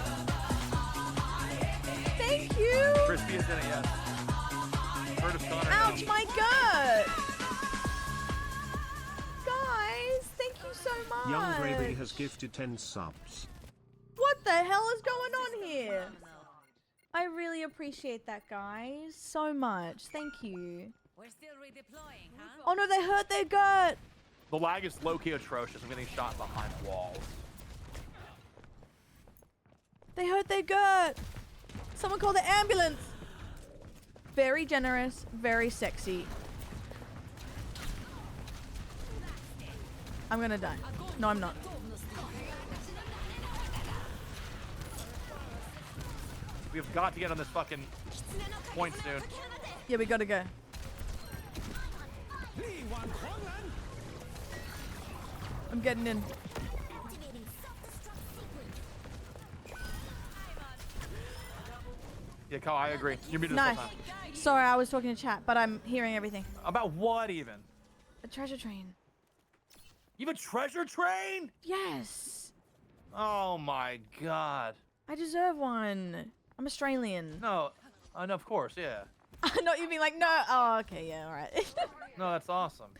Thank you. Crispy is in it, yes. Heard of Connor. Ouch, my gut. Guys, thank you so much. Young Gravy has gifted 10 subs. What the hell is going on here? I really appreciate that, guys, so much. Thank you. We're still redeploying, huh? Oh no, they hurt their gut. The lag is low-key atrocious. I'm getting shot behind walls. They hurt their gut. Someone call the ambulance. Very generous, very sexy. I'm gonna die. No, I'm not. We've got to get on this fucking point soon. Yeah, we gotta go. I'm getting in. Yeah, Kyle, I agree. You're muted Nice. this whole time. Sorry, I was talking to chat, but I'm hearing everything. About what even? A treasure train. You have a treasure train? Yes. Oh my god. I deserve one. I'm Australian. No, no, of course, yeah. Not you being like, no. Oh, okay, yeah, all right. No, that's awesome.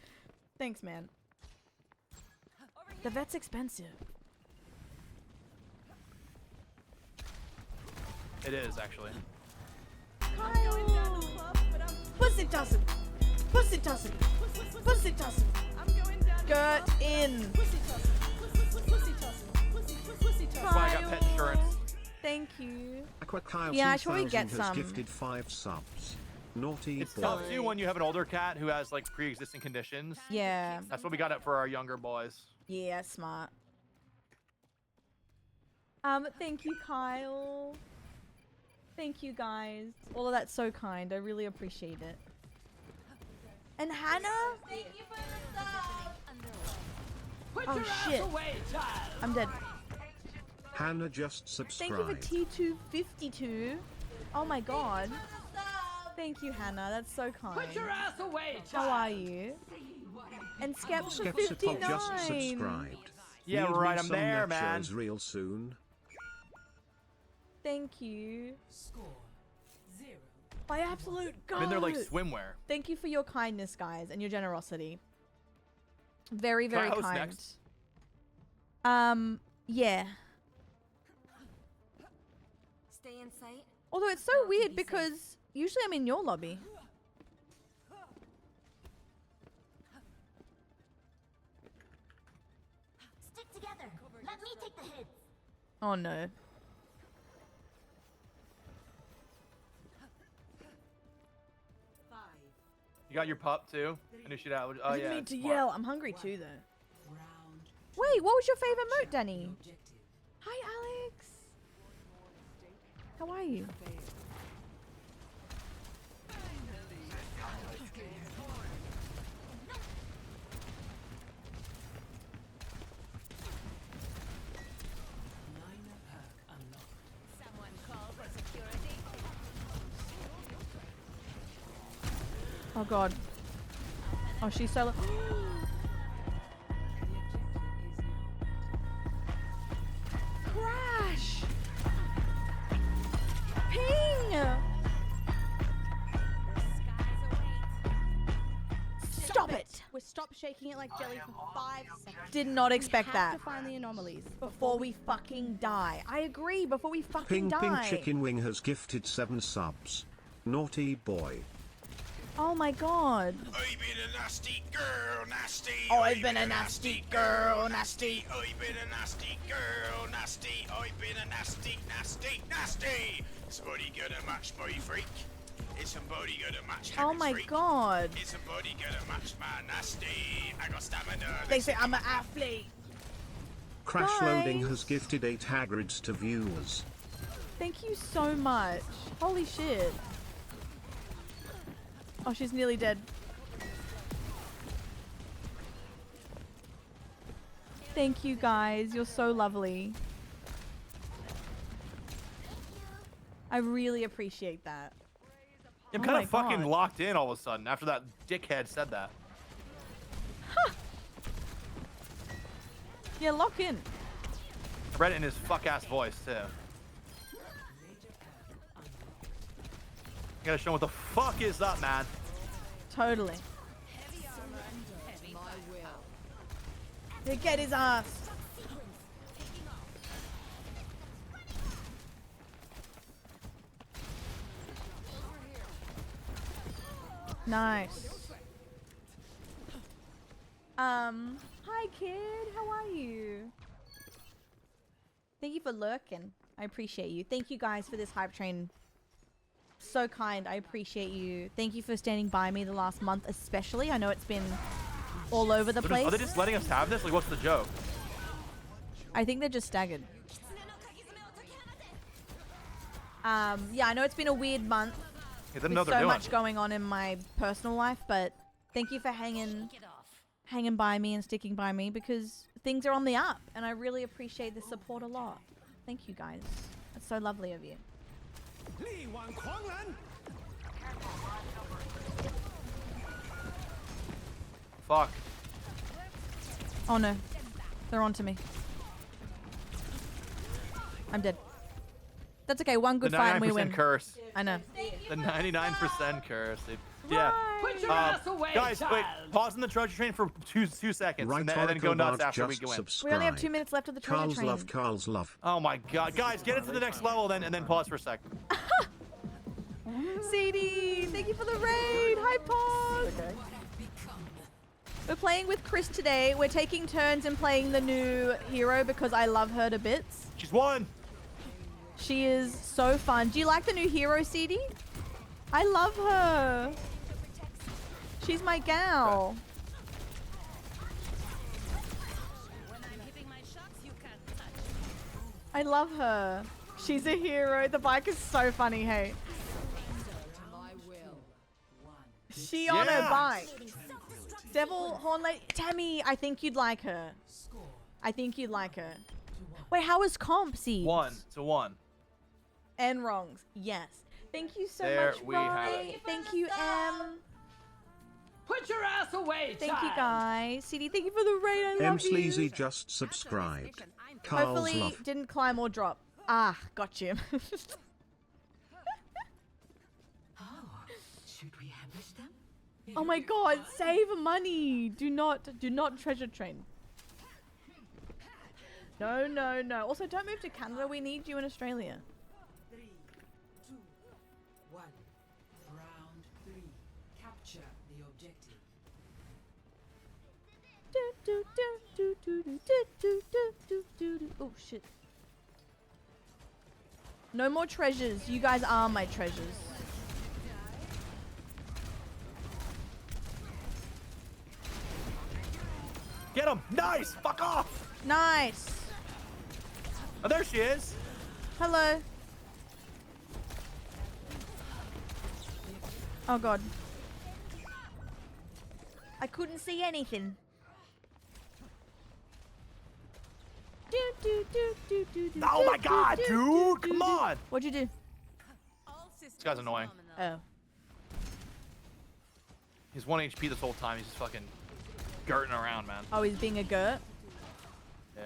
Thanks, man. The vet's expensive. It is, actually. Kyle. Pussy tussle. Pussy tussle. Pussy tussle. Get in. That's why I got pet insurance. Thank you. Aqua Kyle Yeah, I should 2000 get has some. gifted 5 subs. Naughty It's boy. tough too when you have an older cat who has like pre-existing conditions. Yeah. That's what we got it for our younger boys. Yeah, smart. Thank you, Kyle. Thank you, guys. All of that's so kind. I really appreciate it. And Hannah? Thank you for the sub. Oh shit. I'm dead. Hannah just Thank you subscribed. for T252. Oh my god. Thank you, Hannah. That's so kind. Put your ass away, How child. are you? And Skep for Skepsical 59. just subscribed. Yeah, Need right, me I'm some there, man. nachos real soon. Thank you. Score 0. My absolute god. I mean, they're like swimwear. Thank you for your kindness, guys, and your generosity. Very, Can I very host kind. next? Yeah. Stay in sight. Although it's so weird because usually I'm in your lobby. Stick together. Let me take the hits. Oh no. You got your pup too? I knew she'd out. Oh I didn't yeah. mean to smart. yell. I'm hungry too, though. Wait, what was your favorite moat, Danny? Hi, Alex. How are you? Someone call for security. Oh god. Oh, she's so. Crash! Ping! Stop it! We stop shaking it like jelly for 5 seconds. Did not expect We that. have to find the anomalies Before we fucking die. I agree, before we fucking Ping die. Ping Chicken Wing has gifted 7 subs. Naughty boy. Oh my god. I've been a nasty girl, nasty. I've been a nasty girl, nasty. I've been a nasty girl, nasty. I've been a nasty, nasty, nasty. Somebody gonna match my freak? Is somebody gonna match Oh my god. Is somebody gonna match my nasty? I got stamina. They say I'm an athlete. Crash Guys. Loading has gifted 8 Hagrids to viewers. Thank you so much. Holy shit. Oh, she's nearly dead. Thank you guys. You're so lovely. I really appreciate that. I'm Oh kind my of fucking God. locked in all of a sudden after that dickhead said that. Yeah, lock in. I read it in his fuck ass voice too. You gotta show him what the fuck is up, man. Totally. Yeah, get his ass. Nice. Hi kid, how are you? Thank you for lurking. I appreciate you. Thank you guys for this hype train. So kind. I appreciate you. Thank you for standing by me the last month, especially. I know it's been all over the place. Are they just letting us have this? Like, what's the joke? I think they're just staggered. Yeah, I know it's been a weird month. They didn't know With they're so doing. much going on in my personal life, but thank you for hanging by me and sticking by me because things are on the up, and I really appreciate the support a lot. Thank you guys. That's so lovely of you. Fuck. Oh no, they're onto me. I'm dead. That's okay. One good The fight and we 99% win. curse. I know. The 99% curse. Yeah. Put your ass away, guys, child. wait. Pause in the treasure train for two seconds, Right, and then go nuts after we go in. We only have 2 minutes left of the treasure Carl's train. love, Carl's love. Oh my god, guys, get it to the next level, and then pause for a sec. CD, thank you for the raid. Hi, Pause. We're playing with Chris today. We're taking turns in playing the new hero because I love her to bits. She's won. She is so fun. Do you like the new hero, CD? I love her. She's my gal. I love her. She's a hero. The bike is so funny, hey. She on her bike. Devil Horn Lady. Tammy, I think you'd like her. I think you'd like her. Wait, how was comp, Seeds? 1 to 1. And wrongs. Yes. Thank you so There much, we have Roy. it. Thank you, M. Put your ass away, Thank you, child. guys. CD, thank you for the raid. I M love you. Sleazy just subscribed. Carl's Hopefully, love. didn't climb or drop. Ah, got you. Should we ambush them? Oh my god, save money. Do not treasure train. No, no, no. Also, don't move to Canada. We need you in Australia. 3, 2, 1. Round 3. Capture the objective. Oh shit. No more treasures. You guys are my treasures. Get him! Nice! Fuck off! Nice. Oh, there she is. Hello. Oh god. I couldn't see anything. Oh my god, dude! Come on! What'd you do? This guy's annoying. Oh. He's 1 HP this whole time. He's just fucking girting around, man. Oh, he's being a Gert? Yeah.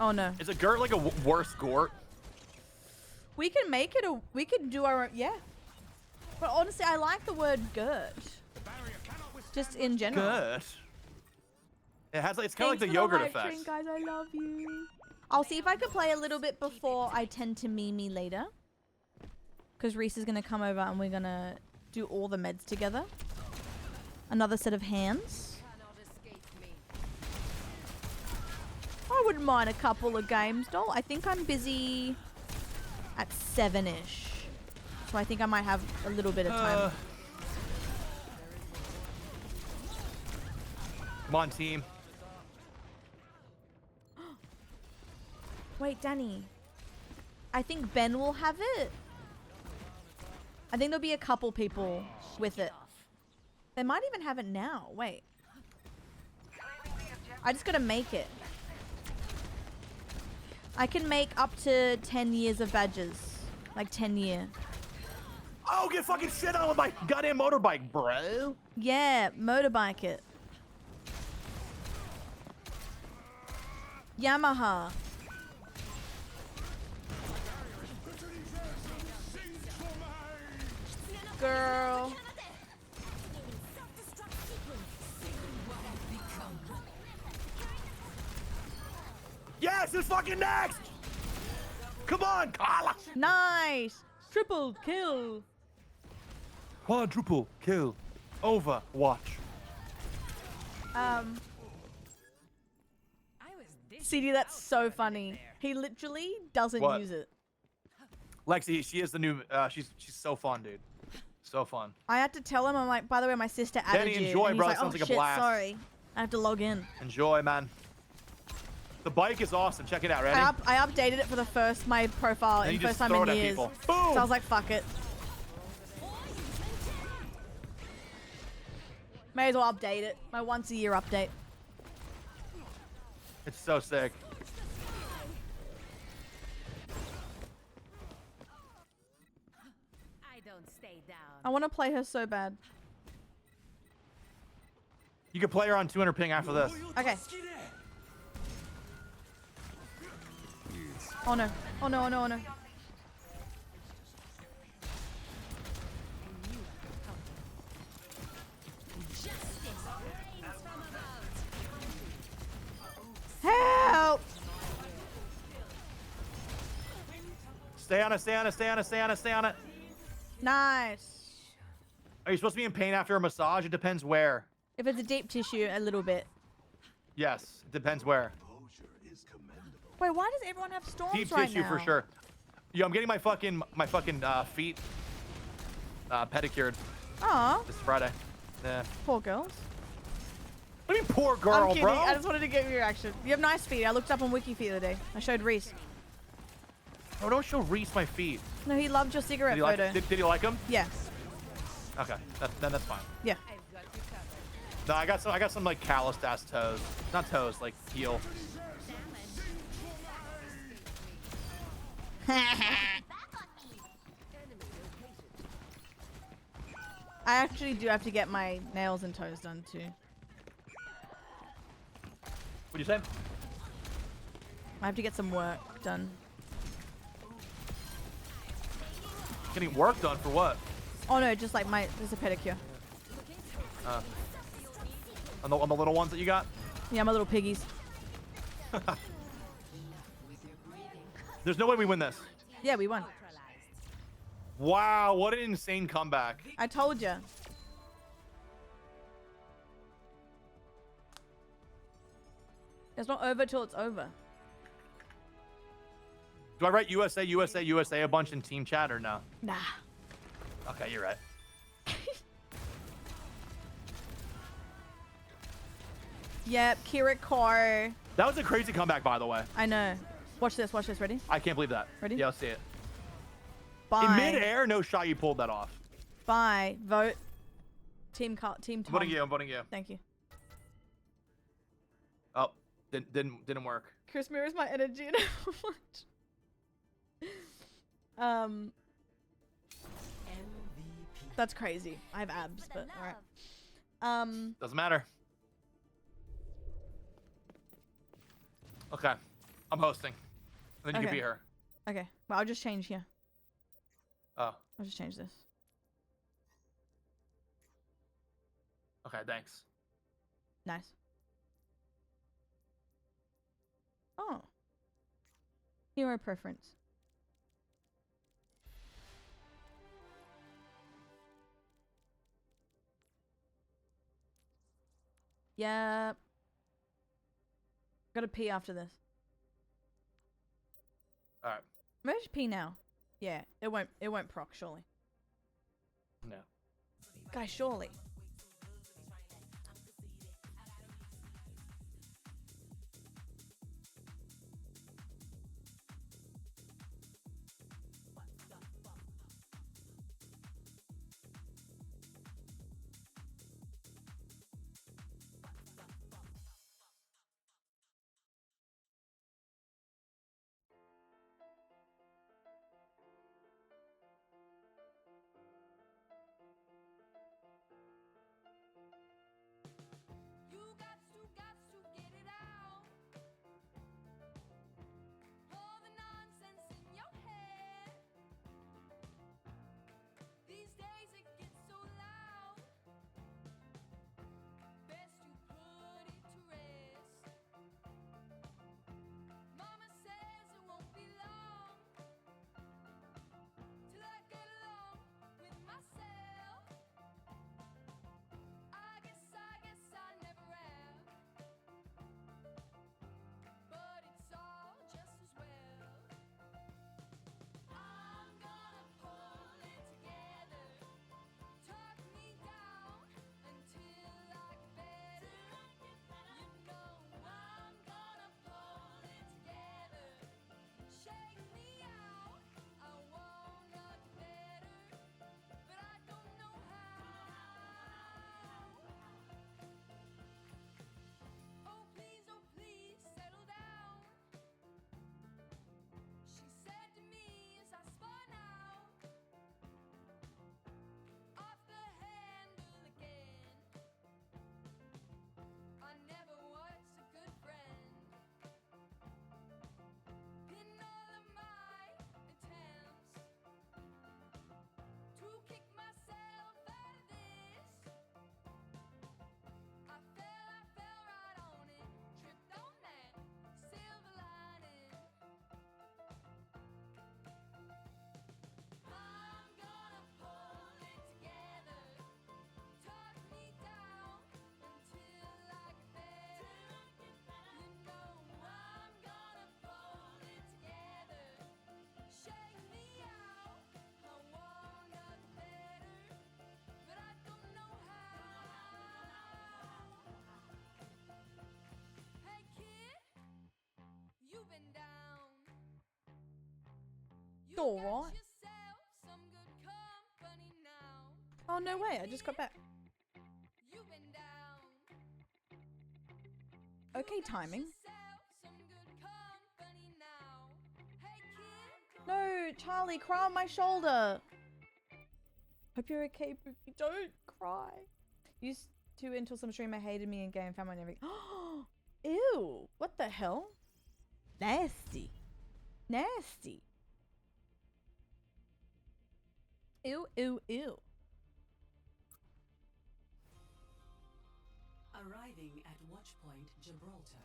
Oh no. Is a Gert like a worse Gort? We can make it a. We can do our own. Yeah. But honestly, I like the word Gert. Just in general. Gert? It has like, it's kind of like the Thanks for yogurt hype effect. train, guys. I love you. I'll see if I can play a little bit before I tend to Mimi later. because Reese is gonna come over and we're gonna do all the meds together. Another set of hands. I wouldn't mind a couple of games, doll. I think I'm busy at 7-ish. So I think I might have a little bit of time. Come on, team. Wait, Danny. I think Ben will have it. I think there'll be a couple people with it. They might even have it now. Wait. I just gotta make it. I can make up to 10 years of badges. Like 10 year. Oh, get fucking shit on with my goddamn motorbike, bro. Yeah, motorbike it. Yamaha. Girl. Yes, it's fucking next. Come on, Carla. Nice. Triple kill. Quadruple kill. Overwatch. CD, that's so funny. He literally doesn't What? use it. Lexi, she is the new. She's so fun, dude. So fun. I had to tell him, I'm like, by the way, my sister added Danny, you. enjoy, And he's bro. like, Sounds oh, like a shit, blast. sorry. I have to log in. Enjoy, man. The bike is awesome. Check it out. Ready? I updated it for my profile And in you first just time throw in it at years. people. So Boom! I was like, fuck it. May as well update it. My once a year update. It's so sick. I don't stay down. I want to play her so bad. You can play her on 200 ping after this. Okay. Oh no. Oh no, oh no, oh no. Help! Stay on it, stay on it, stay on it, stay on it, stay on it. Nice. Are you supposed to be in pain after a massage? It depends where. If it's a deep tissue, a little bit. Yes, it depends where. Wait, why does everyone have storms Deep right tissue now? for sure. Yo, I'm getting my fucking feet pedicured Aw, this Friday. Yeah. poor girls. What do you mean, poor girl, I'm kidding. bro? I just wanted to get your reaction. You have nice feet. I looked up on Wiki the other day. I showed Reese. Oh, don't show Reese my feet. No, he loved your cigarette Did he like, photo. did he like them? Yeah. Okay, then that's fine. Yeah. No, I got some like calloused ass toes. Not toes, like heel. I actually do have to get my nails and toes done too. What'd you say? I have to get some work done. Getting work done for what? Oh no, just like there's a pedicure. On the little ones that you got? Yeah, my little piggies. There's no way we win this. Yeah, we won. Wow, what an insane comeback. I told you. It's not over till it's over. Do I write USA, USA, USA a bunch in team chat or no? Nah. Okay, you're right. Yep, Kira Core. That was a crazy comeback, by the way. I know. Watch this, watch this. Ready? I can't believe that. Ready? Yeah, let's see it. Bye. In midair, no shot you pulled that off. Bye. Vote. Team Tom. I'm voting you, I'm voting you. Thank you. Oh, didn't work. Chris mirrors my energy and Overwatch. That's crazy. I have abs, but alright. Doesn't matter. Okay. I'm hosting. And then you can Okay. be her. Okay. Well, I'll just change here. Oh. I'll just change this. Okay, thanks. Nice. Oh. Hero preference. Yeah. Gotta pee after this. All right. Maybe I should pee now. Yeah, it won't proc, surely. No. Guys, surely. You got to get it out. All the nonsense in your head. These days it gets so loud. Best you put it to rest. Mama says it won't be long till I get along with myself. I guess I never have, but it's all just as well. I'm gonna pull it together, tuck me down until I get better. You know I'm gonna pull it together, shake me out. I wanna get better, but I don't know how. Oh please, settle down. She said to me as I spun out, off the handle again. I never was a good friend. In all of my attempts to kick myself out of this, I fell right on it, tripped on that silver lining. I'm gonna pull it together, tuck me down until I get better. You know I'm gonna pull it together, shake me out. I wanna get better, but I don't know how. Hey kid, you've been down. You All got right. yourself some good company now. Oh no way! I just got back. You've been down. Okay, timing. Yourself some good company now. Hey kid, No, Charlie, cry on my shoulder. Hope you're okay, Pookie. Don't cry. Used to until some streamer hated me in game, found my everything. Ew! What the hell? Nasty. Nasty. Ew, ew, ew. Arriving at Watchpoint Gibraltar.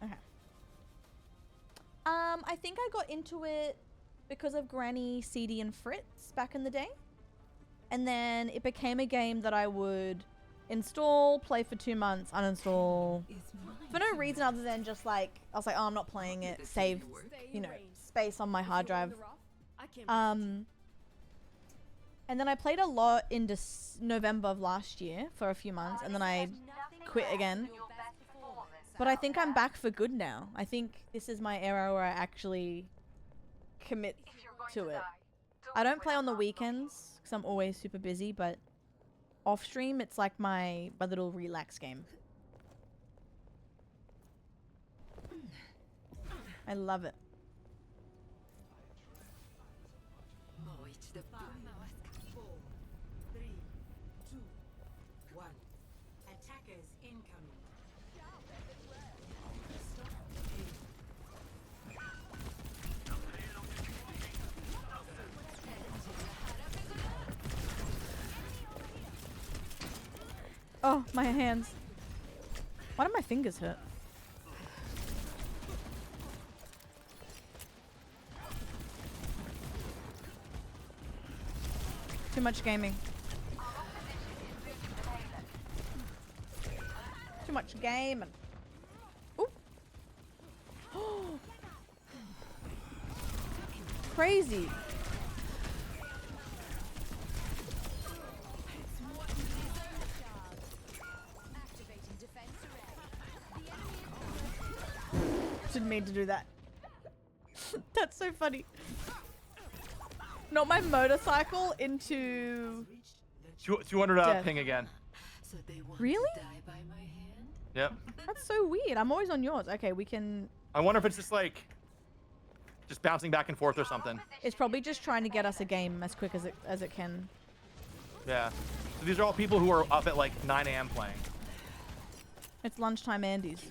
Okay. I think I got into it because of Granny, CD, and Fritz back in the day. And then it became a game that I would install, play for 2 months, uninstall. For no reason other than just like, I was like, oh, I'm not playing it. Save, you know, space on my hard drive. And then I played a lot in November of last year for a few months. And then I quit again. But I think I'm back for good now. I think this is my era where I actually commit to it. I don't play on the weekends because I'm always super busy, but off stream it's like my little relax game. I love it. 4, 3, 2, 1. Attackers incoming. Oh, my hands. Why do my fingers hurt? Too much gaming. Too much gaming. Ooh. Crazy. Didn't mean to do that. That's so funny. Not my motorcycle into 200 ping again. Really? Yep. That's so weird. I'm always on yours. Okay, we can. I wonder if it's just like just bouncing back and forth or something. It's probably just trying to get us a game as quick as it can. Yeah. So these are all people who are up at like 9 a.m. playing. It's lunchtime Andes.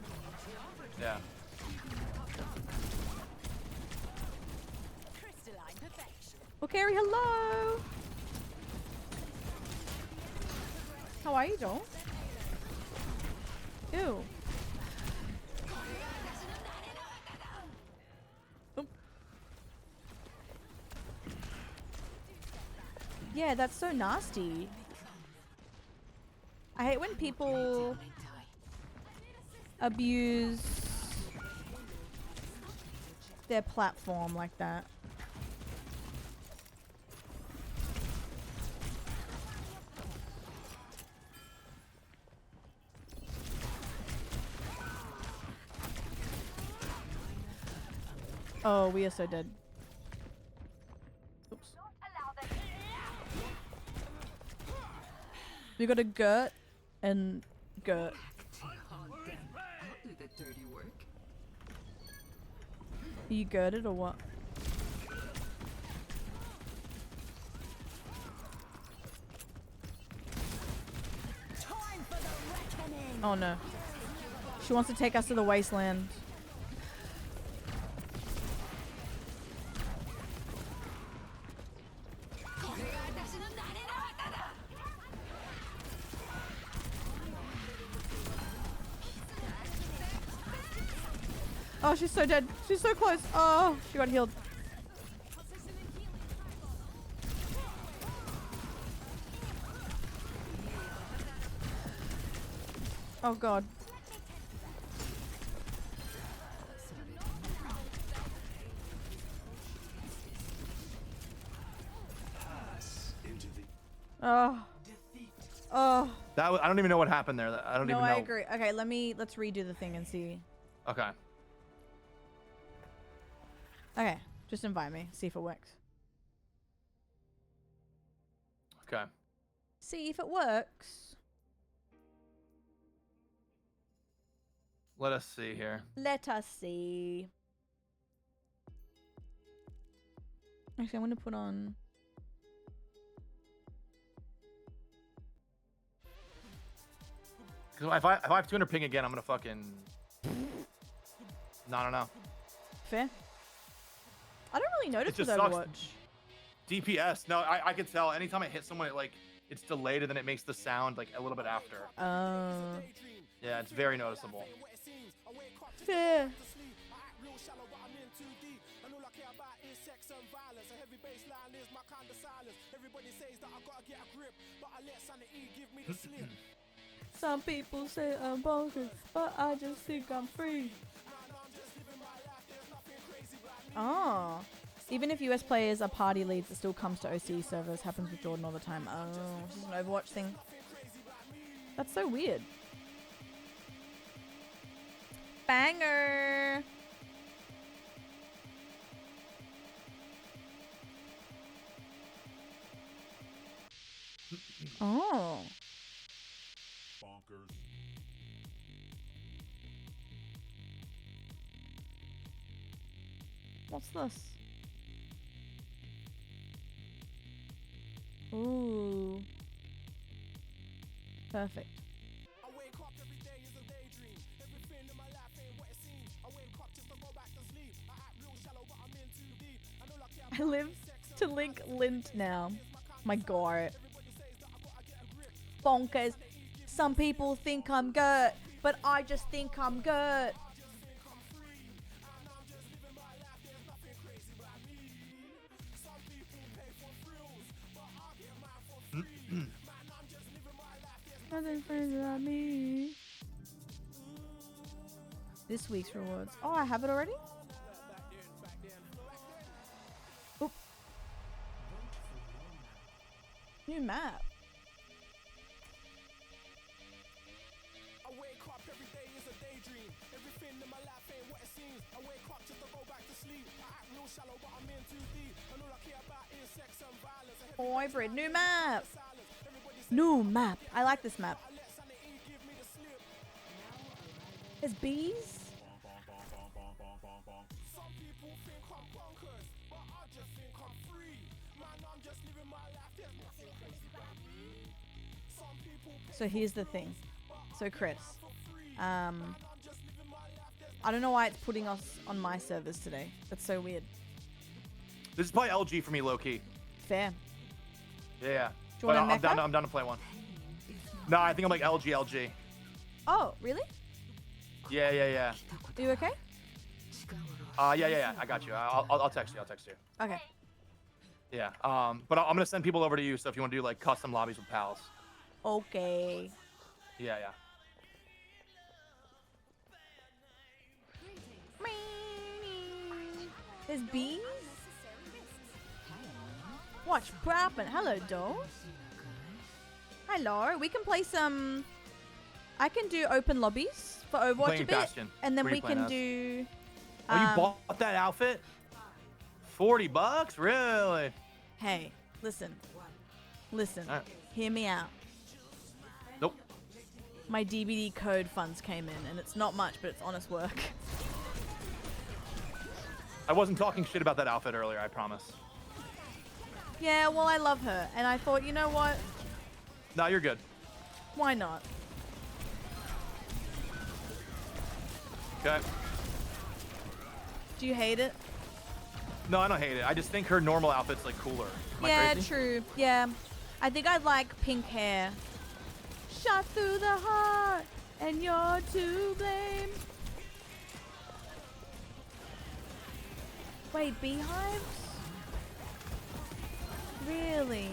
Yeah. Oh, Carrie, hello. How are you, doll? Ew. Oop. Yeah, that's so nasty. I hate when people abuse their platform like that. Oh, we are so dead. Oops. We got a Gert and Gert. Are you girded or what? Oh no. She wants to take us to the wasteland. Oh, she's so dead. She's so close. Oh, she got healed. Oh god. Oh. Oh. That I don't even know what happened there. I don't even know. No, I agree. Okay, let's redo the thing and see. Okay. Okay, just invite me. See if it works. Okay. See if it works. Let us see here. Let us see. Actually, I'm gonna put on. Because if I have 200 ping again, I'm gonna fucking. No. Fair. I don't really notice with just sucks. Overwatch. DPS. No, I can tell. Anytime I hit someone, it's delayed and then it makes the sound like a little bit after. Yeah, it's very noticeable. Fair. Some people say I'm bonkers, but I just think I'm free. Oh. Even if US players are party leads, it still comes to OC servers. Happens with Jordan all the time. Oh, this is an Overwatch thing. That's so weird. Banger! Oh. Bonkers. What's this? Ooh. Perfect. I live to link lint now. My god. Bonkers. Some people think I'm good, but I just think I'm good. friends about me. This week's rewards. Oh, I have it already? Oop. New map. I wake up every day is a daydream. Everything in my life ain't what it seems. I wake up just to go back to sleep. I act real shallow, but I'm in too deep. And all I care about is sex and violence. Oh, hybrid. New map. New map. I like this map. There's bees. Some people think I'm bonkers, but I just think I'm free. Man, I'm just living my life. There's nothing crazy about me. Some people So here's the thing. So Chris, I don't know why it's putting us on my servers today. That's so weird. This is probably LG for me, low key. Fair. Yeah. Do you want a I'm down to play one. No, I think I'm like LG. Oh, really? Yeah. Are you okay? Yeah. I got you. I'll text you. Okay. Yeah. But I'm gonna send people over to you. So if you want to do like custom lobbies with pals. Okay. Yeah. There's bees. Watch poppin'. Hello, dolls. Hello. We can play some. I can do open lobbies for Overwatch Playing a bit, Bastion. and then What are we you playing can as? do. Oh, you bought that outfit? $40? Really? Hey, listen. Alright. Hear me out. Nope. My DBD code funds came in, and it's not much, but it's honest work. I wasn't talking shit about that outfit earlier, I promise. Yeah, well, I love her, and I thought, you know what? No, you're good. Why not? Okay. Do you hate it? No, I don't hate it. I just think her normal outfit's like cooler. Am I Yeah, crazy? true. Yeah. I think I'd like pink hair. Shot through the heart, and you're to blame. Wait, beehives? Really?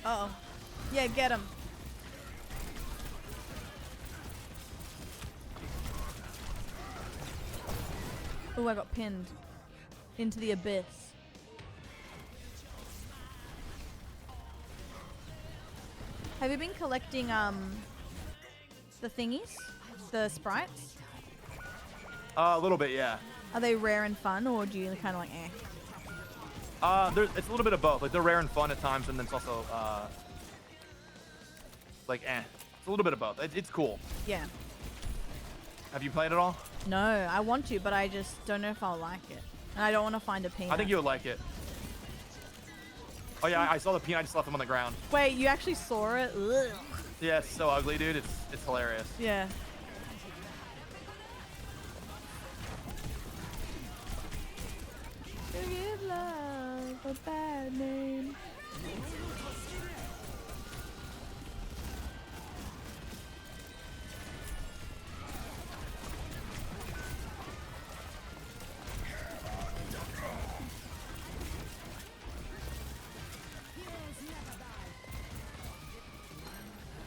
Uh-oh. Yeah, get him. Oh, I got pinned into the abyss. Have you been collecting the thingies? The sprites? A little bit, yeah. Are they rare and fun, or do you kind of like eh? It's a little bit of both. Like they're rare and fun at times, and then it's also like eh. It's a little bit of both. It's cool. Yeah. Have you played it all? No, I want to, but I just don't know if I'll like it. And I don't want to find a peanut. I think you would like it. Oh yeah, I saw the peanut. I just left them on the ground. Wait, you actually saw it? Ugh. Yeah, it's so ugly, dude. It's hilarious. Yeah. To give love a bad name.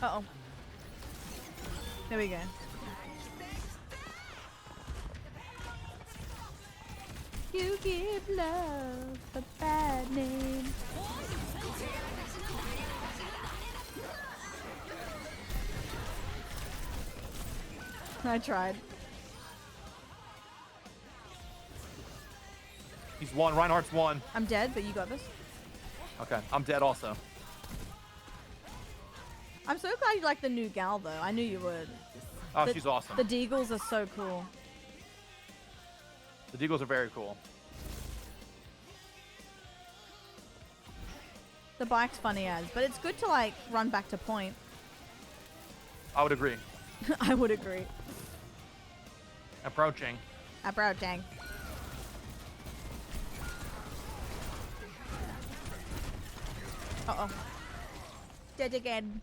Uh-oh. There we go. You give love a bad name. I tried. He's one. Reinhardt's one. I'm dead, but you got this. Okay, I'm dead also. I'm so glad you like the new gal, though. I knew you would. Oh, she's awesome. The Deagles are so cool. The Deagles are very cool. The bike's funny as, but it's good to like run back to point. I would agree. I would agree. Approaching. Approaching. Uh-oh. Dead again.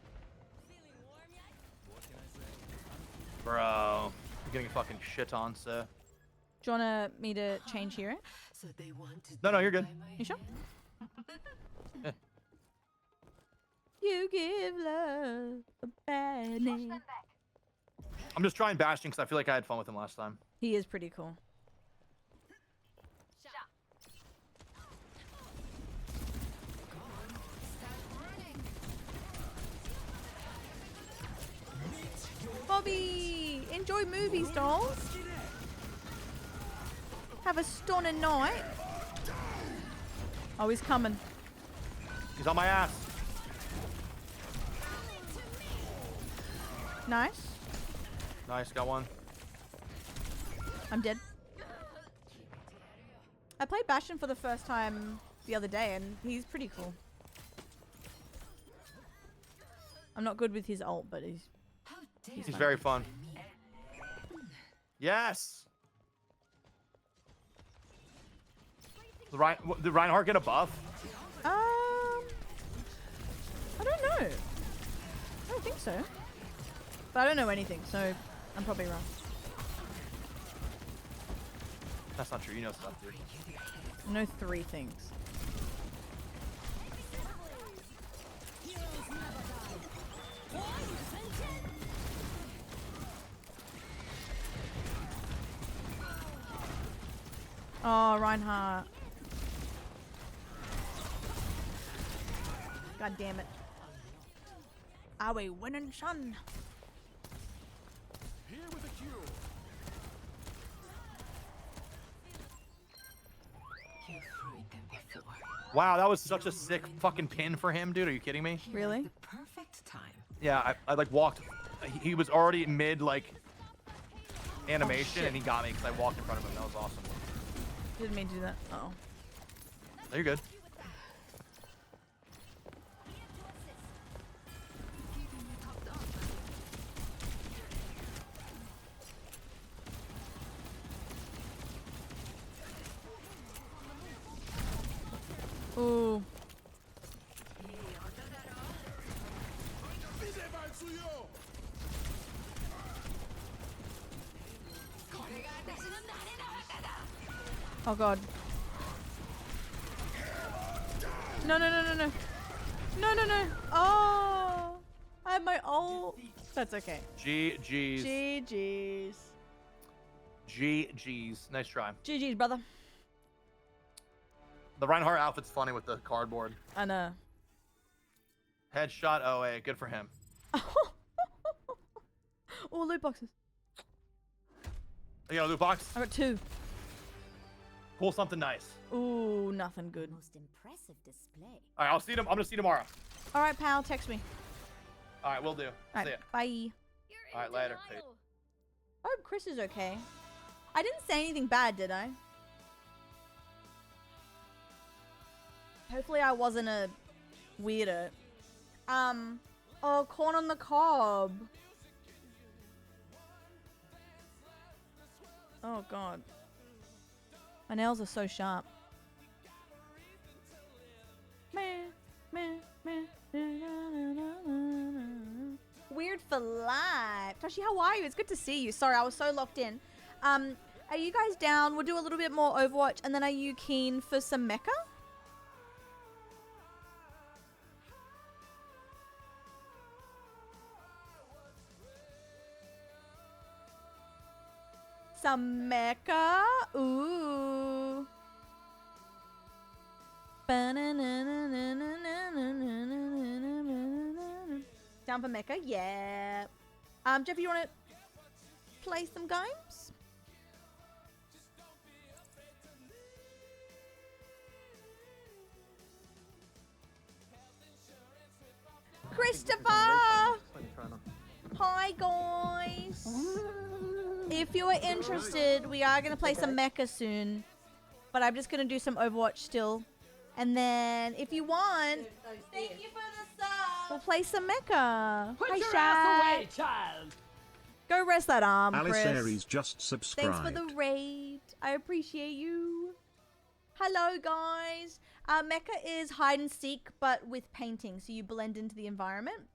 Bro. I'm getting fucking shit on, so. Do you want me to change hero? No, you're good. You sure? Yeah. You give love a bad name. I'm just trying Bastion because I feel like I had fun with him last time. He is pretty cool. Bobby, enjoy movies, dolls. Have a stunning night. Oh, he's coming. He's on my ass. Nice. Nice, got one. I'm dead. I played Bastion for the first time the other day, and he's pretty cool. I'm not good with his ult, but he's He's very fun. Yes. Did Reinhardt get a buff? I don't know. I don't think so. But I don't know anything, so I'm probably wrong. That's not true. You know stuff, dude. I know 3 things. Oh, Reinhardt. God damn it. Are we winning, son? Here with a cure. Wow, that was such a sick fucking pin for him, dude. Are you kidding me? Really? Perfect time. Yeah, I like walked. He was already mid like animation, and he got me because I walked in front of him. That was awesome. Didn't mean to do that. Uh oh. No, you're good. Ooh. Oh god. No, no, no, no, no. No, no, no. Oh. I have my ult. That's okay. GG's. GG's. GG's. Nice try. GG's, brother. The Reinhardt outfit's funny with the cardboard. I know. Headshot OA. Good for him. Oh, loot boxes. You got a loot box? I got 2. Pull something nice. Ooh, nothing good. Most impressive display. All right, I'll see him. I'm gonna see you tomorrow. All right, pal. Text me. All right, we'll do. All See ya. right, bye. All right, later. Peace. I hope Chris is okay. I didn't say anything bad, did I? Hopefully I wasn't a weirdo. Oh, corn on the cob. Oh god. My nails are so sharp. Weird for life. Toshi, how are you? It's good to see you. Sorry, I was so locked in. Are you guys down? We'll do a little bit more Overwatch, and then are you keen for some MECCHA? Some MECCHA? Ooh. Down for MECCHA? Yeah. Jeff, you want to play some games? Christopher! Hi, guys. If you are interested, we are going to play some MECCHA soon. But I'm just going to do some Overwatch still. And then, if you want, thank you for the sub. We'll play some MECCHA. Put Hi, your Shaq. ass away, child. Go rest that arm, Alice Chris. Aries just subscribed. Thanks for the raid. I appreciate you. Hello, guys. MECCHA is hide and seek, but with painting, so you blend into the environment.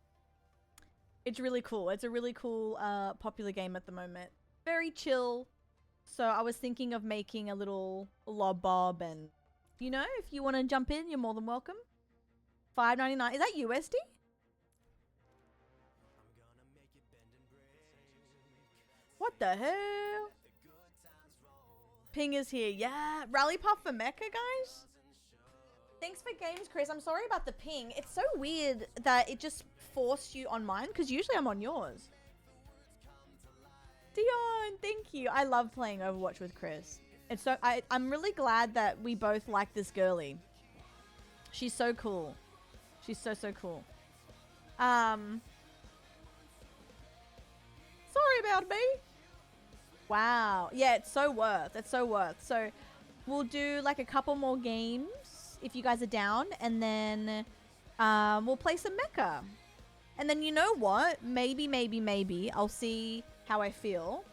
It's really cool. It's a really cool, popular game at the moment. Very chill. So I was thinking of making a little lob bob, and you know, if you want to jump in, you're more than welcome. $5.99. Is that USD? What the hell? Ping is here. Yeah. Rally puff for Mecca, guys. Thanks for games, Chris. I'm sorry about the ping. It's so weird that it just forced you on mine because usually I'm on yours. Dion, thank you. I love playing Overwatch with Chris. It's so I'm really glad that we both like this girly. She's so cool. She's so cool. Sorry about me. Wow. Yeah, it's so worth. It's so worth. So we'll do like a couple more games if you guys are down, and then we'll play some Mecha. And then you know what? Maybe I'll see how I feel.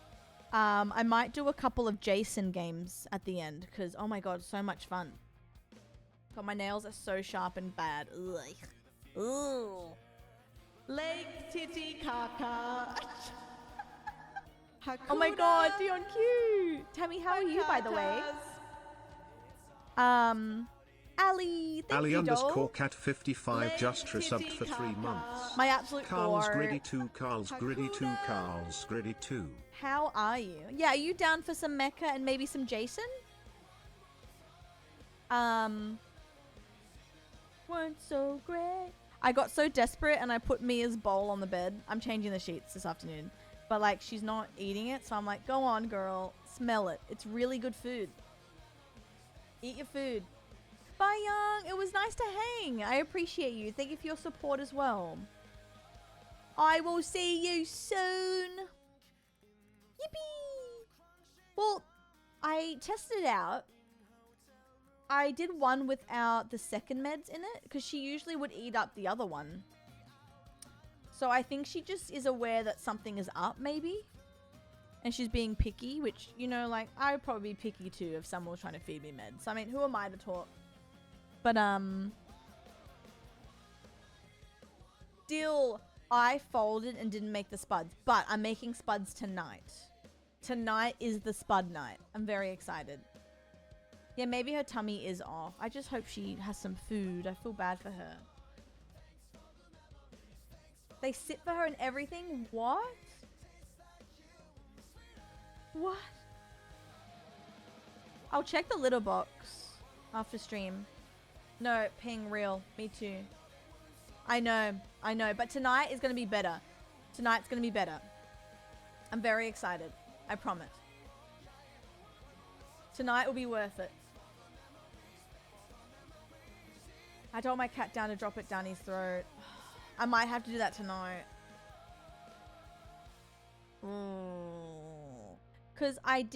I might do a couple of Jason games at the end because oh my god, so much fun. God, my nails are so sharp and bad. Ugh. Ooh. Leg titty caca. Oh my god, Dion cute. Tammy, how are you by the way? Ali, thank Ali you, underscore cat 55 just resubbed for 3 months. My absolute Carl's gore. gritty 2, Carl's gritty 2, Carl's gritty 2. How are you? Yeah, are you down for some Mecha and maybe some Jason? Weren't so great. I got so desperate and I put Mia's bowl on the bed. I'm changing the sheets this afternoon. But like, she's not eating it, so I'm like, go on, girl. Smell it. It's really good food. Eat your food. Bye, Young. It was nice to hang. I appreciate you. Thank you for your support as well. I will see you soon. Yippee! Well, I tested it out. I did one without the second meds in it because she usually would eat up the other one. So I think she just is aware that something is up, maybe. And she's being picky, which, you know, like, I would probably be picky too if someone was trying to feed me meds. I mean, who am I to talk? But, still, I folded and didn't make the spuds. But I'm making spuds tonight. Tonight is the spud night. I'm very excited. Yeah, maybe her tummy is off. I just hope she has some food. I feel bad for her. They sit for her and everything? What? What? I'll check the litter box after stream. No, ping real. Me too. I know. But tonight is going to be better. Tonight's going to be better. I'm very excited. I promise. Tonight will be worth it. I told my cat down to drop it down his throat. I might have to do that tonight. Because I've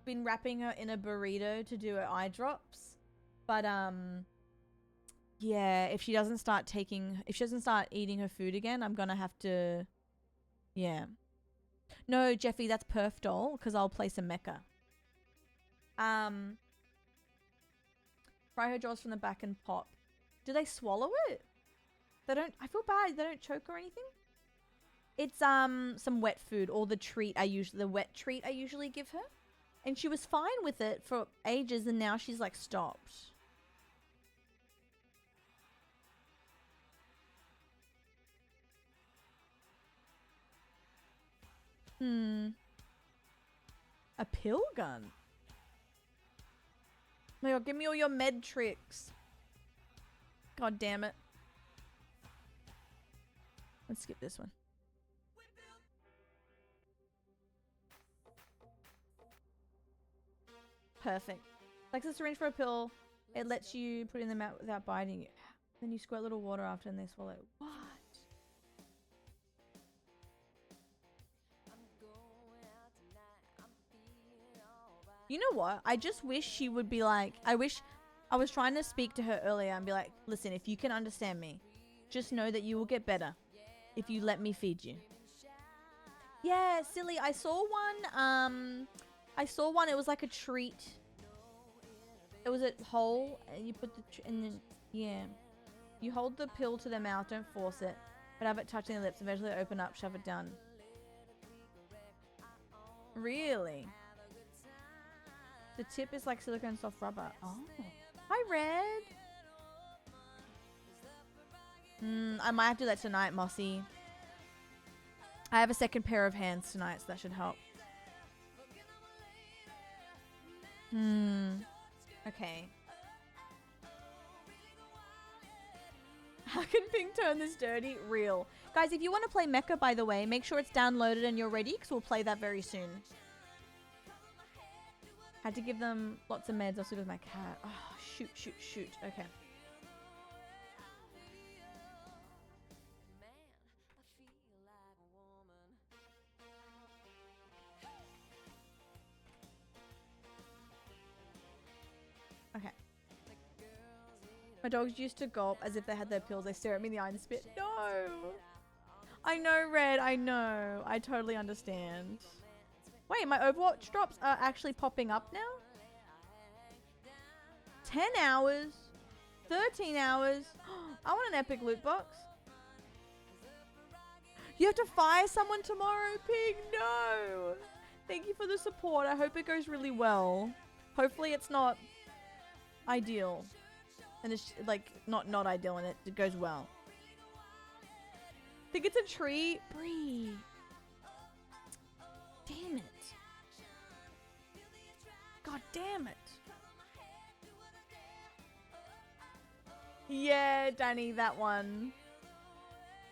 been wrapping her in a burrito to do her eye drops. But, yeah, if she doesn't start eating her food again, I'm gonna have to, yeah. No, Jeffy, that's Perf Doll, because I'll play some Mecha. Fry her jaws from the back and pop. Do they swallow it? They don't, I feel bad, they don't choke or anything? It's, some wet food, or the wet treat I usually give her. And she was fine with it for ages, and now she's, like, stopped. A pill gun? Oh my god, give me all your med tricks. God damn it. Let's skip this one. Perfect. Like a syringe for a pill. It lets you put in the mouth without biting you. Then you squirt a little water after and they swallow it. What? You know what? I just wish she would be like, I was trying to speak to her earlier and be like, listen, if you can understand me, just know that you will get better if you let me feed you. Yeah, silly. I saw one, it was like a treat. It was a hole and you put and then, yeah. You hold the pill to their mouth, don't force it, but have it touching the lips, eventually open up, shove it down. Really? The tip is like silicone soft rubber. Oh. Hi, Red. I might have to do that tonight, Mossy. I have a second pair of hands tonight, so that should help. Okay. How can Pink turn this dirty? Real. Guys, if you want to play MECCHA, by the way, make sure it's downloaded and you're ready, because we'll play that very soon. Had to give them lots of meds. I'll sleep with my cat. Oh, shoot, shoot, shoot. Okay. Okay. My dogs used to gulp as if they had their pills. They stare at me in the eye and spit. No! I know, Red. I know. I totally understand. Wait, my Overwatch drops are actually popping up now? 10 hours? 13 hours? I want an epic loot box. You have to fire someone tomorrow, Pig? No! Thank you for the support. I hope it goes really well. Hopefully it's not ideal. And it's like not ideal and it goes well. Think it's a tree? Bree. Damn it. God damn it. Yeah, Danny, that one.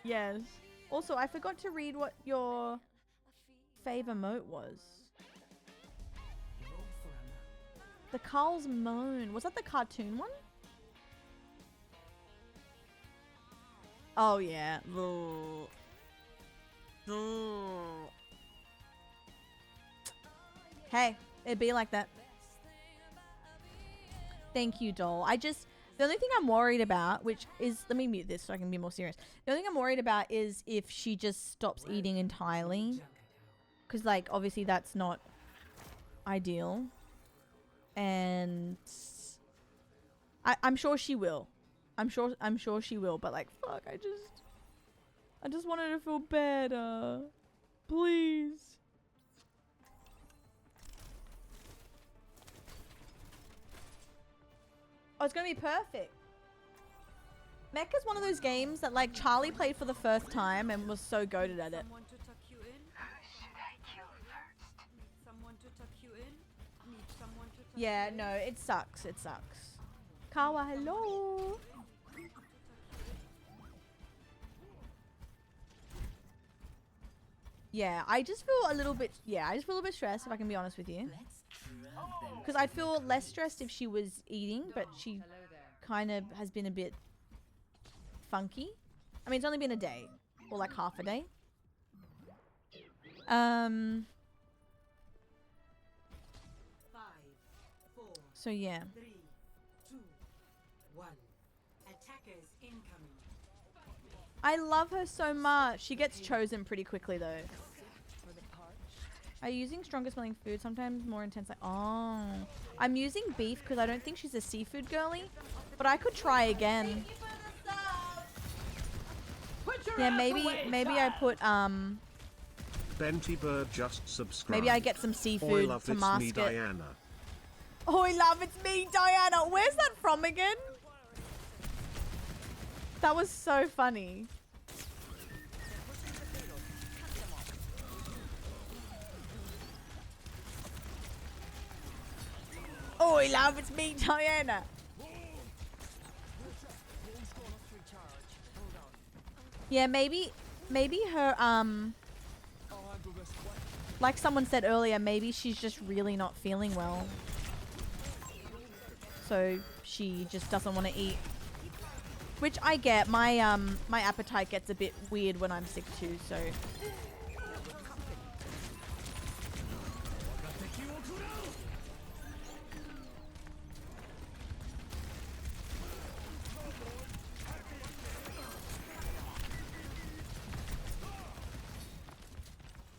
Yes. Also, I forgot to read what your fave emote was. The Carl's Moan. Was that the cartoon one? Oh, yeah. Hey, it'd be like that. Thank you, doll. The only thing I'm worried about, which is, let me mute this so I can be more serious. The only thing I'm worried about is if she just stops eating entirely. Because, like, obviously that's not ideal. And I'm sure she will. I'm sure she will, but like, fuck, I just want her to feel better. Please. Oh, it's gonna be perfect. MECCHA's one of those games that like Charlie played for the first time and was so goated at it. Yeah, no, it sucks. It sucks. Kawa, hello. Yeah, I just feel a little bit stressed, if I can be honest with you. Because I'd feel less stressed if she was eating, but she kind of has been a bit funky. I mean, it's only been a day. Or like half a day. So yeah. 3, 2, 1. Attackers incoming. I love her so much. She gets chosen pretty quickly though. Are you using stronger smelling food? Sometimes more intense. Like, oh, I'm using beef because I don't think she's a seafood girly, but I could try again. Yeah, maybe I put Benty Bird just subscribed. maybe I get some seafood to mask it. Diana. Oh, I love it's me, Diana. Where's that from again? That was so funny. Oh, I love it's me, Diana. Yeah, maybe her like someone said earlier, maybe she's just really not feeling well. So she just doesn't want to eat. Which I get. My my appetite gets a bit weird when I'm sick too, so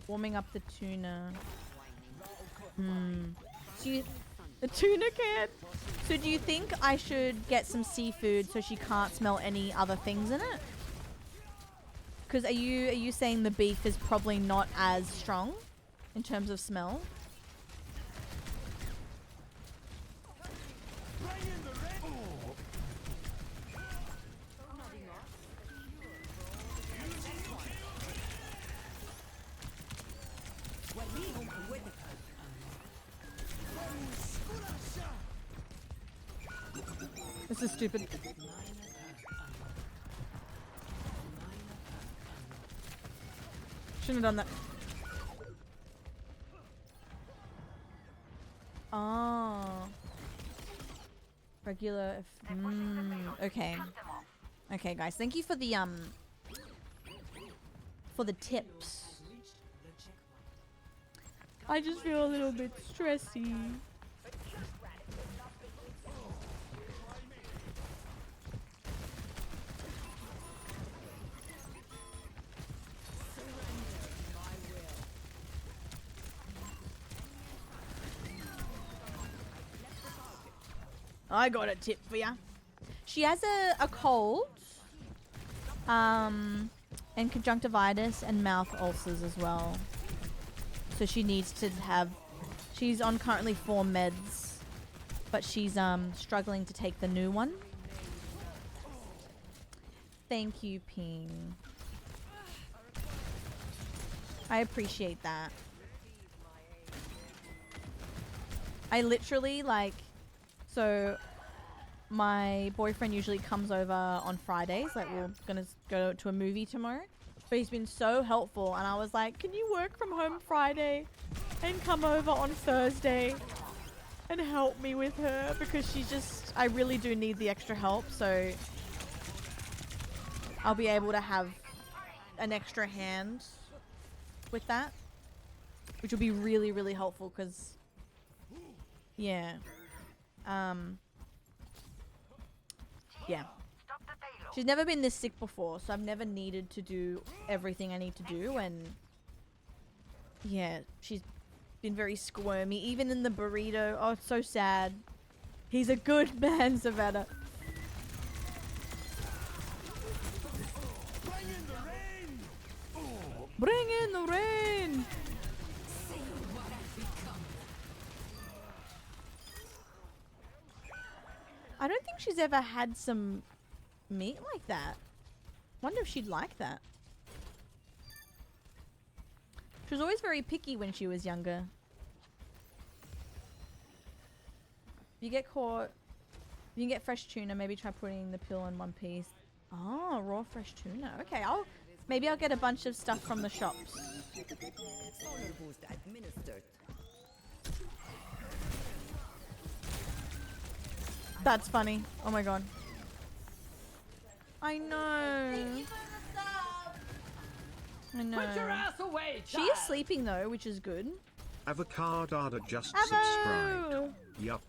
warming up the tuna. The tuna can. So do you think I should get some seafood so she can't smell any other things in it? Because are you saying the beef is probably not as strong in terms of smell? This is stupid. Shouldn't have done that. Oh. Regular. Okay. Okay, guys. Thank you for the tips. I just feel a little bit stressy. I got a tip for ya. She has a cold, and conjunctivitis and mouth ulcers as well. So she needs to have. She's on currently 4 meds, but she's struggling to take the new one. Thank you, Ping. I appreciate that. I literally like. So, my boyfriend usually comes over on Fridays. Like, we're gonna go to a movie tomorrow. But he's been so helpful, and I was like, can you work from home Friday and come over on Thursday and help me with her? Because she's just, I really do need the extra help, so I'll be able to have an extra hand with that. Which will be really, really helpful, because, yeah. Yeah. She's never been this sick before, so I've never needed to do everything I need to do, and yeah, she's been very squirmy, even in the burrito. Oh, it's so sad. He's a good man, Savannah. Bring in the rain! I don't think she's ever had some meat like that. Wonder if she'd like that. She was always very picky when she was younger. If you get caught, you can get fresh tuna. Maybe try putting the pill in one piece. Oh, raw fresh tuna. Okay, maybe I'll get a bunch of stuff from the shops. That's funny. Oh my god. I know. I know. Put your ass away, She is sleeping though, which is good. Avocado just Avo! subscribed. Yup.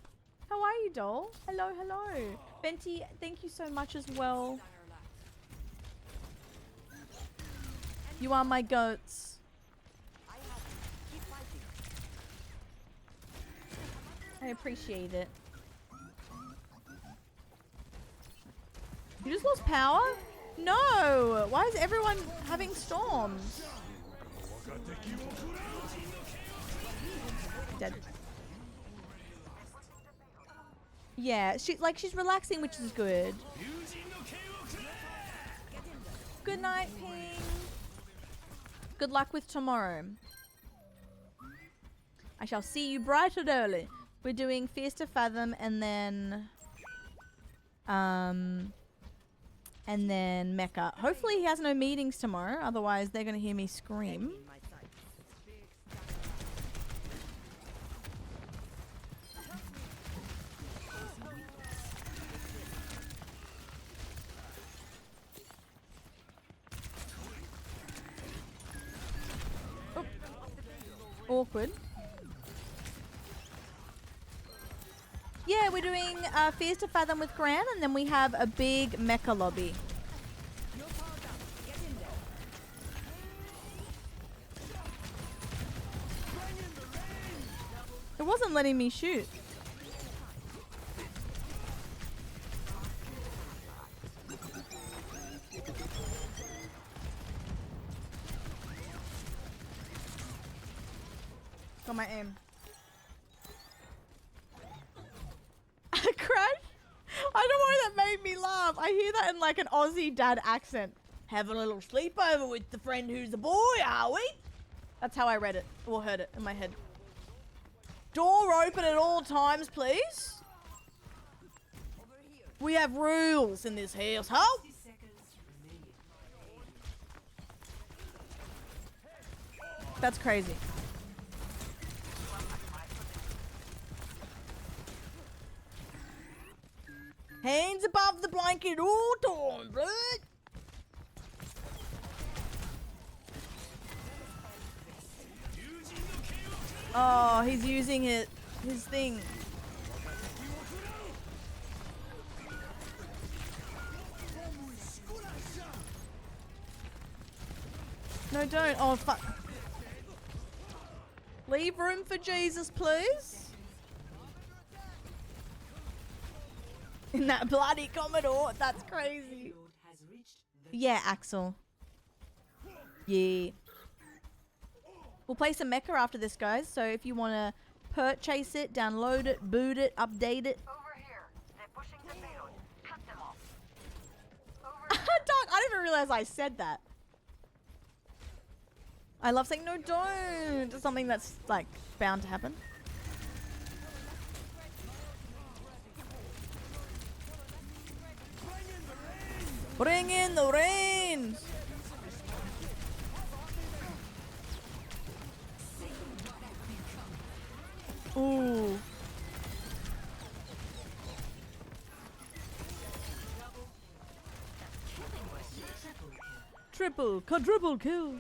How are you, doll? Hello, hello. Benti, thank you so much as well. You are my goats. I appreciate it. You just lost power? No! Why is everyone having storms? Dead. Yeah, she's relaxing, which is good. Good night, Ping. Good luck with tomorrow. I shall see you bright and early. We're doing Fierce to Fathom and then MECCHA. Hopefully he has no meetings tomorrow, otherwise they're gonna hear me scream. Oh. Awkward. Yeah, we're doing Fears to Fathom with Gran, and then we have a big MECCHA lobby. It wasn't letting me shoot. Got my aim. Crash? I don't know why that made me laugh. I hear that in like an Aussie dad accent. Having a little sleepover with the friend who's a boy, are we? That's how I read it, or heard it in my head. Door open at all times, please. We have rules in this household. That's crazy. Hands above the blanket all time, blood. Oh, he's using it. His thing. No, don't. Oh, fuck. Leave room for Jesus, please. In that bloody Commodore. That's crazy. Yeah, Axel. Yeah. We'll play some Mecha after this, guys. So if you want to purchase it, download it, boot it, update it. Over here. They're pushing the payload. Cut them off. Dog, I didn't even realize I said that. I love saying no, don't. It's something that's like bound to happen. Bring in the rain. Ooh. Triple, quadruple kill.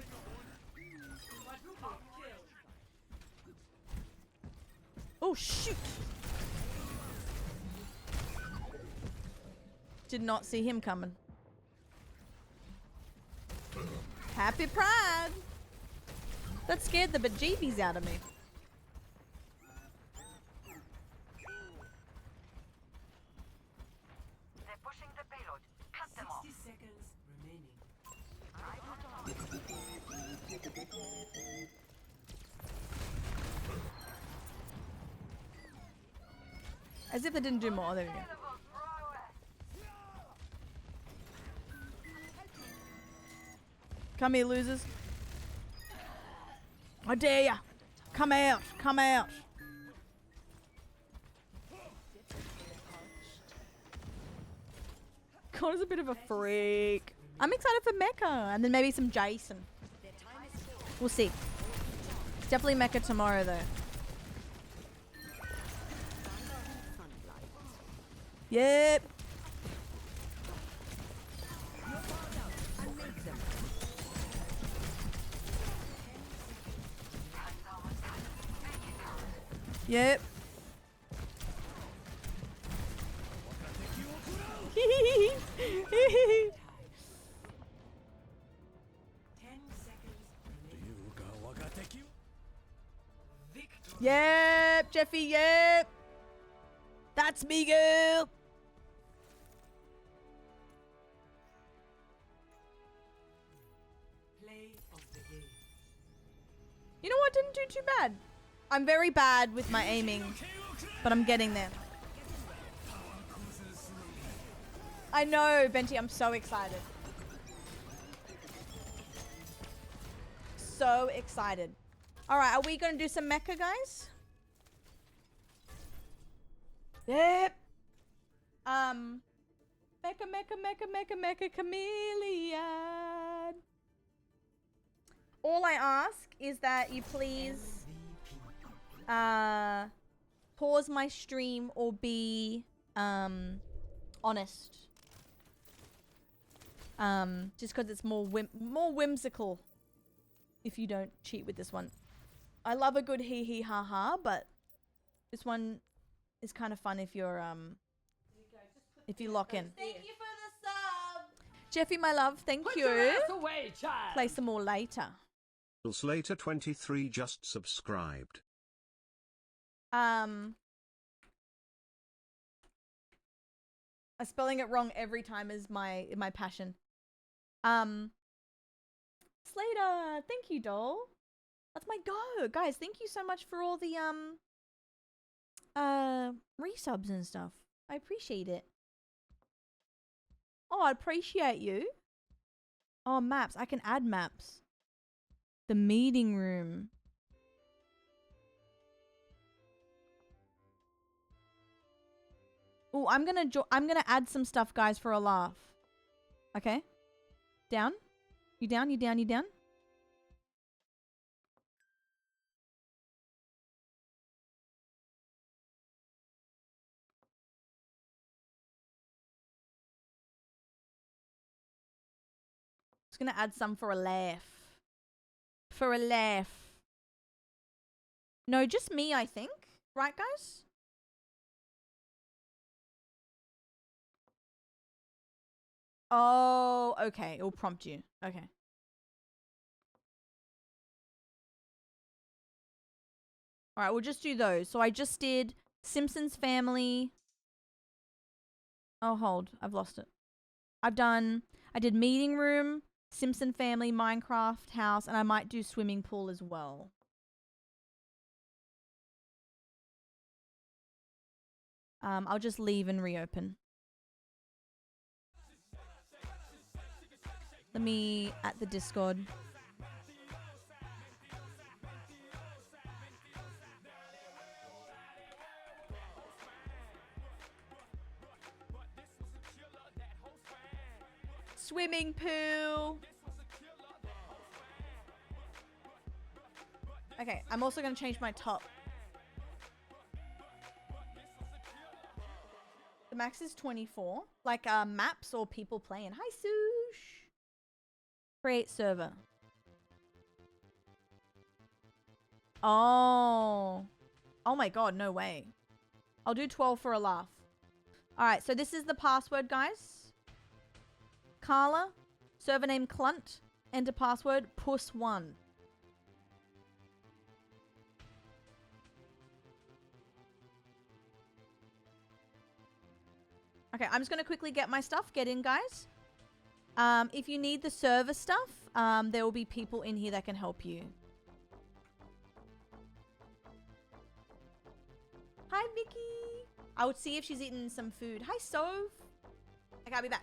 Oh shoot. Did not see him coming. Happy Pride. That scared the bejeebies out of me. They're pushing the payload. Cut them off. 60 seconds remaining. As if they didn't do more. There we go. Come here, losers. I dare ya. Come out. Come out. God is a bit of a freak. I'm excited for MECCHA. And then maybe some Jason. We'll see. It's definitely MECCHA tomorrow, though. Yep. Yep. Yep, Jeffy, yep. That's me, girl. You know what? Didn't do too bad. I'm very bad with my aiming, but I'm getting there. I know, Benty, I'm so excited. So excited. All right, are we going to do some MECCHA, guys? Yep. MECCHA, chameleon. All I ask is that you please pause my stream or be honest. Just because it's more whimsical if you don't cheat with this one. I love a good hee hee ha ha, but this one is kind of fun if you're if you lock in. Thank you for the sub. Jeffy, my love, thank Put you. your ass away, child. Play some more later. Slater 23 just subscribed. I'm spelling it wrong every time is my passion. Slater, thank you, doll. That's my go. Guys, thank you so much for all the resubs and stuff. I appreciate it. Oh, I appreciate you. Oh, maps. I can add maps. The meeting room. Oh, I'm gonna add some stuff, guys, for a laugh. Okay. Down. You down? You down? You down? Just gonna add some for a laugh. For a laugh. No, just me, I think. Right, guys? Oh, okay. It'll prompt you. Okay. Alright, we'll just do those. So I just did Simpsons Family. Oh, hold. I've lost it. I did Meeting Room, Simpson Family, Minecraft House, and I might do Swimming Pool as well. I'll just leave and reopen. Let me at the Discord. Swimming pool. Okay, I'm also going to change my top. The max is 24. Like maps or people playing. Hi, Sush. Create server. Oh. Oh my god, no way. I'll do 12 for a laugh. Alright, so this is the password, guys. Carla, server name Clunt, enter password puss1. Okay, I'm just going to quickly get my stuff. Get in, guys. If you need the server stuff, there will be people in here that can help you. Hi, Vicky. I would see if she's eaten some food. Hi, Soph. Okay, I'll be back.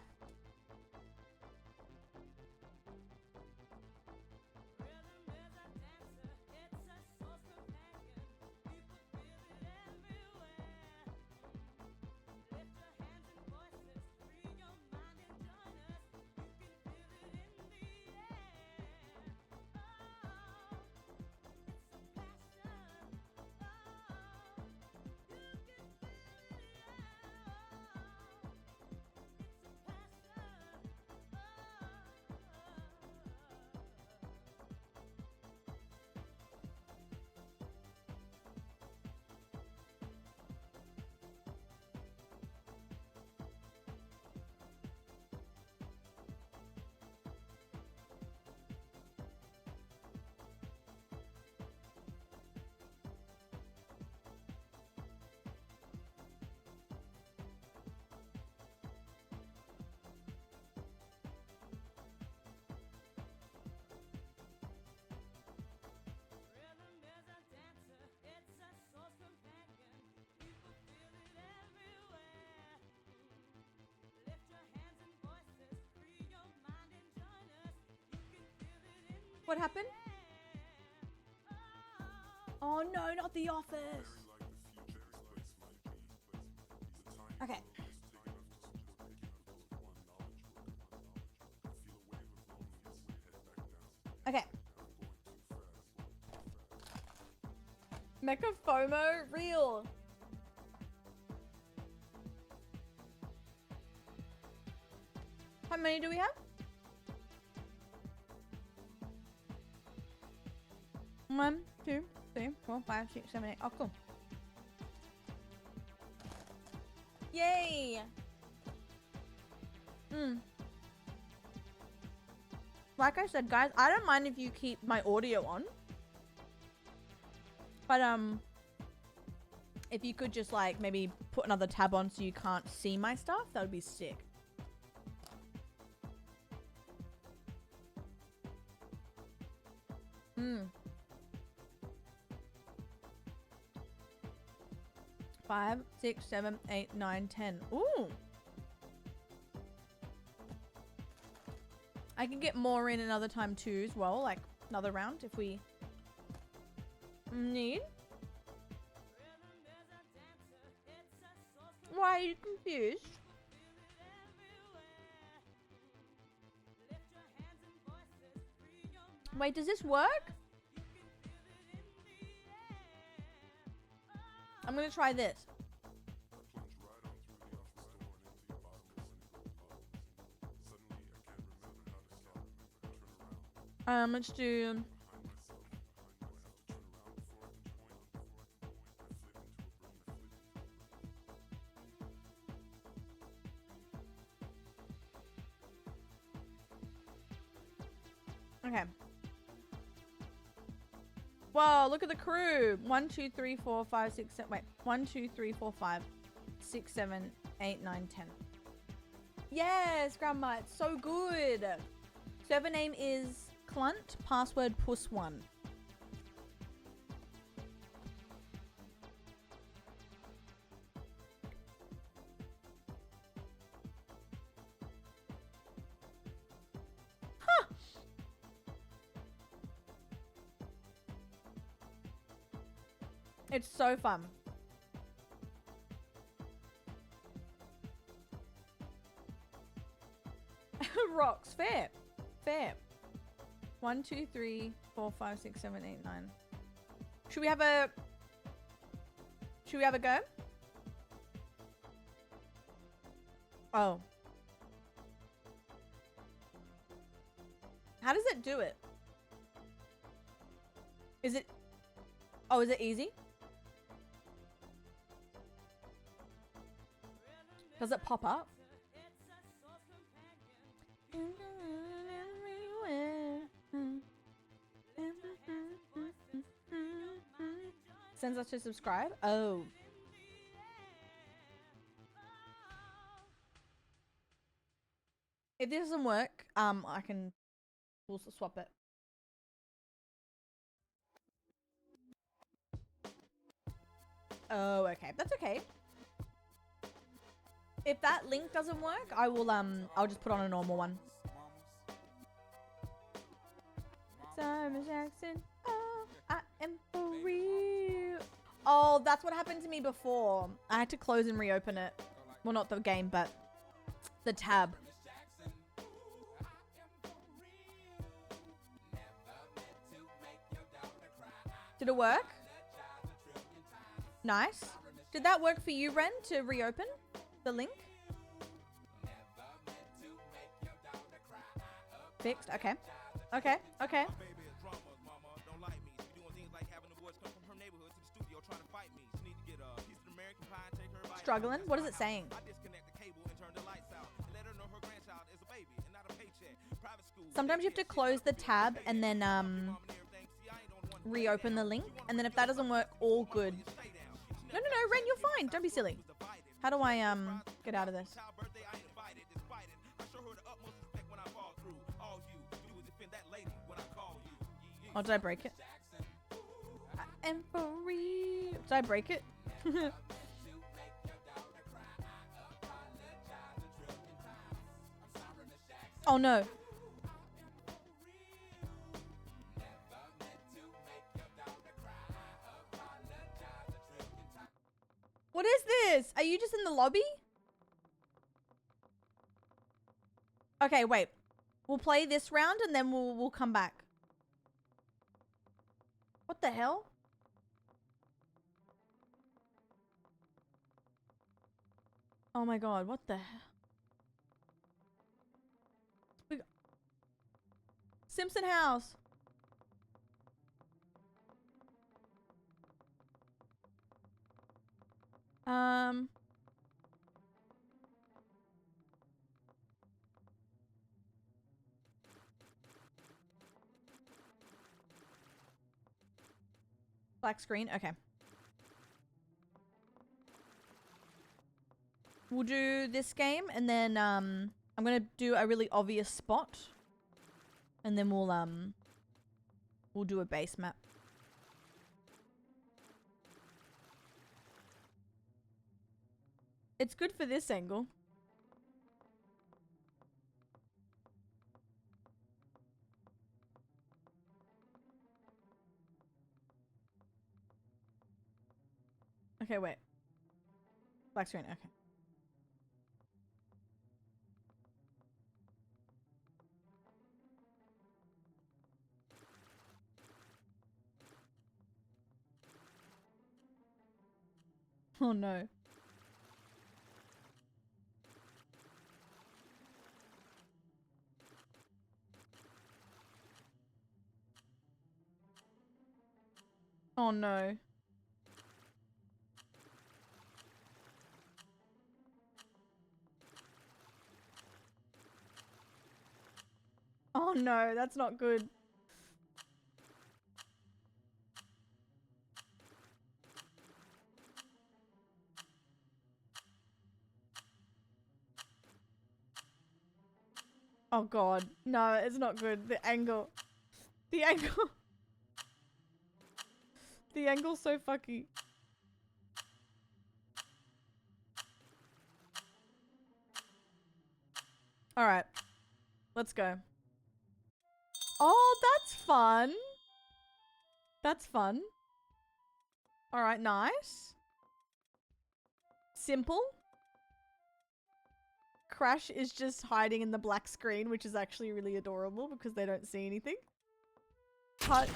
What happened? Oh no, not The Office. Okay. Okay. Mecha FOMO real. How many do we have? 1, 2, 3, 4, 5, 6, 7, 8. Oh, cool. Yay! Like I said, guys, I don't mind if you keep my audio on. But, if you could just, like, maybe put another tab on so you can't see my stuff, that would be sick. Hmm. 5, 6, 7, 8, 9, 10. Ooh. I can get more in another time too as well, like another round if we need. why are you confused? Wait, does this work? I'm gonna try this. Let's do... Okay. Whoa, look at the crew. 1, 2, 3, 4, 5, 6, 7. Wait. 1, 2, 3, 4, 5, 6, 7, 8, 9, 10. Yes, Grandma. It's so good. Server name is Clunt. Password Puss1. It's so fun. Rocks. Fair. Fair. 1, 2, 3, 4, 5, 6, 7, 8, 9. Should we have a... Should we have a go? Oh. How does it do it? Is it... Oh, is it easy? Does it pop up? Sends us to subscribe? Oh. If this doesn't work, I can... We'll swap it. Oh, okay. That's okay. If that link doesn't work, I will, I'll just put on a normal one. Simon Jackson, oh, I am for real. Oh, that's what happened to me before. I had to close and reopen it. Well, not the game, but the tab. Did it work? Nice. Did that work for you, Ren, to reopen the link? Fixed. Okay. Okay. Okay. Struggling? What is it saying? Sometimes you have to close the tab and then reopen the link, and then if that doesn't work, all good. No, Ren, you're fine. Don't be silly. How do I get out of this? Oh, did I break it? I am for real. Did I break it? Oh no. What is this? Are you just in the lobby? Okay, wait. We'll play this round and then we'll come back. What the hell? Oh my god, what the hell? Simpson House. Black screen, okay. We'll do this game and then I'm gonna do a really obvious spot. And then we'll do a base map. It's good for this angle. Okay, wait. Black screen, okay. Oh no. Oh no. Oh no, that's not good. Oh god. No, it's not good. The angle. The angle. The angle's so fucky. Alright. Let's go. Oh, that's fun. That's fun. Alright, nice. Simple. Crash is just hiding in the black screen, which is actually really adorable because they don't see anything. Punch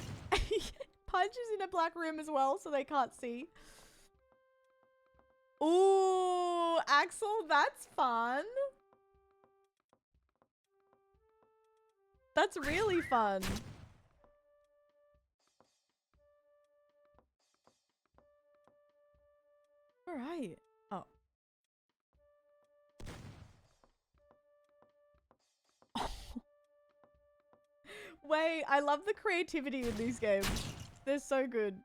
is in a black room as well, so they can't see. Ooh, Axel, that's fun. That's really fun. All right. Oh. Wait, I love the creativity in these games. They're so good.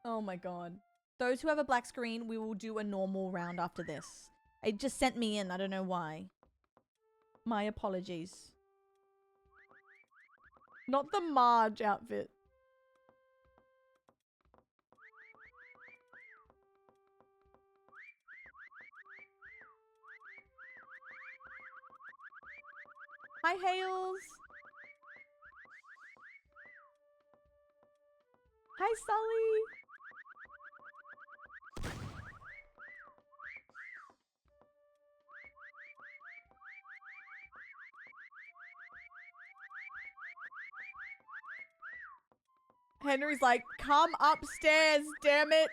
Oh my god. Those who have a black screen, we will do a normal round after this. It just sent me in. I don't know why. My apologies. Not the Marge outfit. Hi, Hales. Hi, Sully. Henry's like, come upstairs, damn it.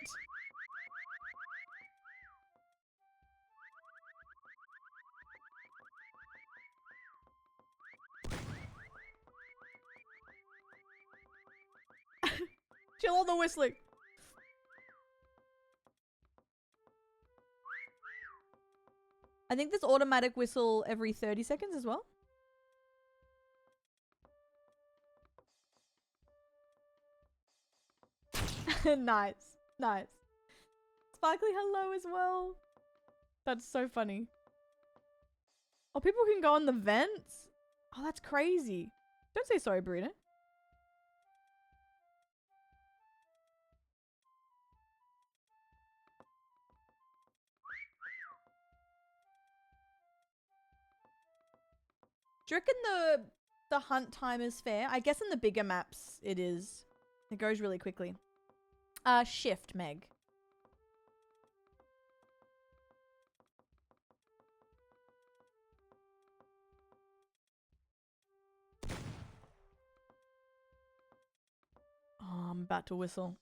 Chill on the whistling. I think there's automatic whistle every 30 seconds as well. Nice. Nice. Sparkly hello as well. That's so funny. Oh, people can go on the vents? Oh, that's crazy. Don't say sorry, Bruno. Do you reckon the hunt time is fair? I guess in the bigger maps it is. It goes really quickly. Shift, Meg. Oh, I'm about to whistle.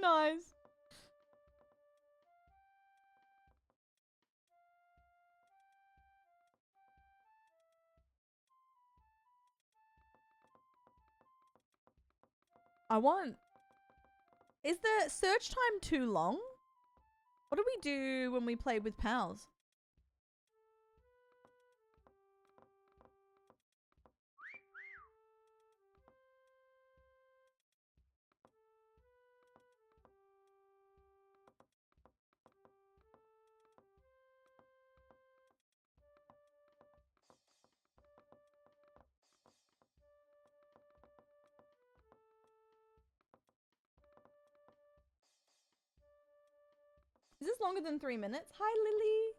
Nice. Is the search time too long? What do we do when we play with pals? Is this longer than 3 minutes? Hi, Lily.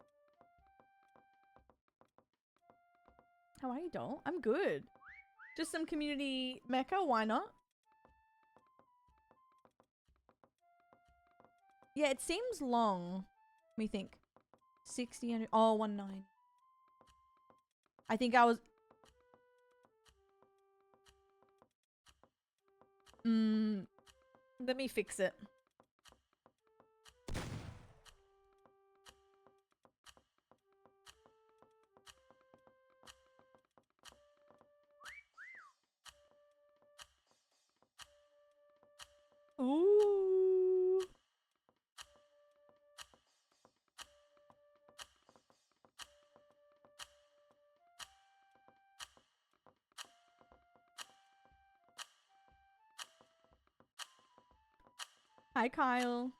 How are you, doll? I'm good. Just some community mecha, why not? Yeah, it seems long. Let me think. 60, 100, oh, 190. I think I was... let me fix it. Ooh. Hi, Kyle.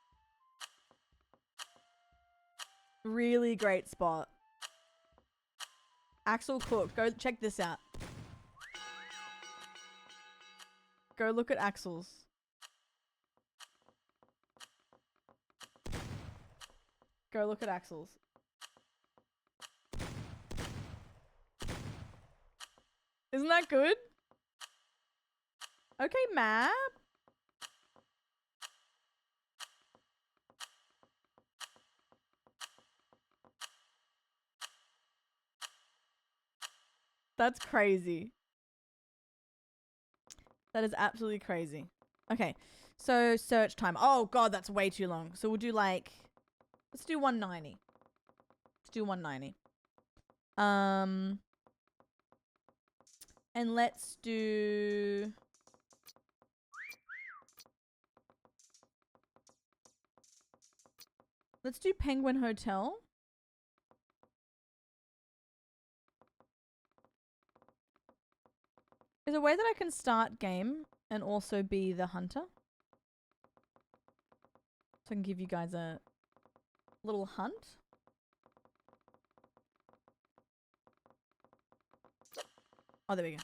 Really great spot. Axel cooked. Go check this out. Go look at Axel's. Go look at Axel's. Isn't that good? Okay, map. That's crazy. That is absolutely crazy. Okay, so search time. Oh god, that's way too long. So we'll do like, let's do 190. Let's do 190. And let's do... Let's do Penguin Hotel. Is there a way that I can start game and also be the hunter? So I can give you guys a little hunt. Oh, there we go.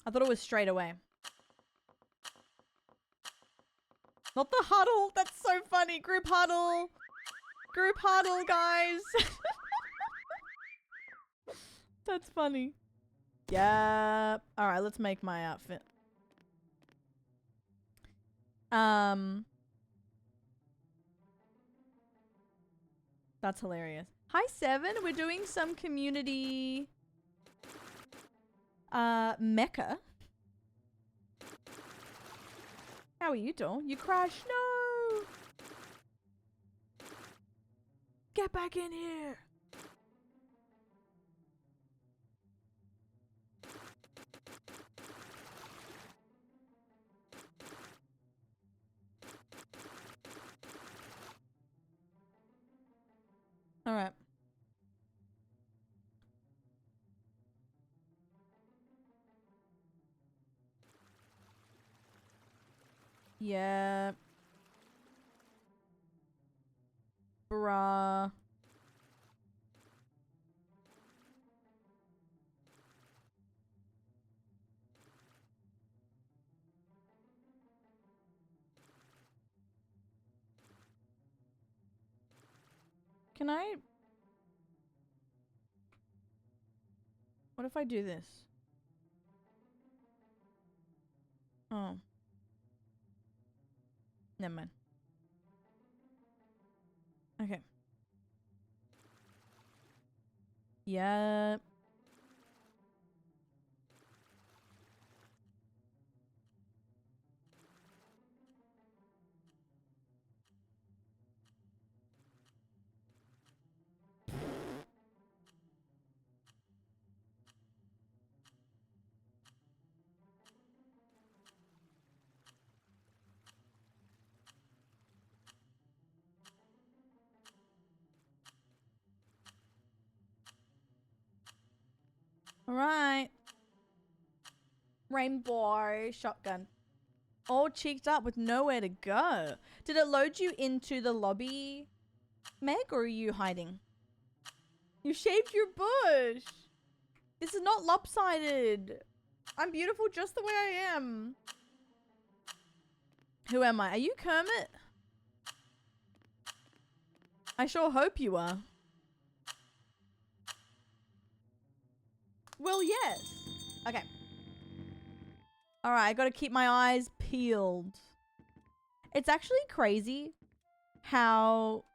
I thought it was straight away. Not the huddle. That's so funny. Group huddle. Group huddle, guys. That's funny. Yeah. All right, let's make my outfit. That's hilarious. Hi, Seven. We're doing some community MECCHA. How are you doing? You crashed? No! Get back in here! Alright. Yeah. Bruh. Can I... What if I do this? Oh. Never mind. Okay. Yeah. Alright. Rainbow shotgun. All cheeked up with nowhere to go. Did it load you into the lobby, Meg, or are you hiding? You shaved your bush. This is not lopsided. I'm beautiful just the way I am. Who am I? Are you Kermit? I sure hope you are. Well, yes. Okay. Alright, I gotta keep my eyes peeled. It's actually crazy how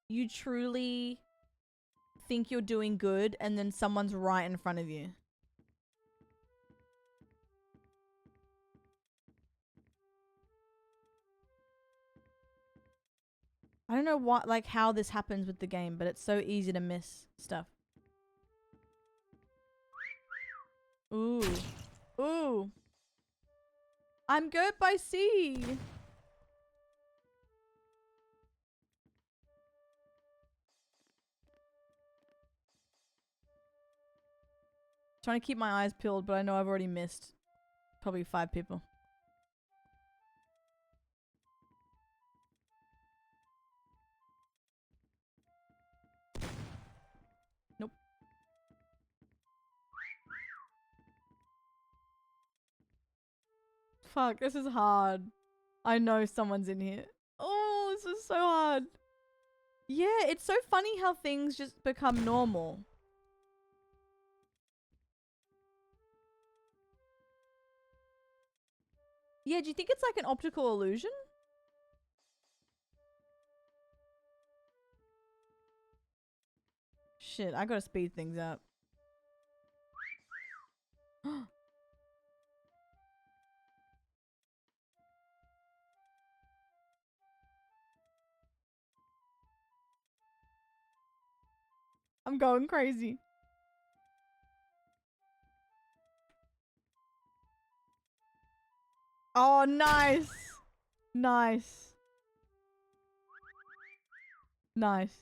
you truly think you're doing good and then someone's right in front of you. I don't know what, like, how this happens with the game, but it's so easy to miss stuff. Ooh. Ooh. I'm good by C. Trying to keep my eyes peeled, but I know I've already missed probably 5 people. Nope. Fuck, this is hard. I know someone's in here. Oh, this is so hard. Yeah, it's so funny how things just become normal. Yeah, do you think it's like an optical illusion? Shit, I gotta speed things up. I'm going crazy. Oh, nice. Nice. Nice.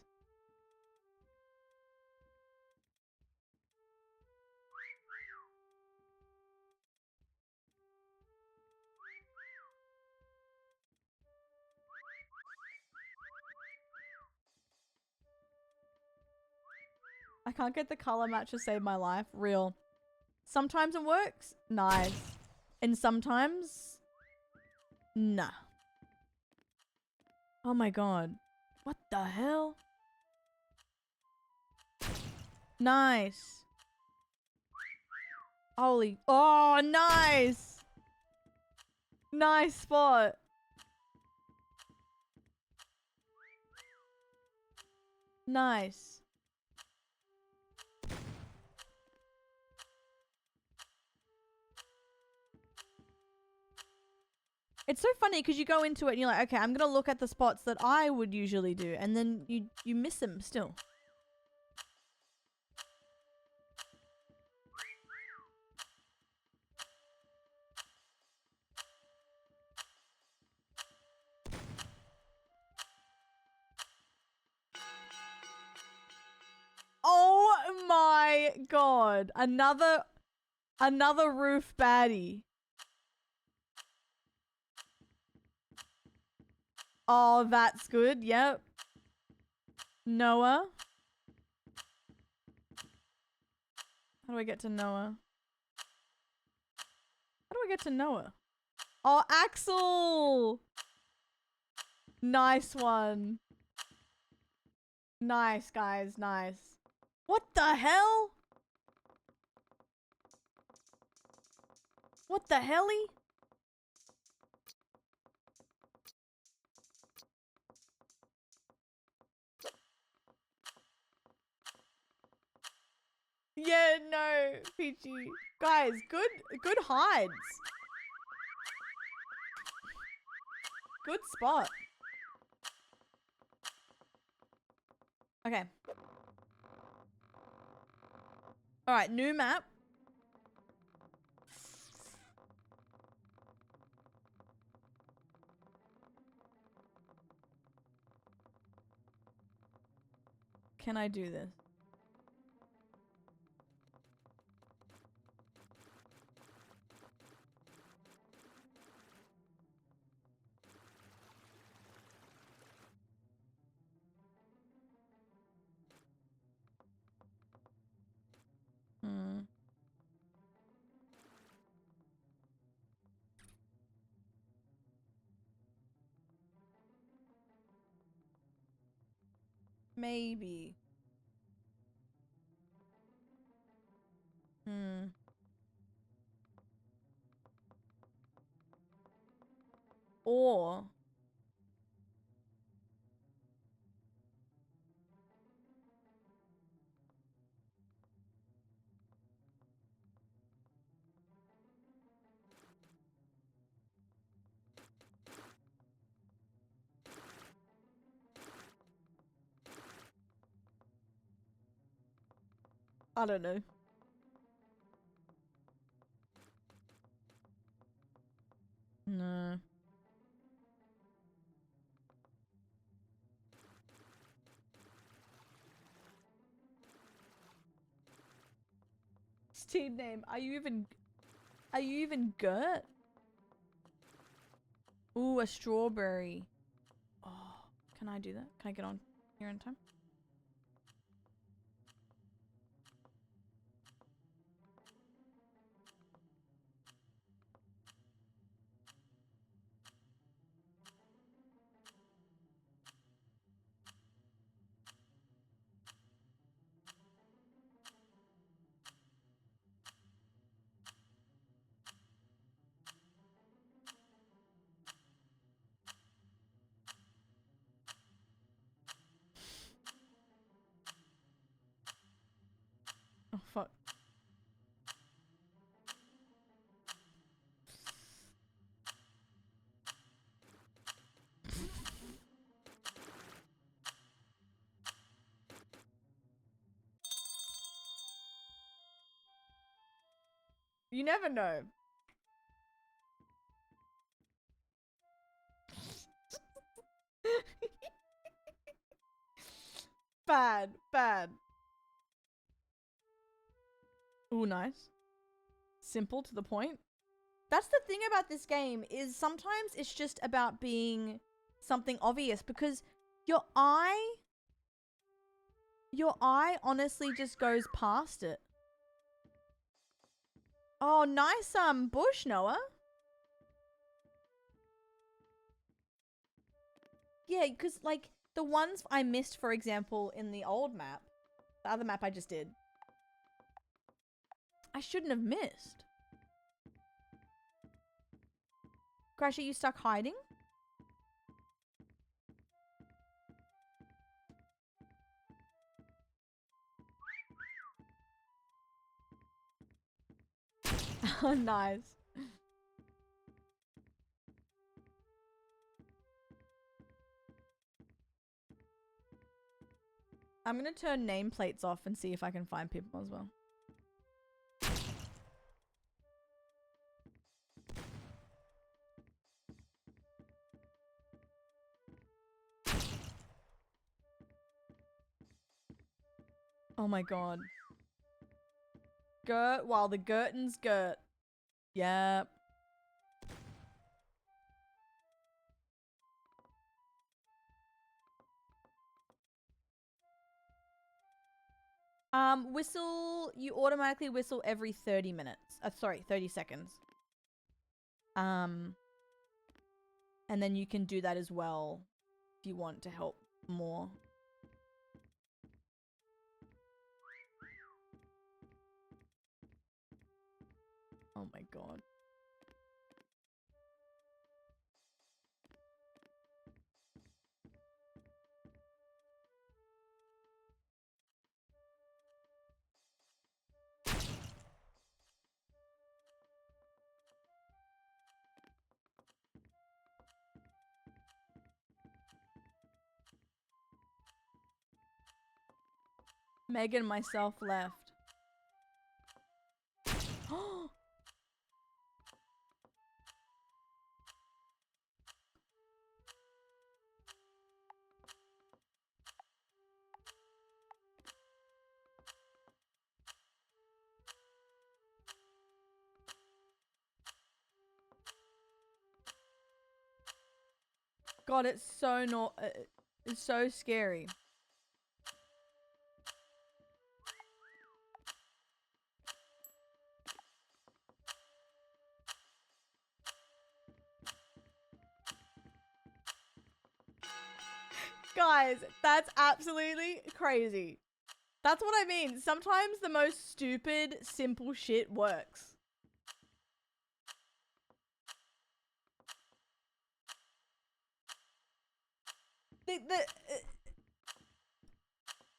I can't get the color match to save my life. Real. Sometimes it works. Nice. And sometimes... nah. Oh my god. What the hell? Nice. Holy... oh, nice! Nice spot. Nice. It's so funny because you go into it and you're like, okay, I'm going to look at the spots that I would usually do. And then you miss them still. Oh my god. Another roof baddie. Oh, that's good. Yep. Noah. How do I get to Noah? How do I get to Noah? Oh, Axel! Nice one. Nice, guys. Nice. What the hell? What the helly? Yeah, no, Peachy. Guys, good hides. Good spot. Okay. Alright, new map. Can I do this? Maybe. Or I don't know. No. Steam name. Are you even Gert? Ooh, a strawberry. Oh, can I do that? Can I get on here in time? Oh, fuck. You never know. Bad, bad. Ooh, nice. Simple to the point. That's the thing about this game, is sometimes it's just about being something obvious, because your eye honestly just goes past it. Oh, nice bush, Noah. Yeah, because like the ones I missed, for example, in the old map, the other map I just did, I shouldn't have missed. Crash, are you stuck hiding? Oh, nice. I'm gonna turn nameplates off and see if I can find people as well. Oh my god. Gert while the Gertons Gert. Yep. Whistle, you automatically whistle every 30 minutes. Sorry, 30 seconds. And then you can do that as well if you want to help more. Oh my god. Megan and myself left. God, it's so it's so scary. Guys, that's absolutely crazy. That's what I mean. Sometimes the most stupid, simple shit works.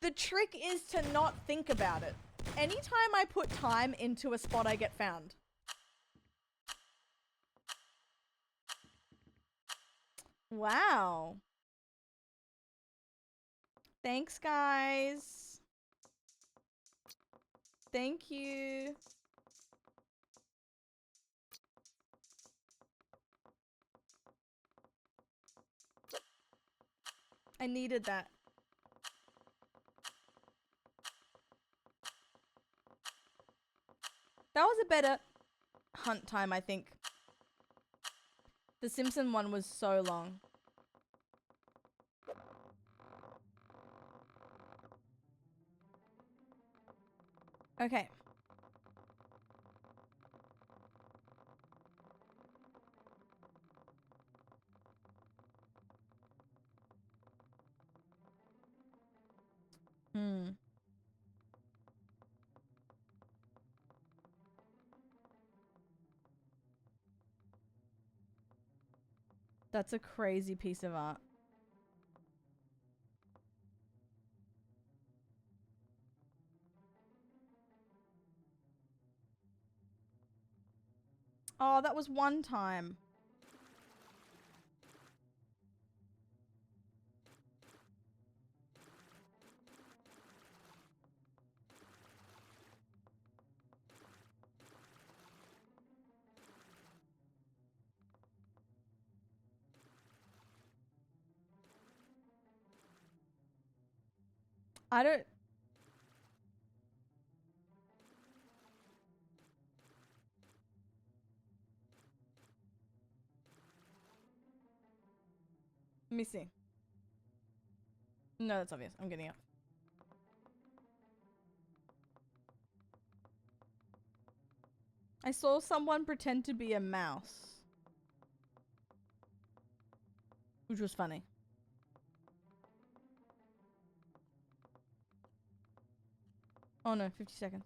The trick is to not think about it. Anytime I put time into a spot, I get found. Wow. Thanks, guys. Thank you. I needed that. That was a better hunt time, I think. The Simpson one was so long. Okay. Hmm. That's a crazy piece of art. Oh, that was one time. I don't... Let me see. No, that's obvious. I'm getting up. I saw someone pretend to be a mouse. Which was funny. Oh no, 50 seconds.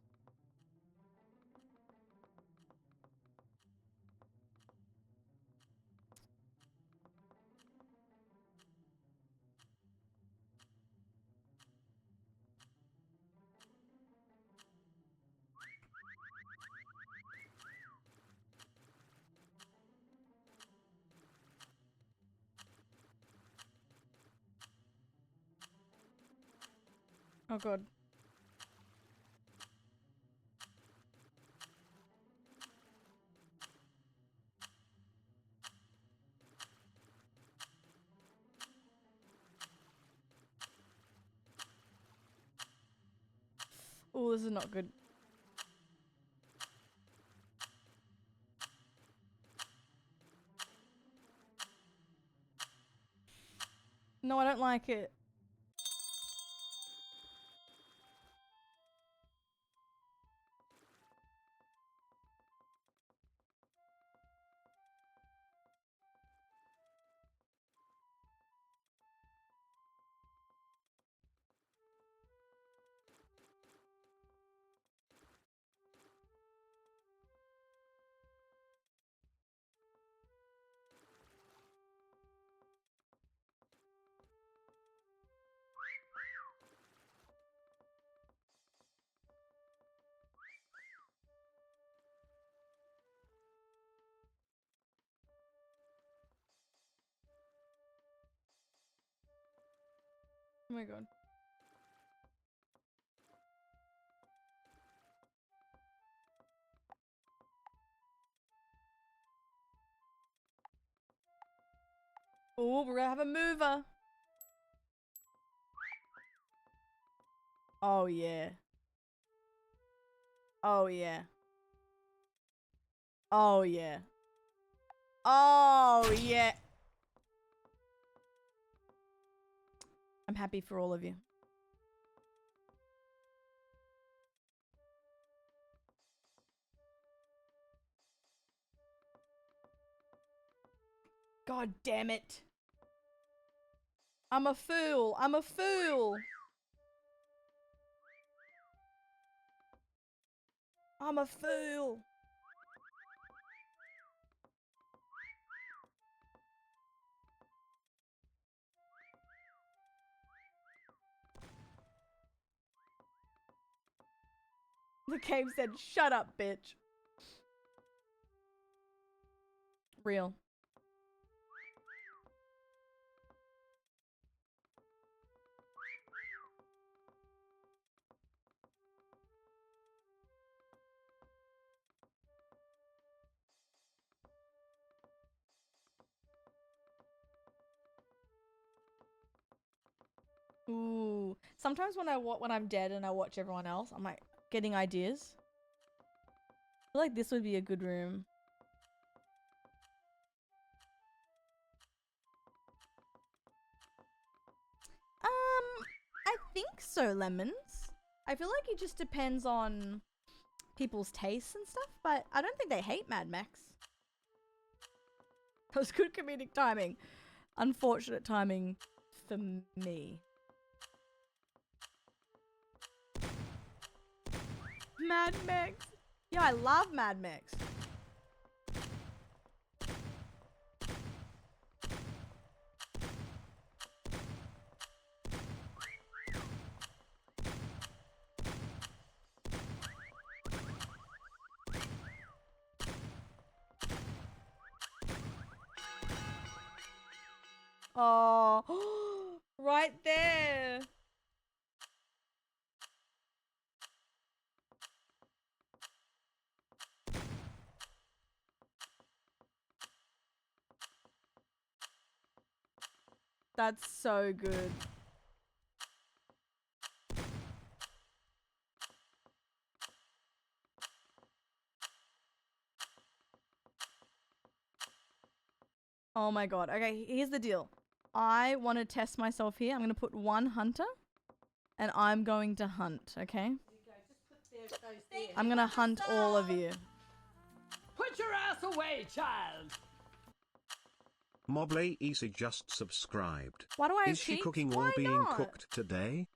Oh god. Oh, this is not good. No, I don't like it. Oh my god. Oh, we're gonna have a mover. Oh yeah. Oh yeah. Oh yeah. Oh yeah. I'm happy for all of you. God damn it. I'm a fool. I'm a fool. I'm a fool. The game said, shut up, bitch. Real. Ooh. Sometimes when I'm dead and I watch everyone else, I'm like getting ideas. I feel like this would be a good room. I think so, Lemons. I feel like it just depends on people's tastes and stuff, but I don't think they hate Mad Max. That was good comedic timing. Unfortunate timing for me. Mad Max. Yeah, I love Mad Max. Oh, right there. That's so good. Oh my god. Okay, here's the deal. I want to test myself here. I'm going to put one hunter and I'm going to hunt, okay? I'm going to hunt all of you. Put your ass away, child. Mobley Easy just subscribed. Why do I have Is she cheeks? cooking or Why being not? cooked today?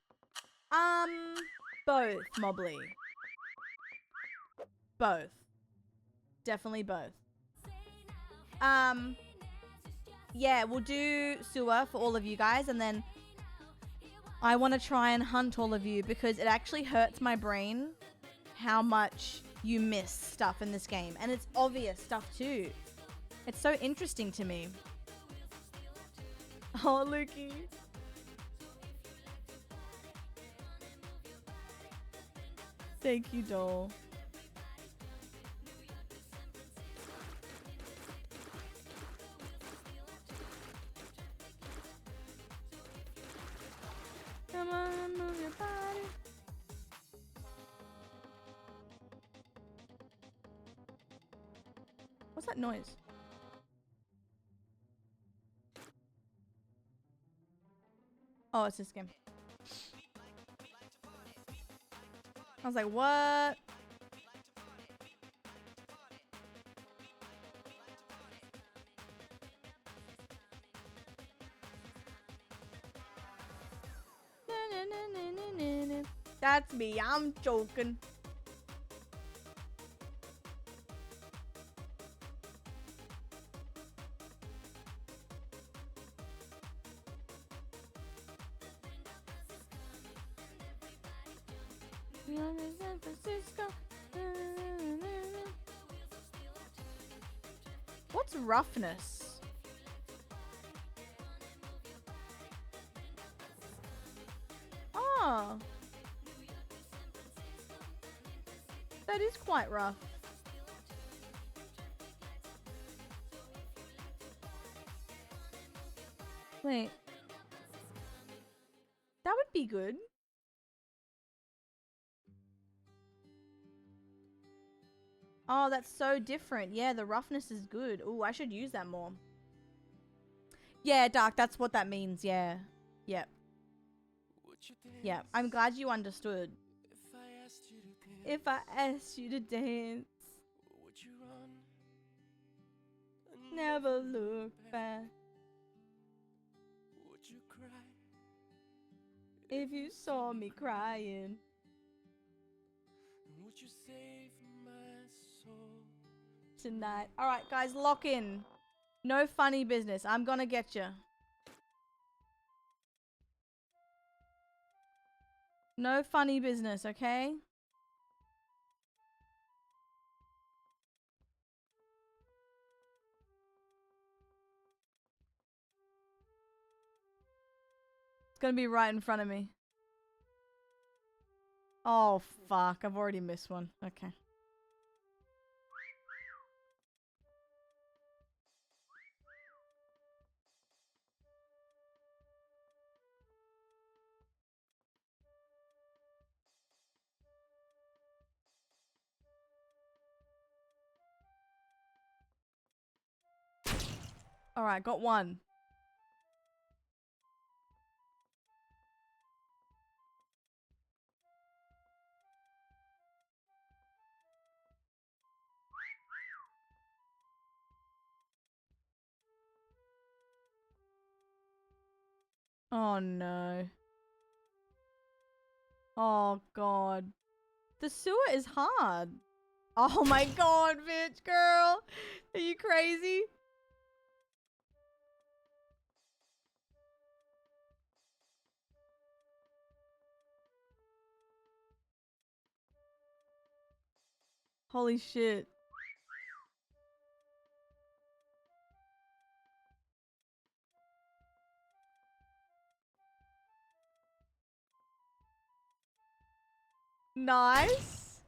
Both, Mobley. Both. Definitely both. Yeah, we'll do sewer for all of you guys, and then I want to try and hunt all of you because it actually hurts my brain how much you miss stuff in this game. And it's obvious stuff too. It's so interesting to me. Oh, Lukey. Thank you, doll. Come on, move your body. What's that noise? Oh, it's this game. I was like, what? That's me. I'm joking. San Francisco. What's roughness? Oh. That is quite rough. Wait. That would be good. Oh, that's so different. Yeah, the roughness is good. Ooh, I should use that more. Yeah, Dark, that's what that means. Yeah. Yep. Yeah, I'm glad you understood. If I asked you to dance, Would you run? never look back. Would you cry? If you saw me crying. Would you save my soul? Tonight. Alright, guys, lock in. No funny business. I'm gonna get you. No funny business, okay? It's gonna be right in front of me. Oh, fuck. I've already missed one. Okay. Alright, got one. Oh no. Oh god. The sewer is hard. Oh my god, bitch, girl. Are you crazy? Holy shit. Nice.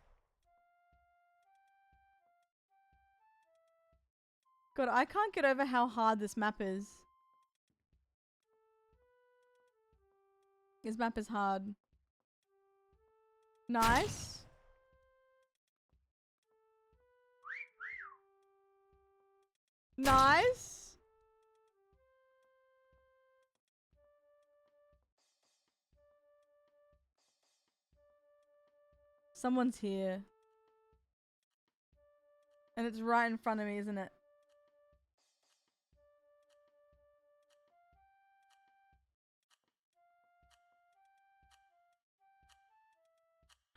God, I can't get over how hard this map is. This map is hard. Nice. Nice. Someone's here. And it's right in front of me, isn't it?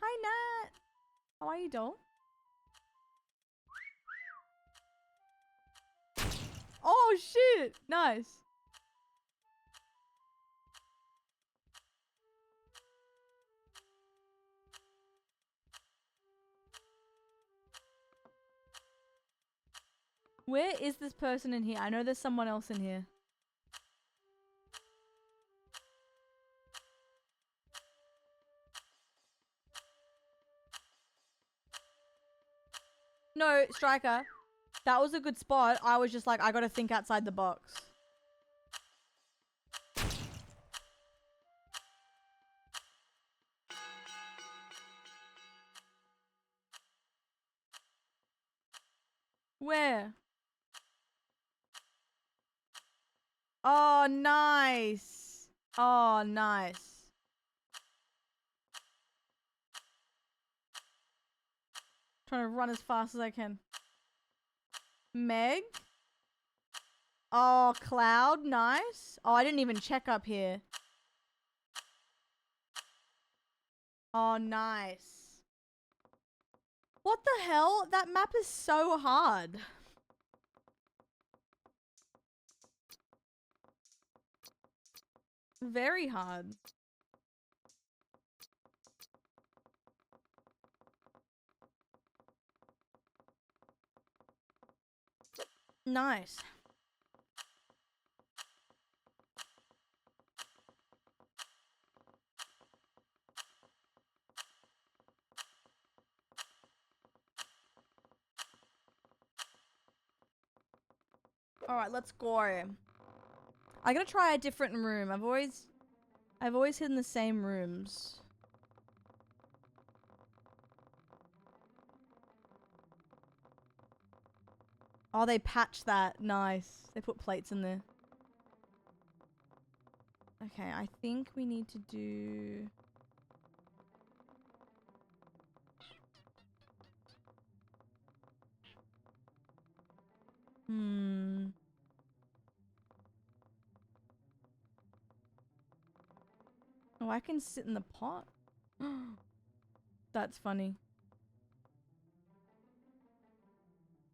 Hi, Nat. How are you, doll? Oh, shit. Nice. Where is this person in here? I know there's someone else in here. No, Striker. That was a good spot. I was just like, I gotta think outside the box. Where? Oh, nice. Oh, nice. Trying to run as fast as I can. Meg? Oh, Cloud. Nice. Oh, I didn't even check up here. Oh, nice. What the hell? That map is so hard. Very hard. Nice. Alright, let's go. I'm gonna try a different room. I've always hidden the same rooms. Oh, they patched that. Nice. They put plates in there. Okay, I think we need to do... Oh, I can sit in the pot. That's funny.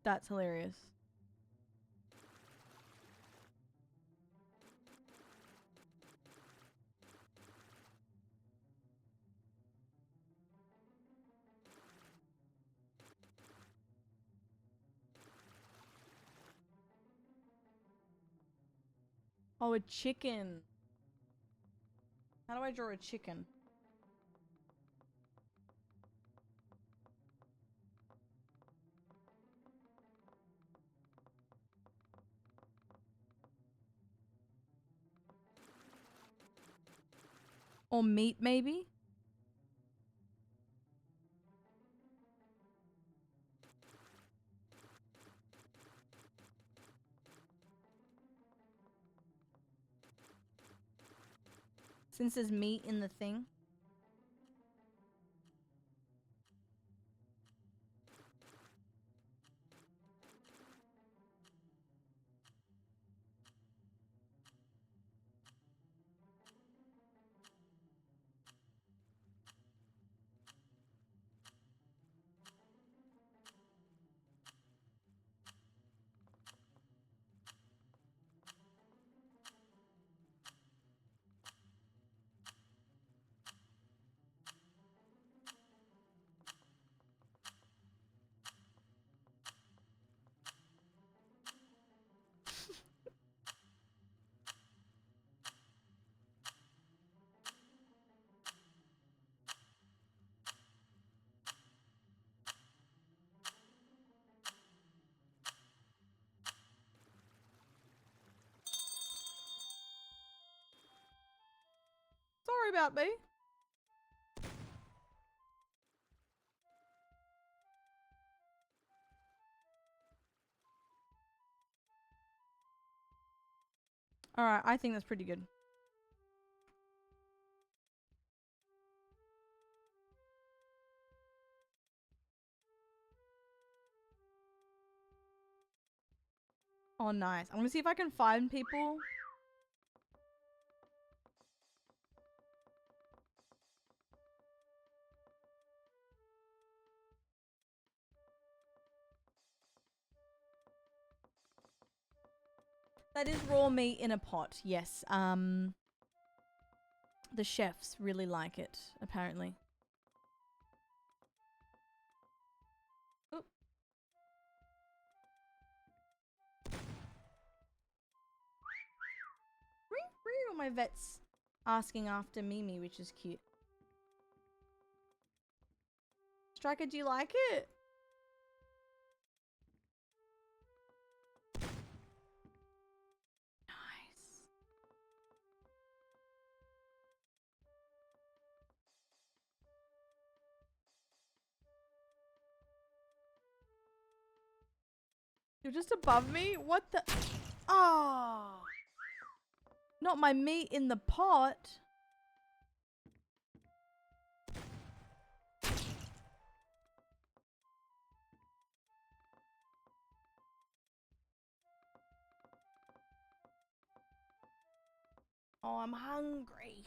That's hilarious. Oh, a chicken. How do I draw a chicken? Or meat, maybe? Since there's meat in the thing. Sorry about me. Alright, I think that's pretty good. Oh, nice. I'm gonna see if I can find people. That is raw meat in a pot, yes. The chefs really like it, apparently. Oop. My vet's asking after Mimi, which is cute. Striker, do you like it? Nice. You're just above me? What the? Oh. Not my meat in the pot. Oh, I'm hungry.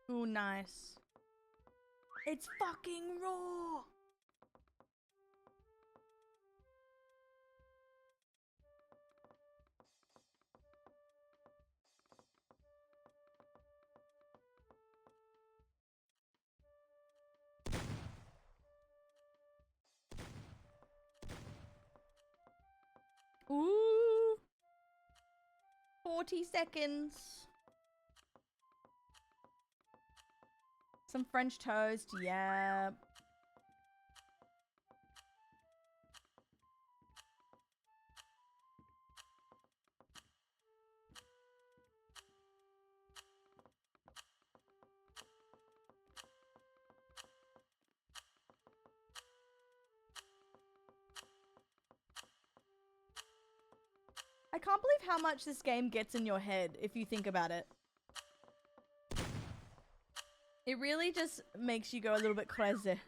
Oh, nice. It's fucking raw. Ooh. 40 seconds. Some French toast, yeah. I can't believe how much this game gets in your head if you think about it. It really just makes you go a little bit crazy.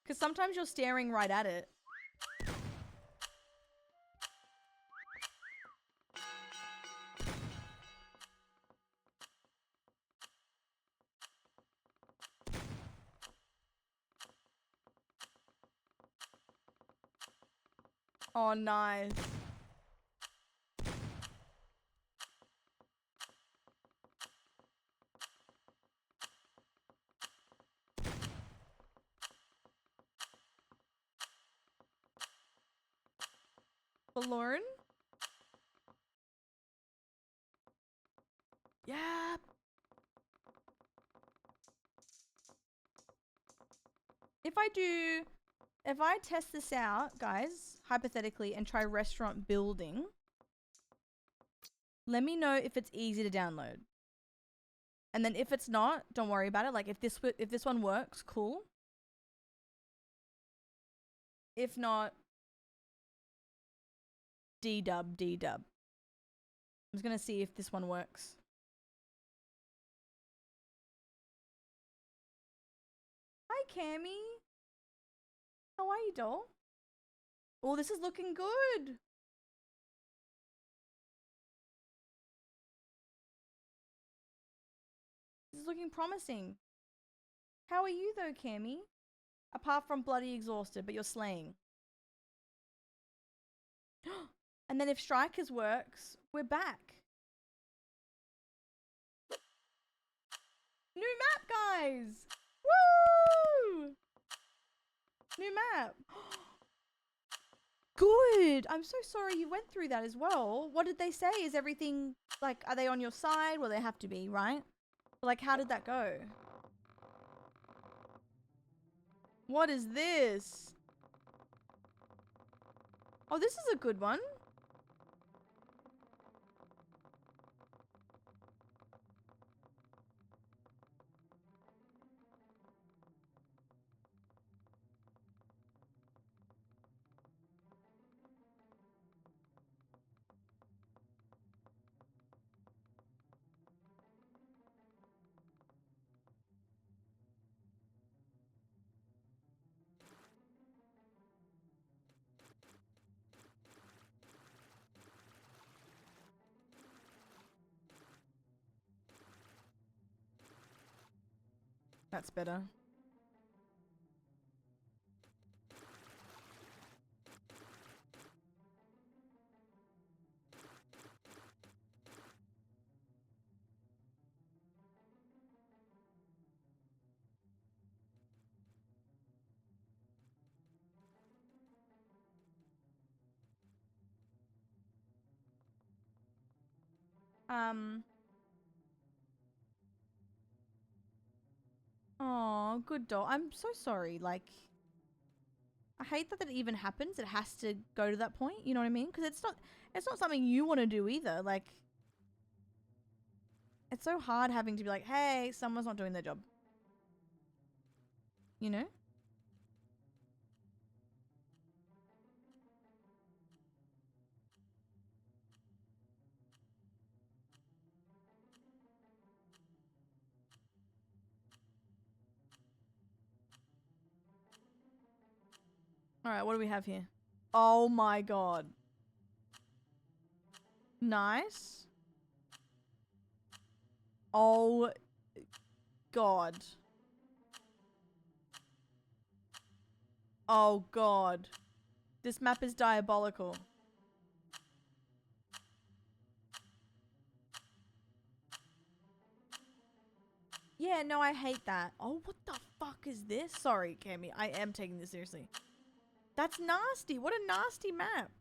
Because sometimes you're staring right at it. Oh, nice. Balloon? Yeah. If I test this out, guys, hypothetically, and try restaurant building, let me know if it's easy to download. And then if it's not, don't worry about it. Like if this one works, cool. If not, D-dub, D-dub. I'm just gonna see if this one works. Hi, Cammy. How are you, doll? Oh, this is looking good. This is looking promising. How are you though, Cammy? Apart from bloody exhausted, but you're slaying. And then if Strikers works, we're back. New map, guys! Woo! New map. Good. I'm so sorry you went through that as well. What did they say? Is everything, like, are they on your side? Well, they have to be, right? Like, how did that go? What is this? Oh, this is a good one. That's better. Oh, good doll. I'm so sorry. Like, I hate that it even happens. It has to go to that point. You know what I mean? Because it's not something you want to do either. Like, it's so hard having to be like, hey, someone's not doing their job. You know? All right, what do we have here? Oh my god. Nice. Oh god. Oh god. This map is diabolical. Yeah, no, I hate that. Oh, what the fuck is this? Sorry, Cammy. I am taking this seriously. That's nasty. What a nasty map.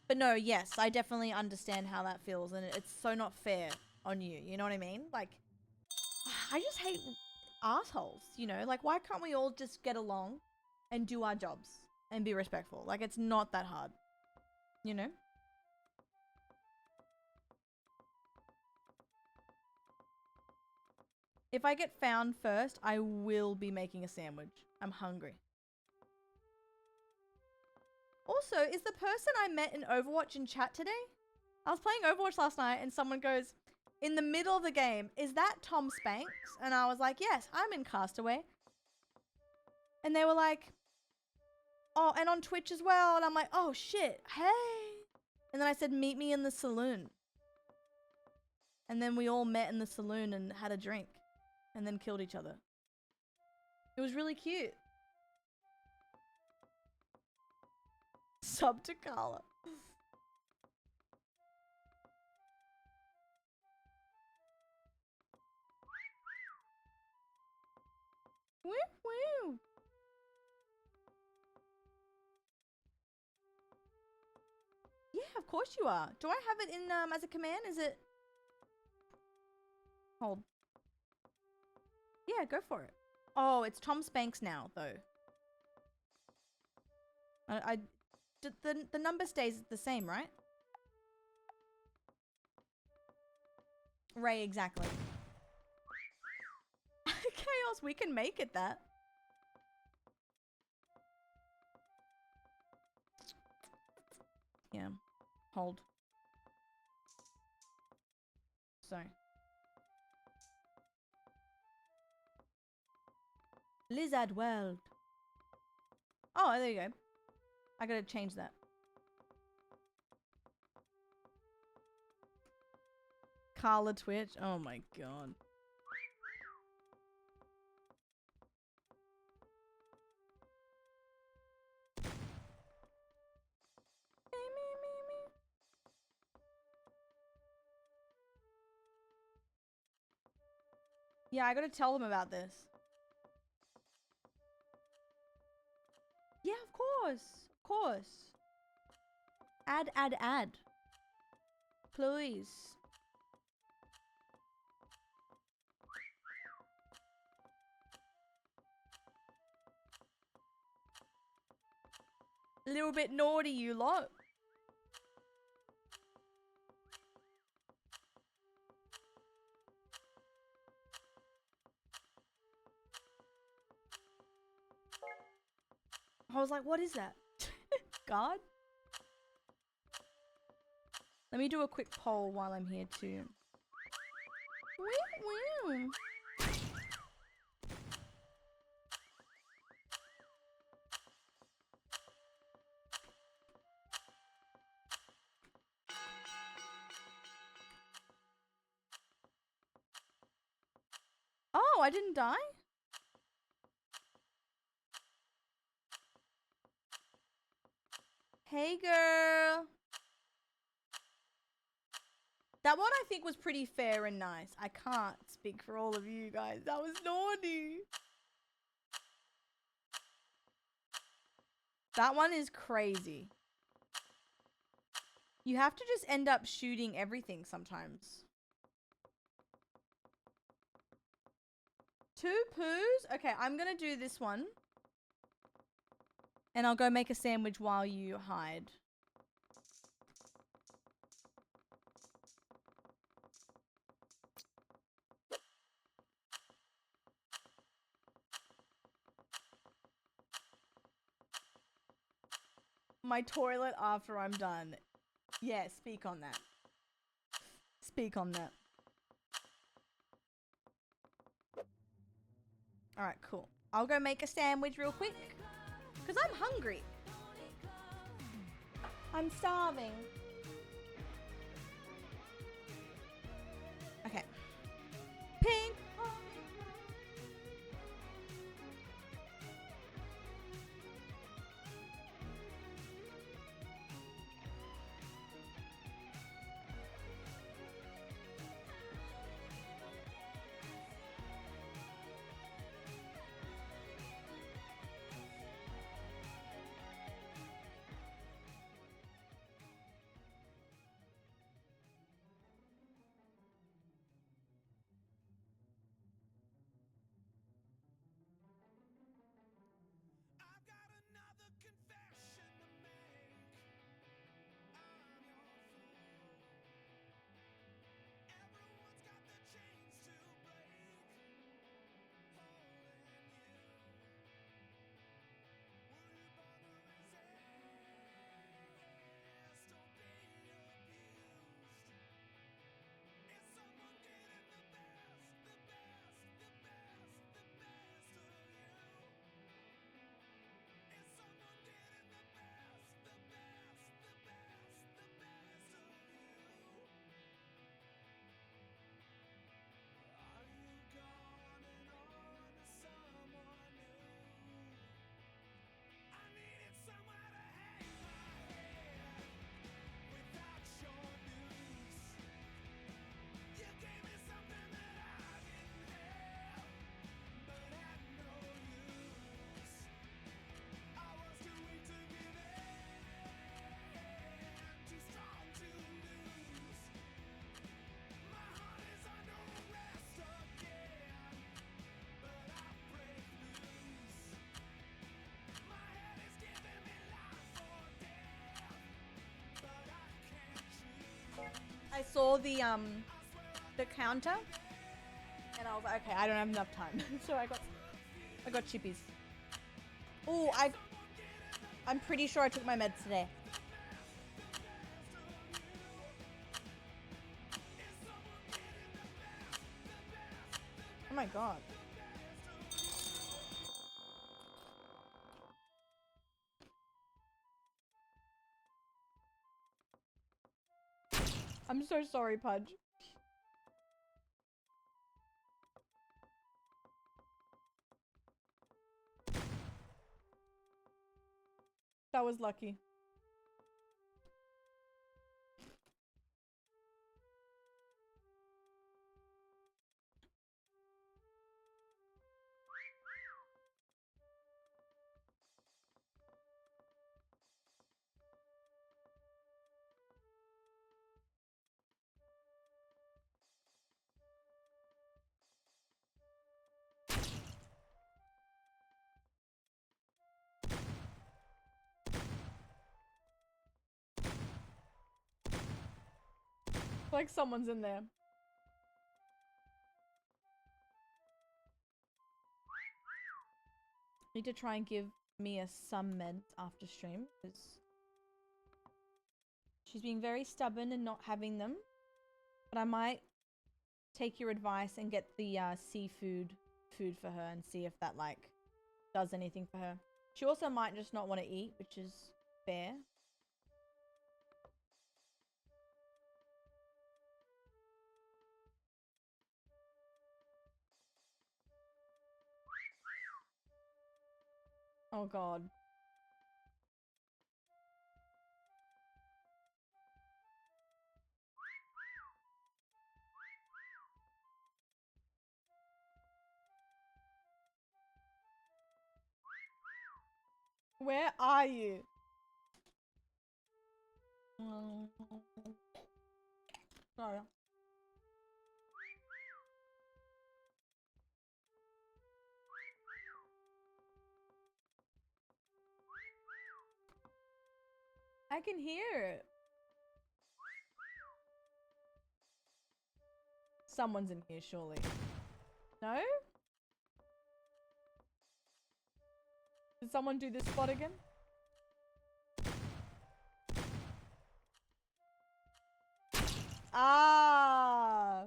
But no, yes, I definitely understand how that feels, and it's so not fair on you. You know what I mean? Like, I just hate assholes, you know? Like, why can't we all just get along and do our jobs and be respectful? Like, it's not that hard, you know? If I get found first, I will be making a sandwich. I'm hungry. Also, is the person I met in Overwatch in chat today? I was playing Overwatch last night and someone goes, in the middle of the game, is that Tom Spanks? And I was like, yes, I'm in Castaway. And they were like, oh, and on Twitch as well. And I'm like, oh shit, hey. And then I said, meet me in the saloon. And then we all met in the saloon and had a drink. And then killed each other. It was really cute. Sub to Carla. Woo woo. Yeah, of course you are. Do I have it in as a command? Is it? Hold. Yeah, go for it. Oh, it's Tom Spanks now, though. The number stays the same, right? Ray, exactly. Chaos, we can make it that. Yeah. Hold. Sorry. Lizard World. Oh, there you go. I gotta change that. Carla Twitch. Oh my god. Yeah, I gotta tell them about this. Yeah, of course. Of course. Add. Please. A little bit naughty, you lot. I was like, what is that? God? Let me do a quick poll while I'm here too. Woo. Oh, I didn't die? Hey, girl. That one I think was pretty fair and nice. I can't speak for all of you guys. That was naughty. That one is crazy. You have to just end up shooting everything sometimes. 2 poos? Okay, I'm gonna do this one. And I'll go make a sandwich while you hide. My toilet after I'm done. Yeah, speak on that. Speak on that. Alright, cool. I'll go make a sandwich real quick. Because I'm hungry. I'm starving. Okay. Pink. I saw the counter and I was like, okay, I don't have enough time. So I got chippies. Oh, I'm pretty sure I took my meds today. my god. I'm so sorry, Pudge. That was lucky. Like someone's in there. Need to try and give Mia some meds after stream because she's being very stubborn and not having them. But I might take your advice and get the seafood food for her and see if that like does anything for her. She also might just not want to eat, which is fair. Oh god. Where are you? Sorry. I can hear it. Someone's in here, surely. No? Did someone do this spot again? Ah!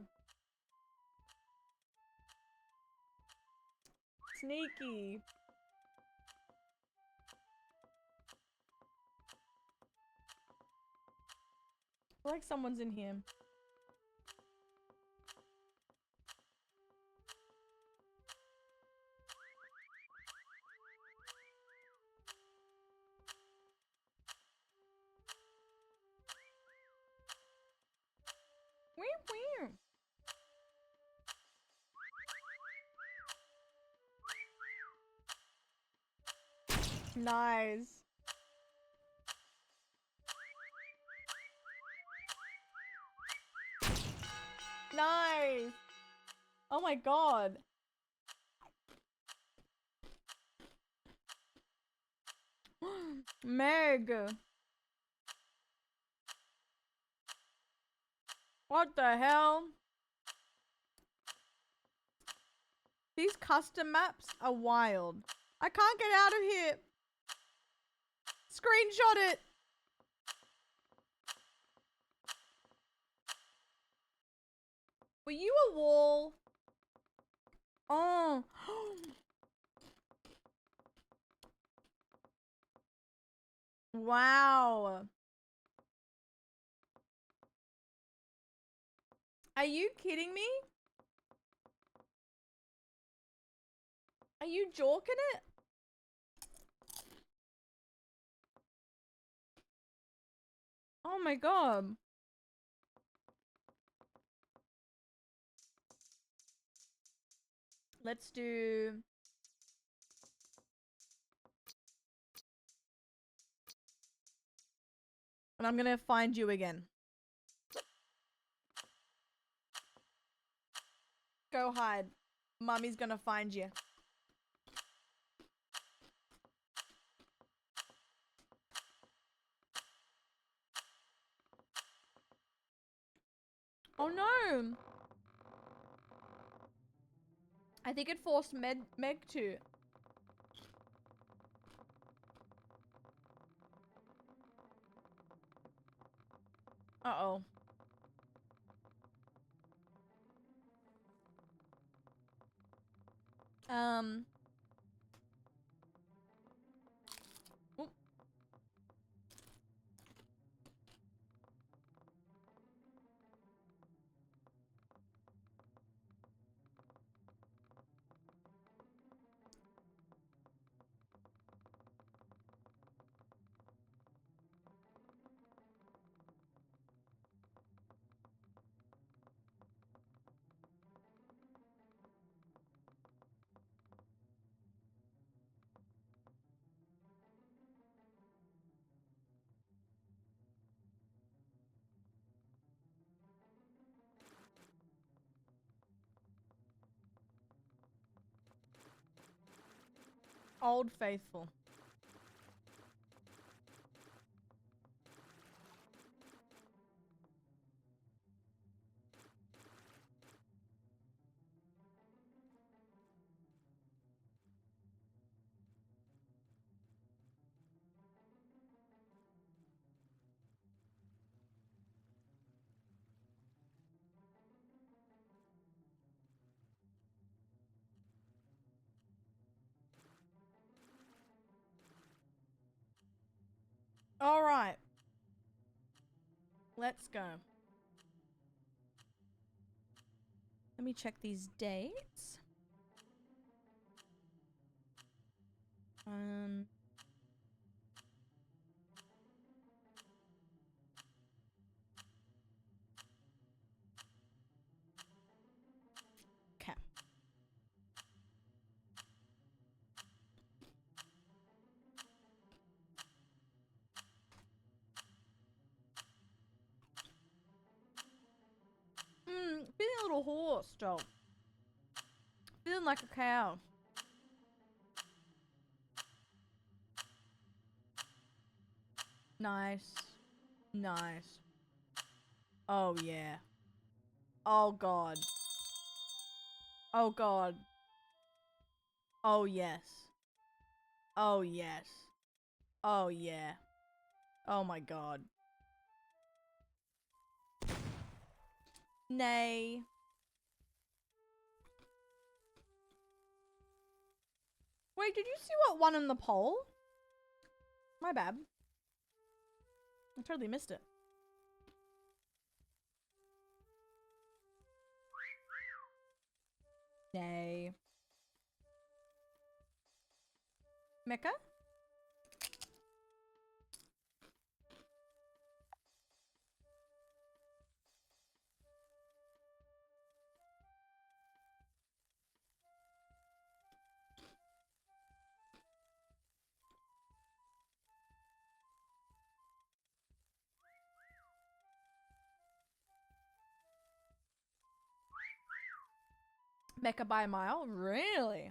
Sneaky. I feel like someone's in here. Wee. Nice. Nice. Oh my god. Meg. What the hell? These custom maps are wild. I can't get out of here. Screenshot it. Were you a wall? Oh. Wow. Are you kidding me? Are you jorking it? Oh my god. Let's do... And I'm gonna find you again. Go hide. Mummy's gonna find you. Oh no! I think it forced Meg to. Uh-oh. Um. Oh. Old Faithful. All right. Let's go. Let me check these dates. Okay. Feeling a little horse, though. Feeling like a cow. Nice. Nice. Oh, yeah. Oh, God. Oh, God. Oh, yes. Oh, yes. Oh, yeah. Oh, my God. Nay. Wait, did you see what won in the poll? My bad. I totally missed it. Nay. Mecca? Mecca by a mile? Really?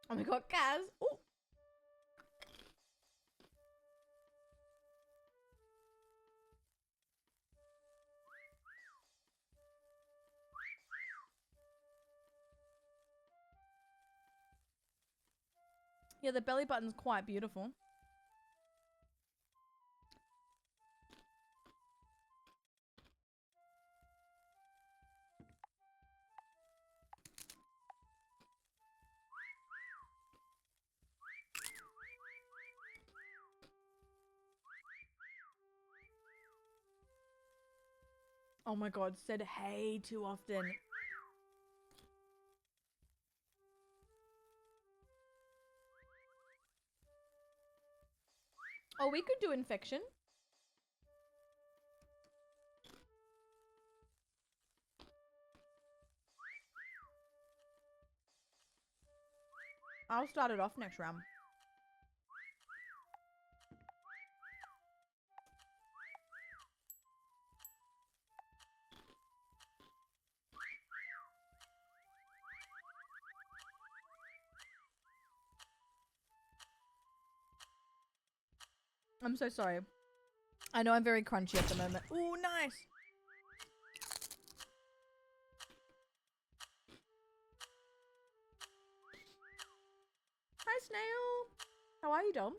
Oh my god, Kaz. Ooh. Yeah, the belly button's quite beautiful. Oh my god, said hey too often. Oh, we could do infection. I'll start it off next round. I'm so sorry. I know I'm very crunchy at the moment. Ooh, nice. . Snail. How are you, Dom?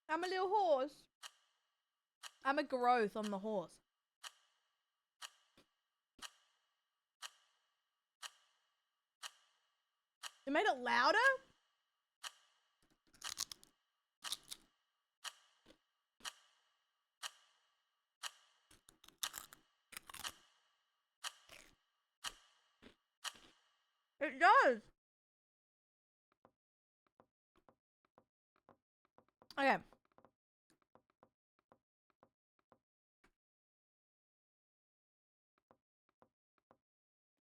I'm a little horse. I'm a growth on the horse. You made it louder? It does. Okay.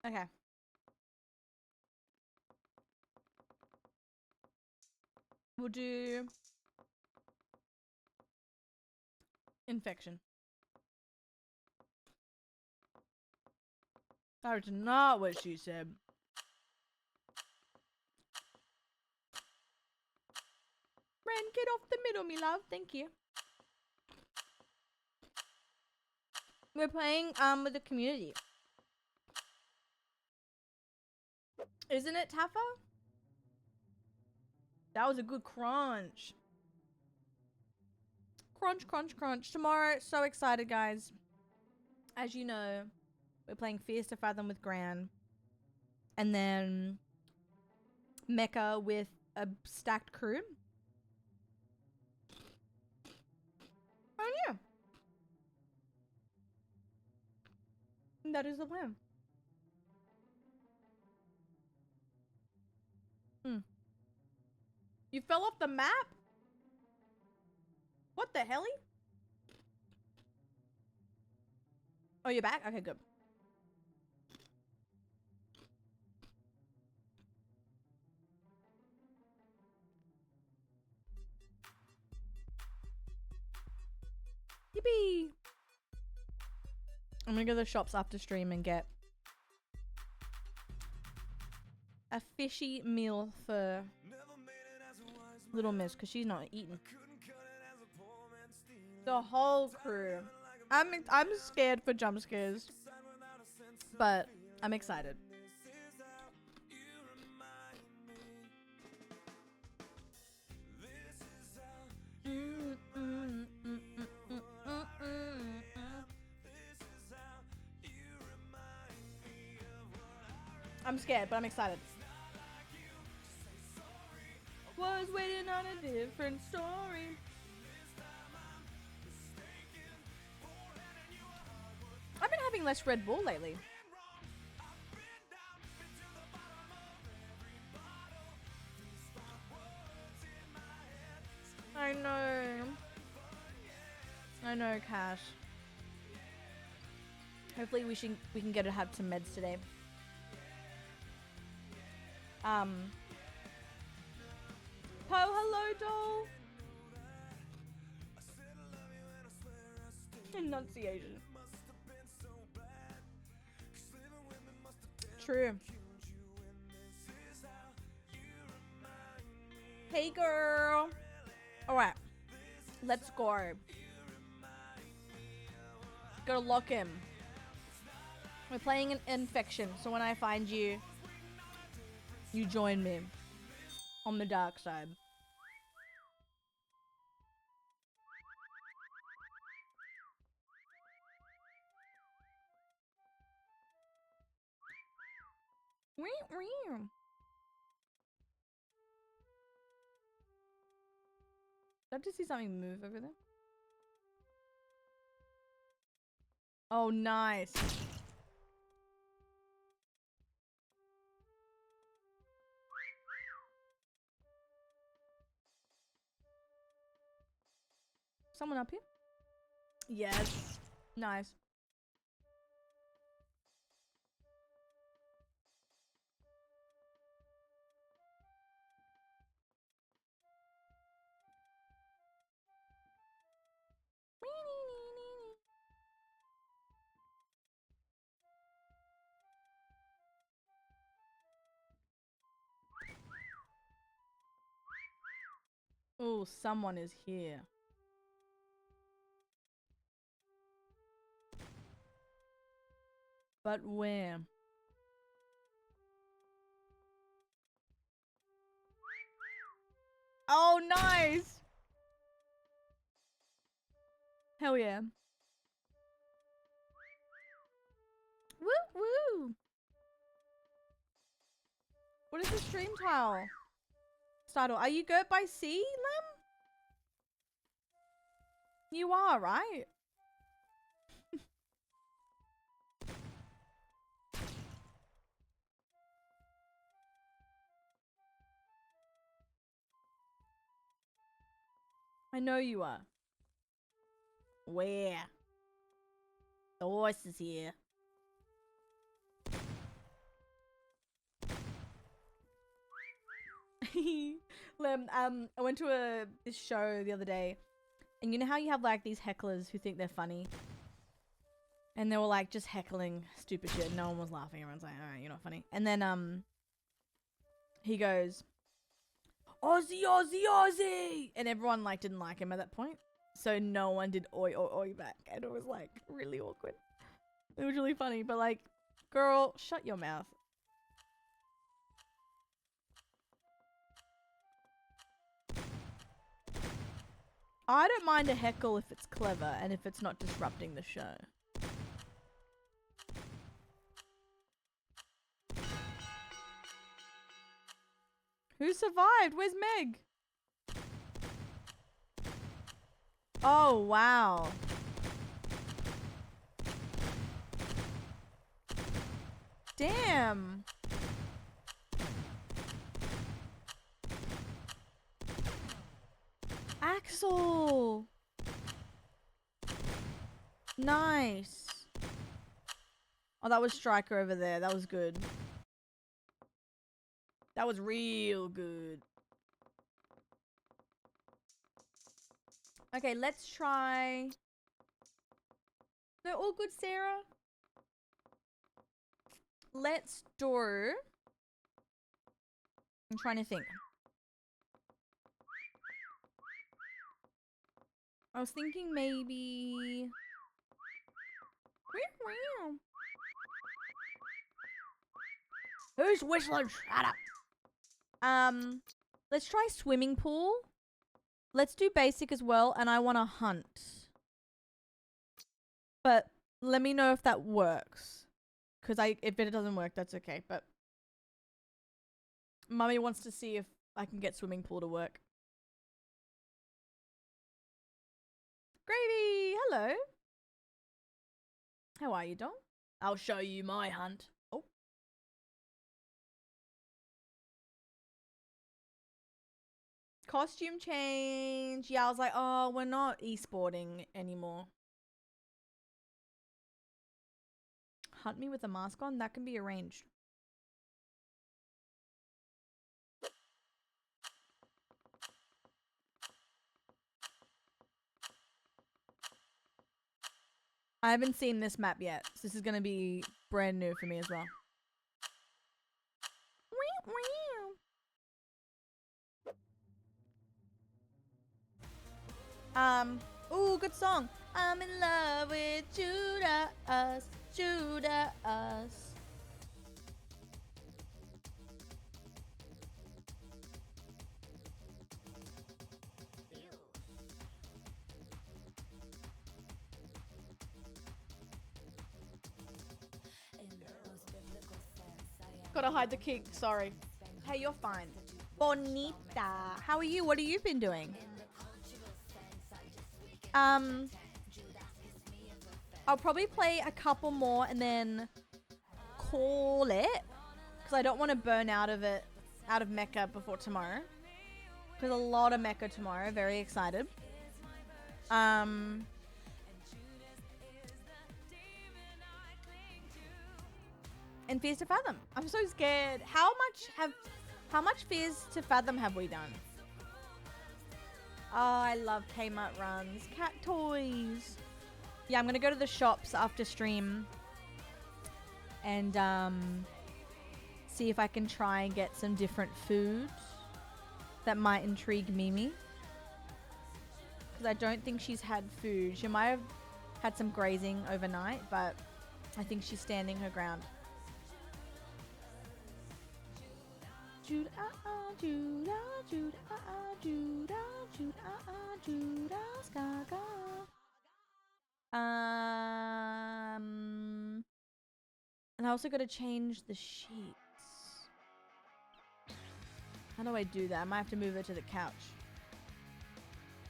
Okay. We'll do infection. That's not what she said. Ren, get off the middle, me love. Thank you. We're playing with the community. Isn't it, Taffa? That was a good crunch. Crunch, crunch, crunch. Tomorrow, so excited, guys. As you know, we're playing Fierce to Fathom with Gran. And then MECCHA with a stacked crew. Oh, yeah. That is the plan. You fell off the map? What the helly? Oh, you're back? Okay, good. Yippee! I'm gonna go to the shops after stream and get a fishy meal for Little Miss because she's not eating. The whole crew. I'm scared for jump scares, but I'm excited. I'm scared, but I'm excited. Was waiting on a different story. I've been having less Red Bull lately. I know, Cash. Hopefully we can get to have some meds today. Po, hello, doll. Enunciation. True. Hey, girl. All right, let's go. Gotta lock him. We're playing an infection, so when I find you, you join me on the dark side. Did I just see something move over there? Oh, nice. Someone up here? Yes. Nice. Oh, someone is here. But where? Oh, nice! Hell yeah. Woo woo! What is the stream title? Are you good by sea, Lem? You are, right? I know you are. Where? The horse is here. Lem, I went to this show the other day, and you know how you have like these hecklers who think they're funny, and they were like just heckling stupid shit. No one was laughing. Everyone's like, "All right, you're not funny." And then he goes, "Aussie, Aussie, Aussie," and everyone like didn't like him at that point, so no one did oi oi oi back, and it was like really awkward. It was really funny, but like, girl, shut your mouth. I don't mind a heckle if it's clever and if it's not disrupting the show. Who survived? Where's Meg? Oh, wow. Damn. Axel. Nice. Oh, that was Striker over there. That was good. That was real good. Okay, let's try. They're all good, Sarah. Let's do. I'm trying to think. I was thinking maybe. Who's whistling? Shut up. Let's try swimming pool. Let's do basic as well, and I want to hunt. But let me know if that works. Because if it doesn't work, that's okay. But Mummy wants to see if I can get swimming pool to work. Gravy, hello. How are you, doll? I'll show you my hunt. Oh. Costume change. Yeah, I was like, oh, we're not esporting anymore. Hunt me with a mask on? That can be arranged. I haven't seen this map yet, so this is going to be brand new for me as well. Ooh, good song. I'm in love with Judas, Judas. Gotta hide the kink, sorry. Hey, you're fine. Bonita. How are you? What have you been doing? I'll probably play a couple more and then call it. Because I don't want to burn out of MECCHA before tomorrow. There's a lot of MECCHA tomorrow. Very excited. And Fears to Fathom. I'm so scared. How much Fears to Fathom have we done? Oh, I love Kmart runs. Cat toys. Yeah, I'm gonna go to the shops after stream and see if I can try and get some different foods that might intrigue Mimi. because I don't think she's had food. She might have had some grazing overnight, but I think she's standing her ground. Jude, Jude, Jude, Jude, Jude, Jude, Gaga. And I also got to change the sheets. How do I do that? I might have to move her to the couch.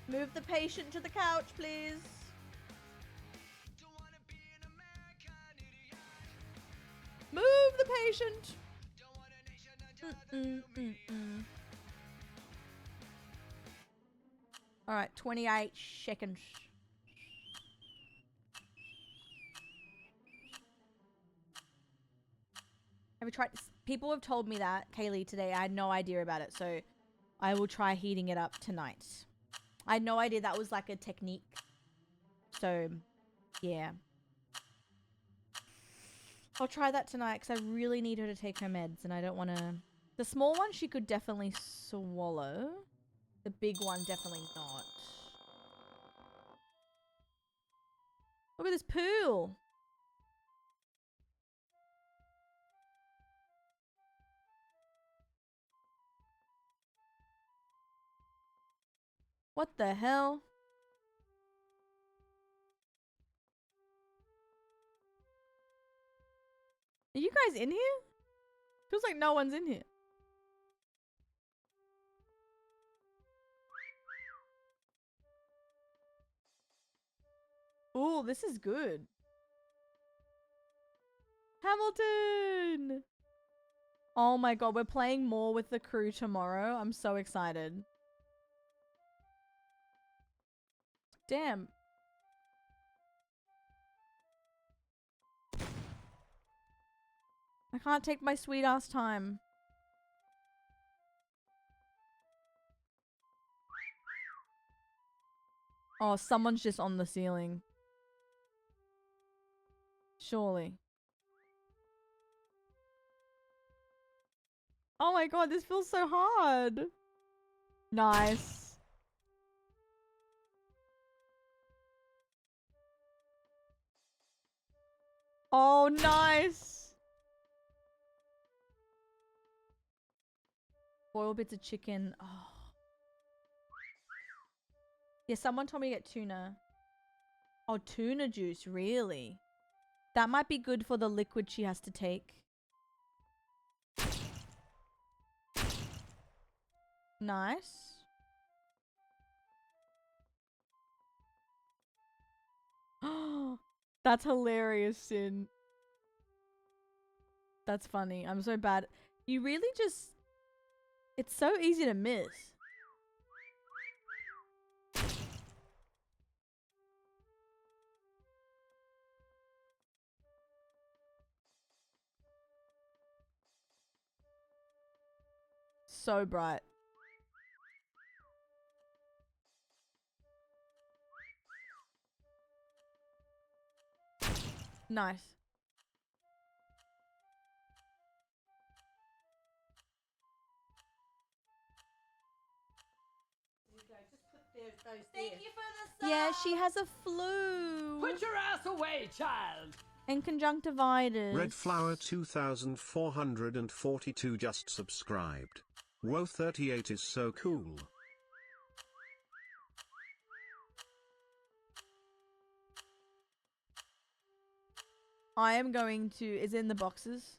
Move the patient to the couch, please. Move the patient. All right, 28 seconds. Have you tried? People have told me that, Kaylee, today. I had no idea about it, so I will try heating it up tonight. I had no idea that was like a technique. So, yeah. I'll try that tonight because I really need her to take her meds and I don't want to... The small one she could definitely swallow. The big one definitely not. Look at this pool. What the hell? Are you guys in here? Feels like no one's in here. Ooh, this is good. Hamilton! Oh my god, we're playing more with the crew tomorrow. I'm so excited. Damn. I can't take my sweet ass time. Oh, someone's just on the ceiling. Surely. Oh my god, this feels so hard. Nice. Oh, nice. Boiled bits of chicken. Oh. Yeah, someone told me to get tuna. Oh, tuna juice, really? That might be good for the liquid she has to take. Nice. That's hilarious, Sin. That's funny. I'm so bad. You really just... It's so easy to miss. So bright. Nice. Thank you for the sub. Yeah, she has a flu. Put your ass away, child. And conjunctivitis. Red Flower 2442 just subscribed. Whoa, 38 is so cool. I am going to... Is it in the boxes?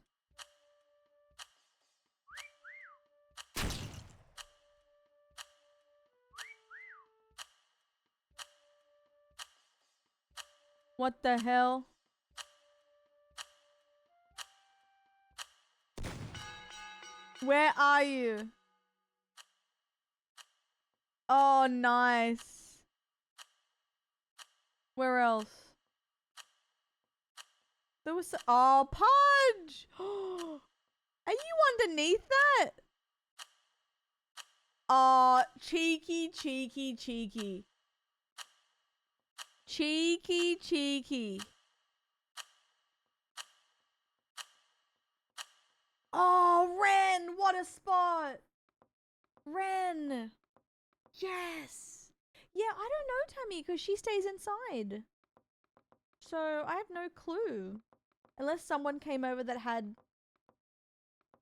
What the hell? Where are you? Oh, nice. Where else? There was... Oh, Pudge! Are you underneath that? Oh, cheeky, cheeky, cheeky. Cheeky, cheeky. Oh, Ren! What a spot! Ren! Yes! Yeah, I don't know, Tammy, because she stays inside. So I have no clue. Unless someone came over that had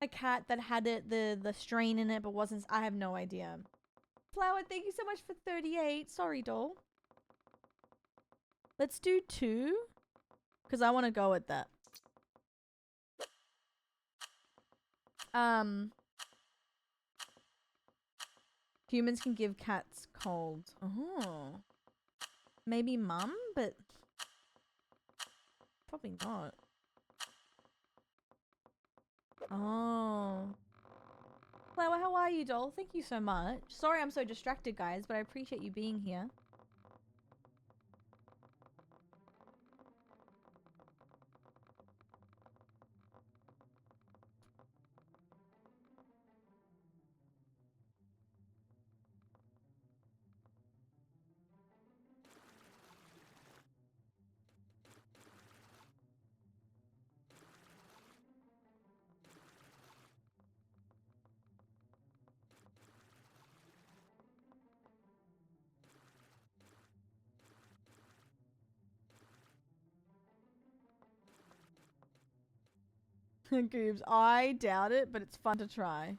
a cat that had the strain in it but wasn't. I have no idea. Flower, thank you so much for 38. Sorry, doll. Let's do 2. Because I want to go at that. Humans can give cats colds. Oh. Maybe mum, but probably not. Oh. Flower, how are you, doll? Thank you so much. Sorry I'm so distracted, guys, but I appreciate you being here. Goobs, I doubt it, but it's fun to try.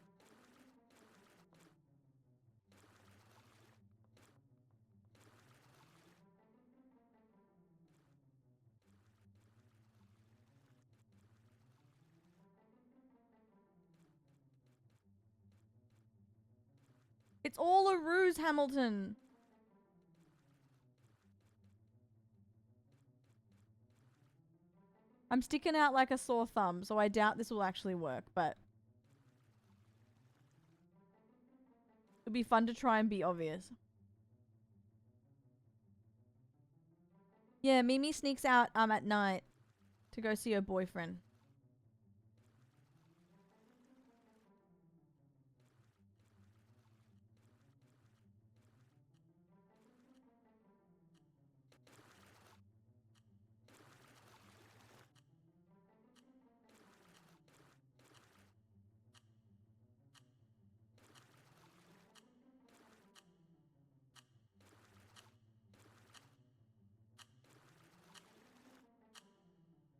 It's all a ruse, Hamilton. I'm sticking out like a sore thumb, so I doubt this will actually work, but it'll be fun to try and be obvious. Yeah, Mimi sneaks out at night to go see her boyfriend.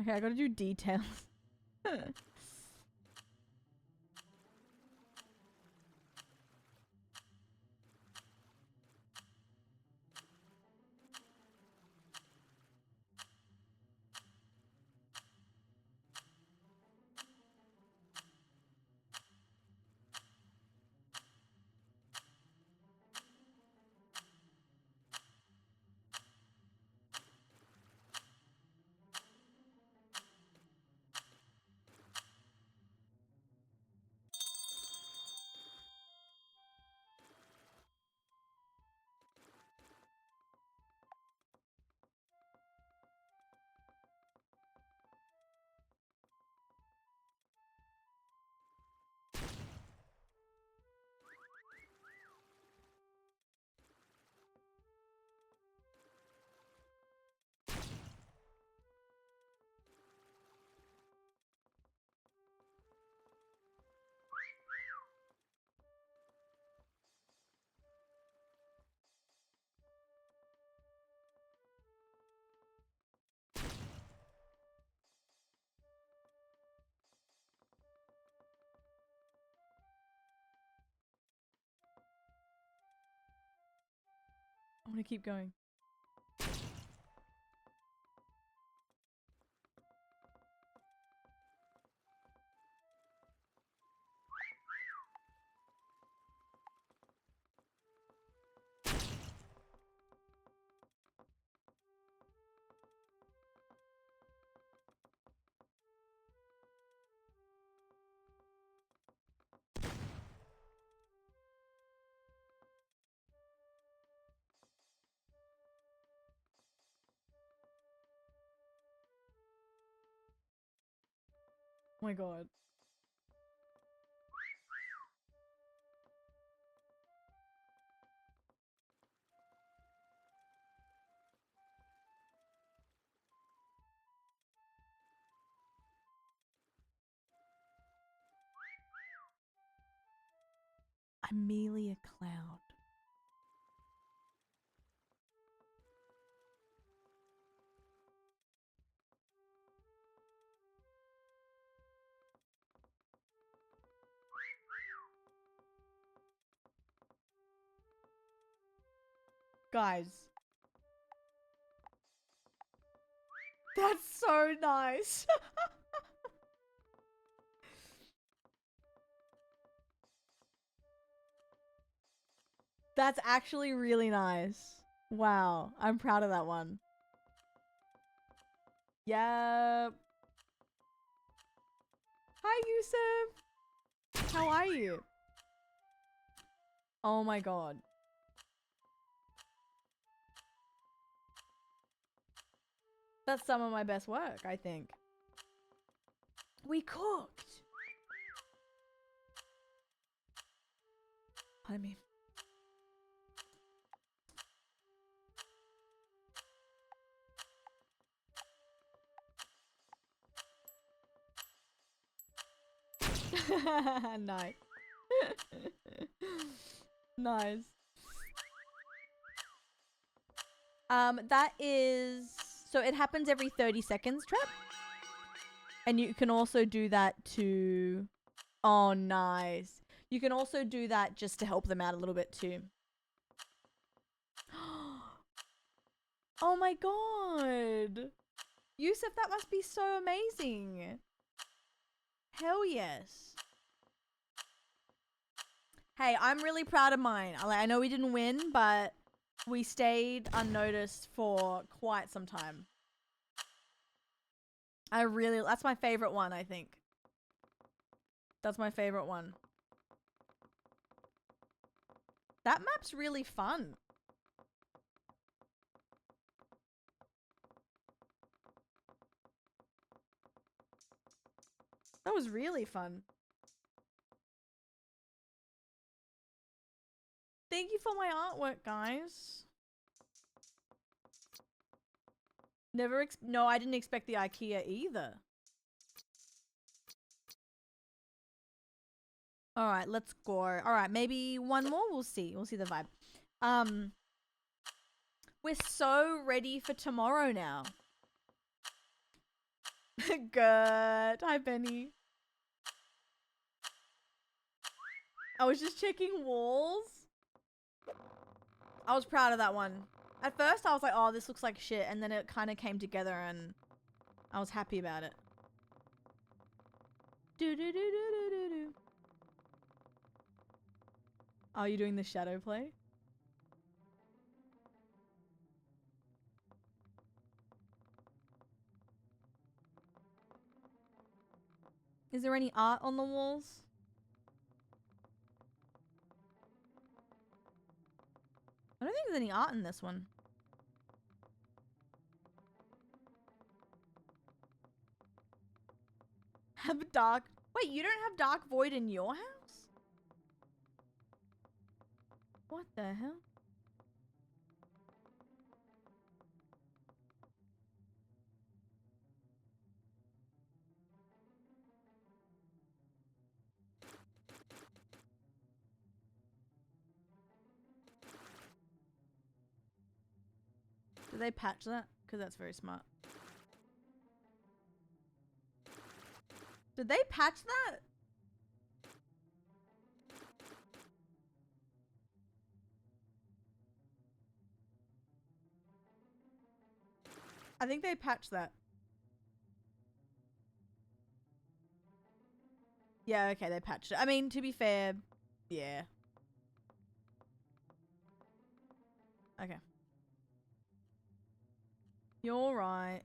Okay, I gotta do details. I want to keep going. Oh my god. Amelia Cloud. Guys. That's so nice. That's actually really nice. Wow. I'm proud of that one. Yep. Hi, Yusuf. How are you? Oh my god. That's some of my best work, I think. We cooked. I mean. Nice. Nice. That is... So it happens every 30 seconds, Trap. And you can also do that to... Oh, nice. You can also do that just to help them out a little bit too. Oh my god. Yusuf, that must be so amazing. Hell yes. Hey, I'm really proud of mine. I know we didn't win, but we stayed unnoticed for quite some time. That's my favorite one, I think. That's my favorite one. That map's really fun. That was really fun. Thank you for my artwork, guys. No, I didn't expect the IKEA either. All right, let's go. All right, maybe one more. We'll see. We'll see the vibe. We're so ready for tomorrow now. Good. Hi, Benny. I was just checking walls. I was proud of that one. At first, I was like, oh, this looks like shit. And then it kind of came together and I was happy about it. Do-do-do-do-do-do-do. Are you doing the shadow play? Is there any art on the walls? I don't think there's any art in this one. Have dark... Wait, you don't have Dark Void in your house? What the hell? Did they patch that? Because that's very smart. Did they patch that? I think they patched that. Yeah, okay, they patched it. I mean, to be fair, yeah. Okay. You're right.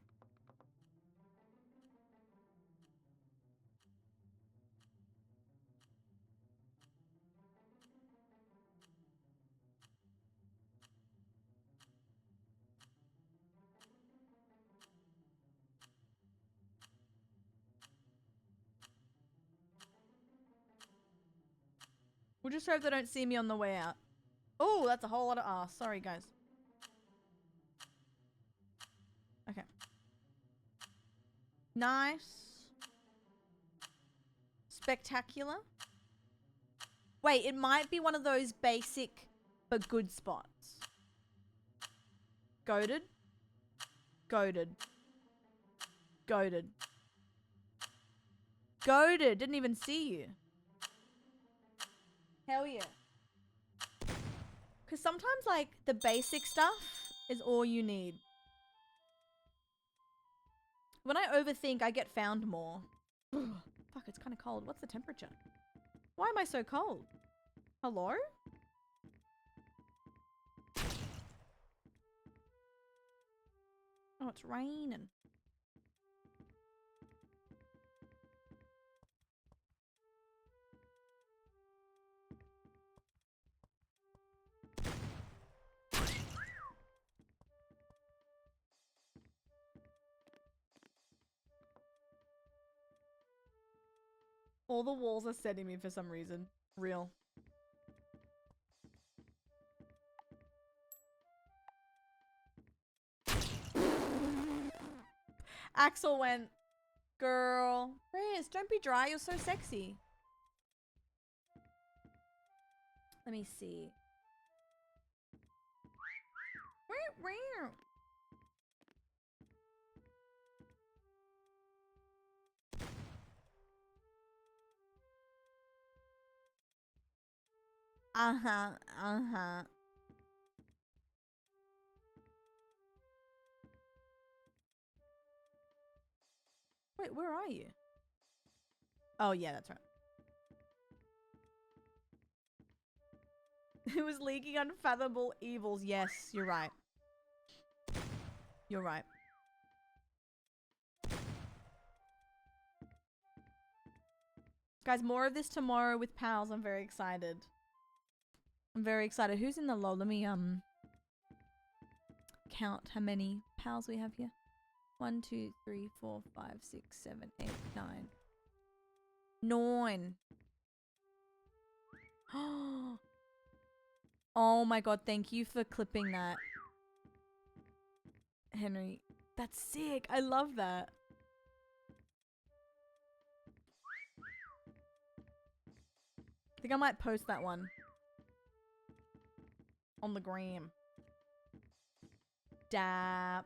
We'll just hope they don't see me on the way out. Oh, that's a whole lot of ass. Sorry, guys. Okay. Nice. Spectacular. Wait, it might be one of those basic but good spots. Goated. Goated. Goated. Goated. Didn't even see you. Hell yeah. Because sometimes, like, the basic stuff is all you need. When I overthink, I get found more. Fuck, it's kind of cold. What's the temperature? Why am I so cold? Hello? Oh, it's raining. All the walls are setting me for some reason. Real. Axel went, girl. Riz, don't be dry. You're so sexy. Let me see. Uh-huh, uh-huh. Wait, where are you? Oh, yeah, that's right. It was leaking unfathomable evils. Yes, you're right. You're right. Guys, more of this tomorrow with pals. I'm very excited. I'm very excited. Who's in the lol? Let me count how many pals we have here. 1, 2, 3, 4, 5, 6, 7, 8, 9. 9. Oh my god, thank you for clipping that. Henry. That's sick. I love that. I think I might post that one on the gram. Dap.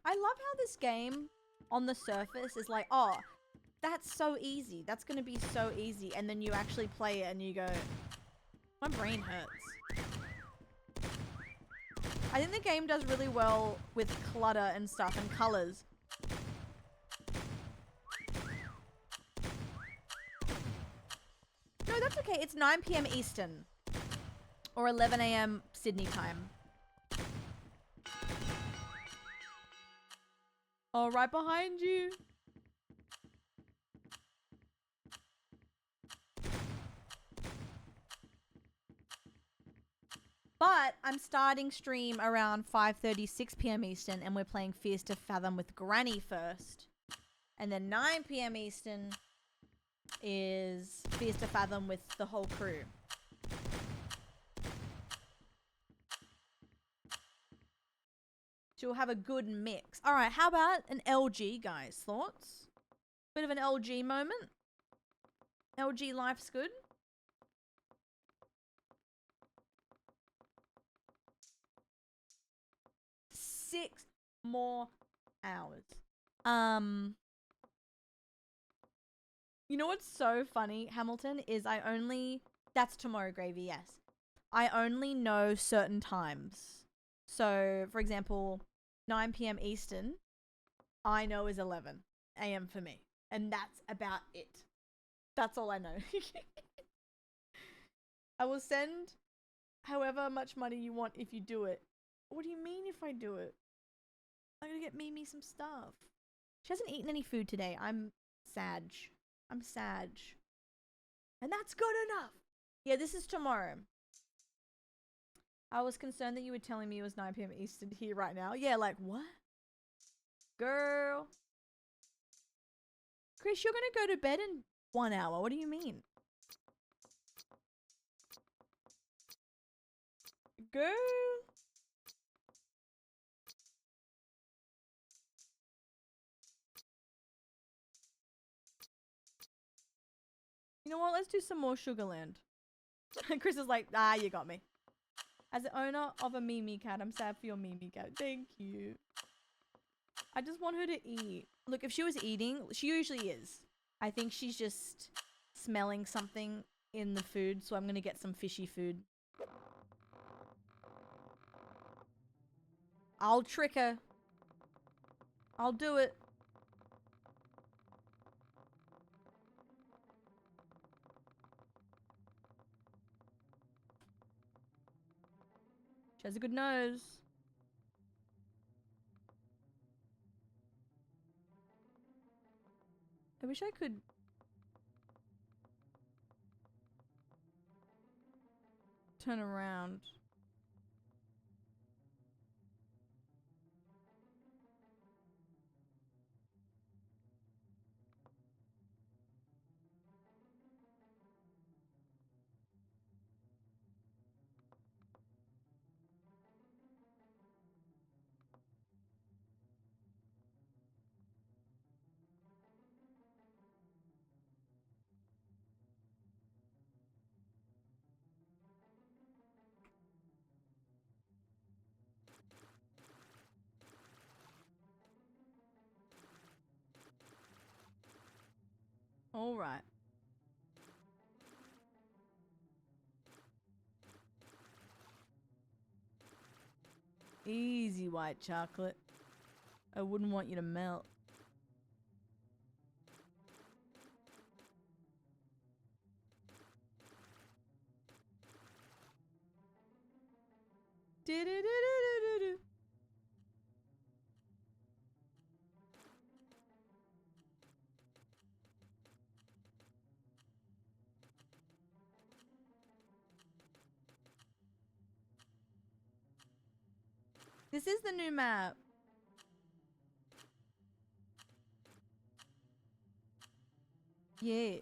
I love how this game on the surface is like, oh, that's so easy. That's going to be so easy. And then you actually play it and you go, my brain hurts. I think the game does really well with clutter and stuff and colors. No, that's okay. It's 9 PM Eastern or 11 AM Sydney time. Oh, right behind you. But I'm starting stream around 5:36 PM Eastern and we're playing Fears to Fathom with Granny first. And then 9 PM Eastern is Fears to Fathom with the whole crew. So we'll have a good mix. All right, how about an LG, guys? Thoughts? Bit of an LG moment? LG life's good? Six more hours. You know what's so funny, Hamilton, is that's tomorrow, Gravy, yes. I only know certain times. So, for example, 9 PM Eastern, I know is 11 AM for me. And that's about it. That's all I know. I will send however much money you want if you do it. What do you mean if I do it? I'm gonna get Mimi some stuff. She hasn't eaten any food today. I'm sad. I'm sad. And that's good enough. Yeah, this is tomorrow. I was concerned that you were telling me it was 9 PM Eastern here right now. Yeah, like, what? Girl. Chris, you're gonna go to bed in 1 hour. What do you mean? Girl. You know what? Let's do some more Sugarland. Chris is like, ah, you got me. As the owner of a Mimi cat, I'm sad for your Mimi cat. Thank you. I just want her to eat. Look, if she was eating, she usually is. I think she's just smelling something in the food, so I'm gonna get some fishy food. I'll trick her. I'll do it. She has a good nose. I wish I could... turn around. All right. Easy, white chocolate. I wouldn't want you to melt. Do-do-do-do-do-do-do. This is the new map. Yes.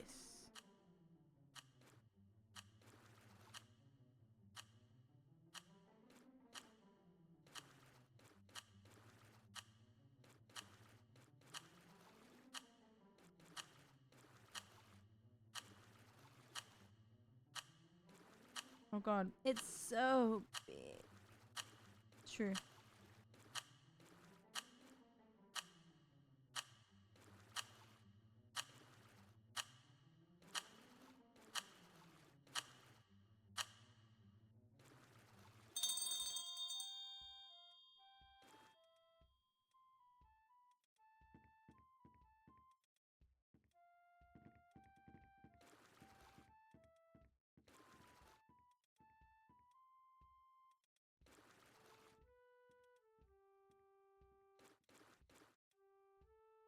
Oh god, it's so big. True.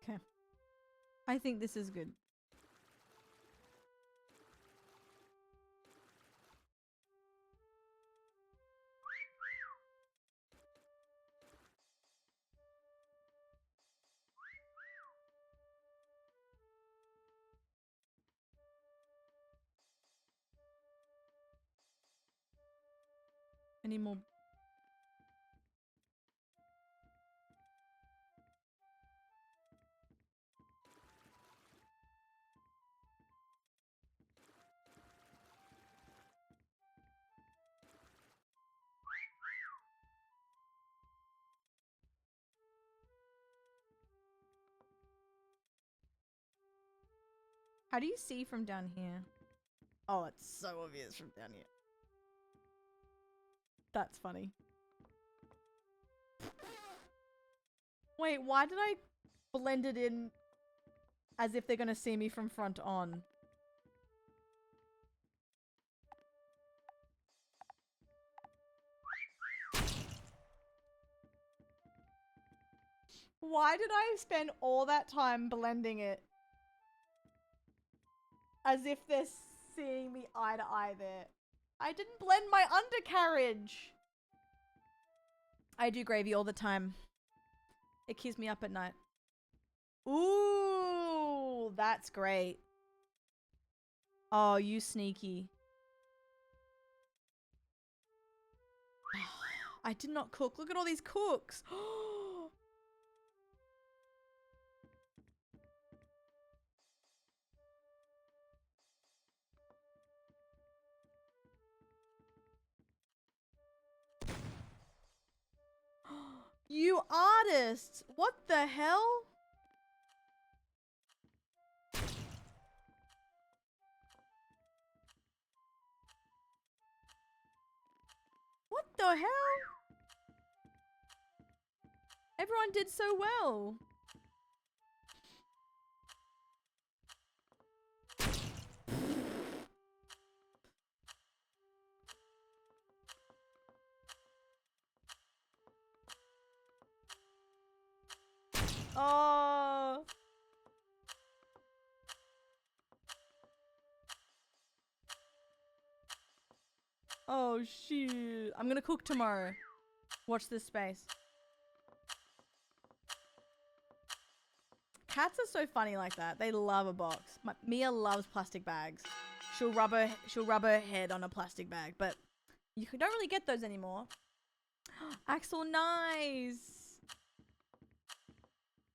Okay. I think this is good. Any more? How do you see from down here? Oh, it's so obvious from down here. That's funny. Wait, why did I blend it in as if they're gonna see me from front on? Why did I spend all that time blending it as if they're seeing me eye to eye there? I didn't blend my undercarriage. I do gravy all the time. It keeps me up at night. Ooh, that's great. Oh, you sneaky. I did not cook. Look at all these cooks. You artists! What the hell? What the hell? Everyone did so well. Oh. Oh shoot. I'm gonna cook tomorrow. Watch this space. Cats are so funny like that. They love a box. Mia loves plastic bags. She'll rub her head on a plastic bag, but you don't really get those anymore. Axel, nice.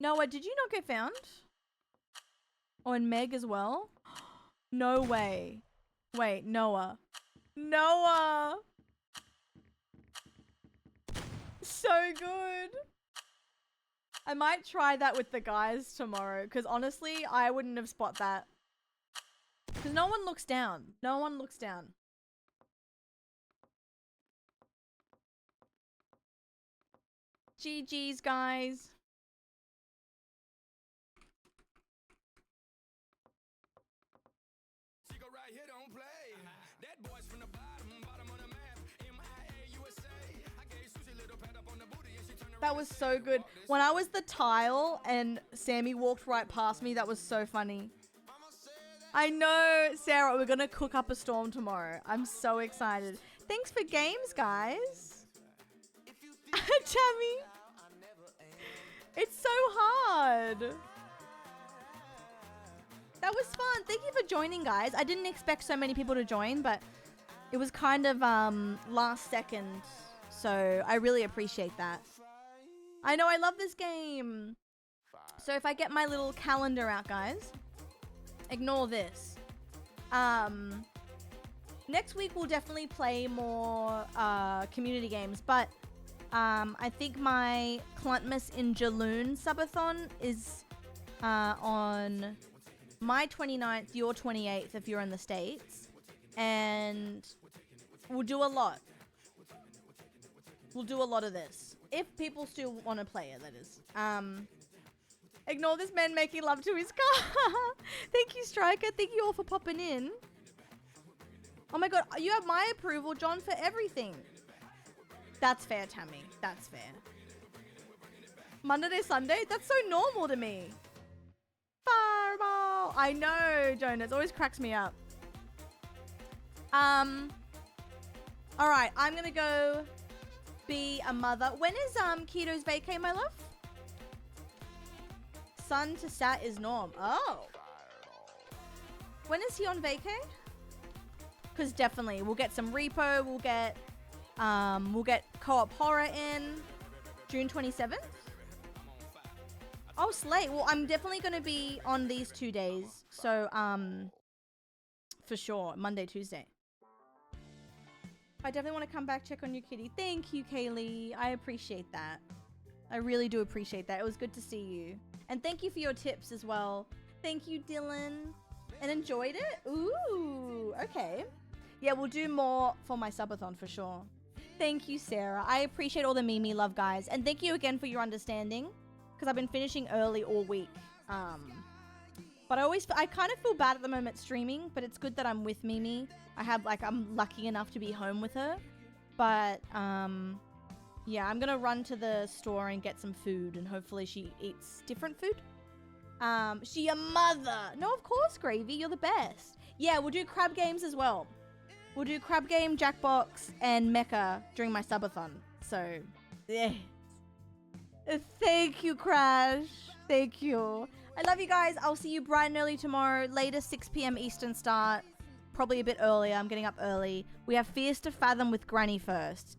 Noah, did you not get found? Oh, and Meg as well? No way. Wait, Noah. Noah! So good. I might try that with the guys tomorrow, because honestly, I wouldn't have spot that. Because no one looks down. No one looks down. GG's, guys. That was so good. When I was the tile and Sammy walked right past me, that was so funny. I know, Sarah, we're gonna cook up a storm tomorrow. I'm so excited. Thanks for games, guys. Tammy. It's so hard. That was fun. Thank you for joining, guys. I didn't expect so many people to join, but it was kind of last second. So I really appreciate that. I know, I love this game. So if I get my little calendar out, guys, ignore this. Next week we'll definitely play more community games, but I think my Cluntmas in Jaloon subathon is on my 29th, your 28th if you're in the States. And we'll do a lot. We'll do a lot of this. If people still want to play it, that is. Ignore this man making love to his car. Thank you, Striker. Thank you all for popping in. Oh my god, you have my approval, John, for everything. That's fair, Tammy. That's fair. Monday to Sunday? That's so normal to me. Fireball. I know, Jonas. Always cracks me up. Alright, I'm gonna go be a mother. When is Keto's vacay, my love? Sun to Sat is norm. Oh. When is he on vacay? Because definitely we'll get some repo. We'll get co-op horror in June 27th. Oh, slay. Well, I'm definitely going to be on these 2 days. So, for sure, Monday, Tuesday. I definitely want to come back, check on your kitty. Thank you, Kaylee. I appreciate that. I really do appreciate that. It was good to see you. And thank you for your tips as well. Thank you, Dylan. And enjoyed it? Ooh, okay. Yeah, we'll do more for my subathon for sure. Thank you, Sarah. I appreciate all the Mimi love, guys. And thank you again for your understanding. Because I've been finishing early all week. But I kind of feel bad at the moment streaming. But it's good that I'm with Mimi. I'm lucky enough to be home with her. But, yeah, I'm going to run to the store and get some food. And hopefully she eats different food. She a mother. No, of course, Gravy. You're the best. Yeah, we'll do crab games as well. We'll do crab game, Jackbox, and MECCHA during my subathon. So, yeah. Thank you, Crash. Thank you. I love you guys. I'll see you bright and early tomorrow. Latest 6 p.m. Eastern start. Probably a bit earlier. I'm getting up early. We have Fierce to Fathom with Granny first.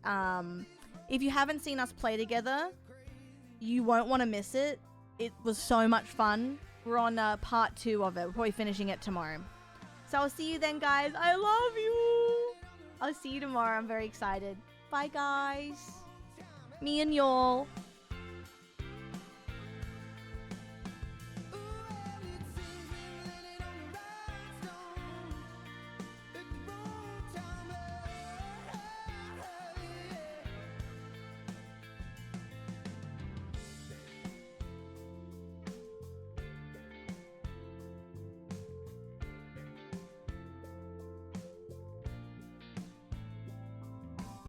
If you haven't seen us play together, you won't want to miss it. It was so much fun. We're on part 2 of it. We're probably finishing it tomorrow. So I'll see you then, guys. I love you. I'll see you tomorrow. I'm very excited. Bye, guys. Me and y'all.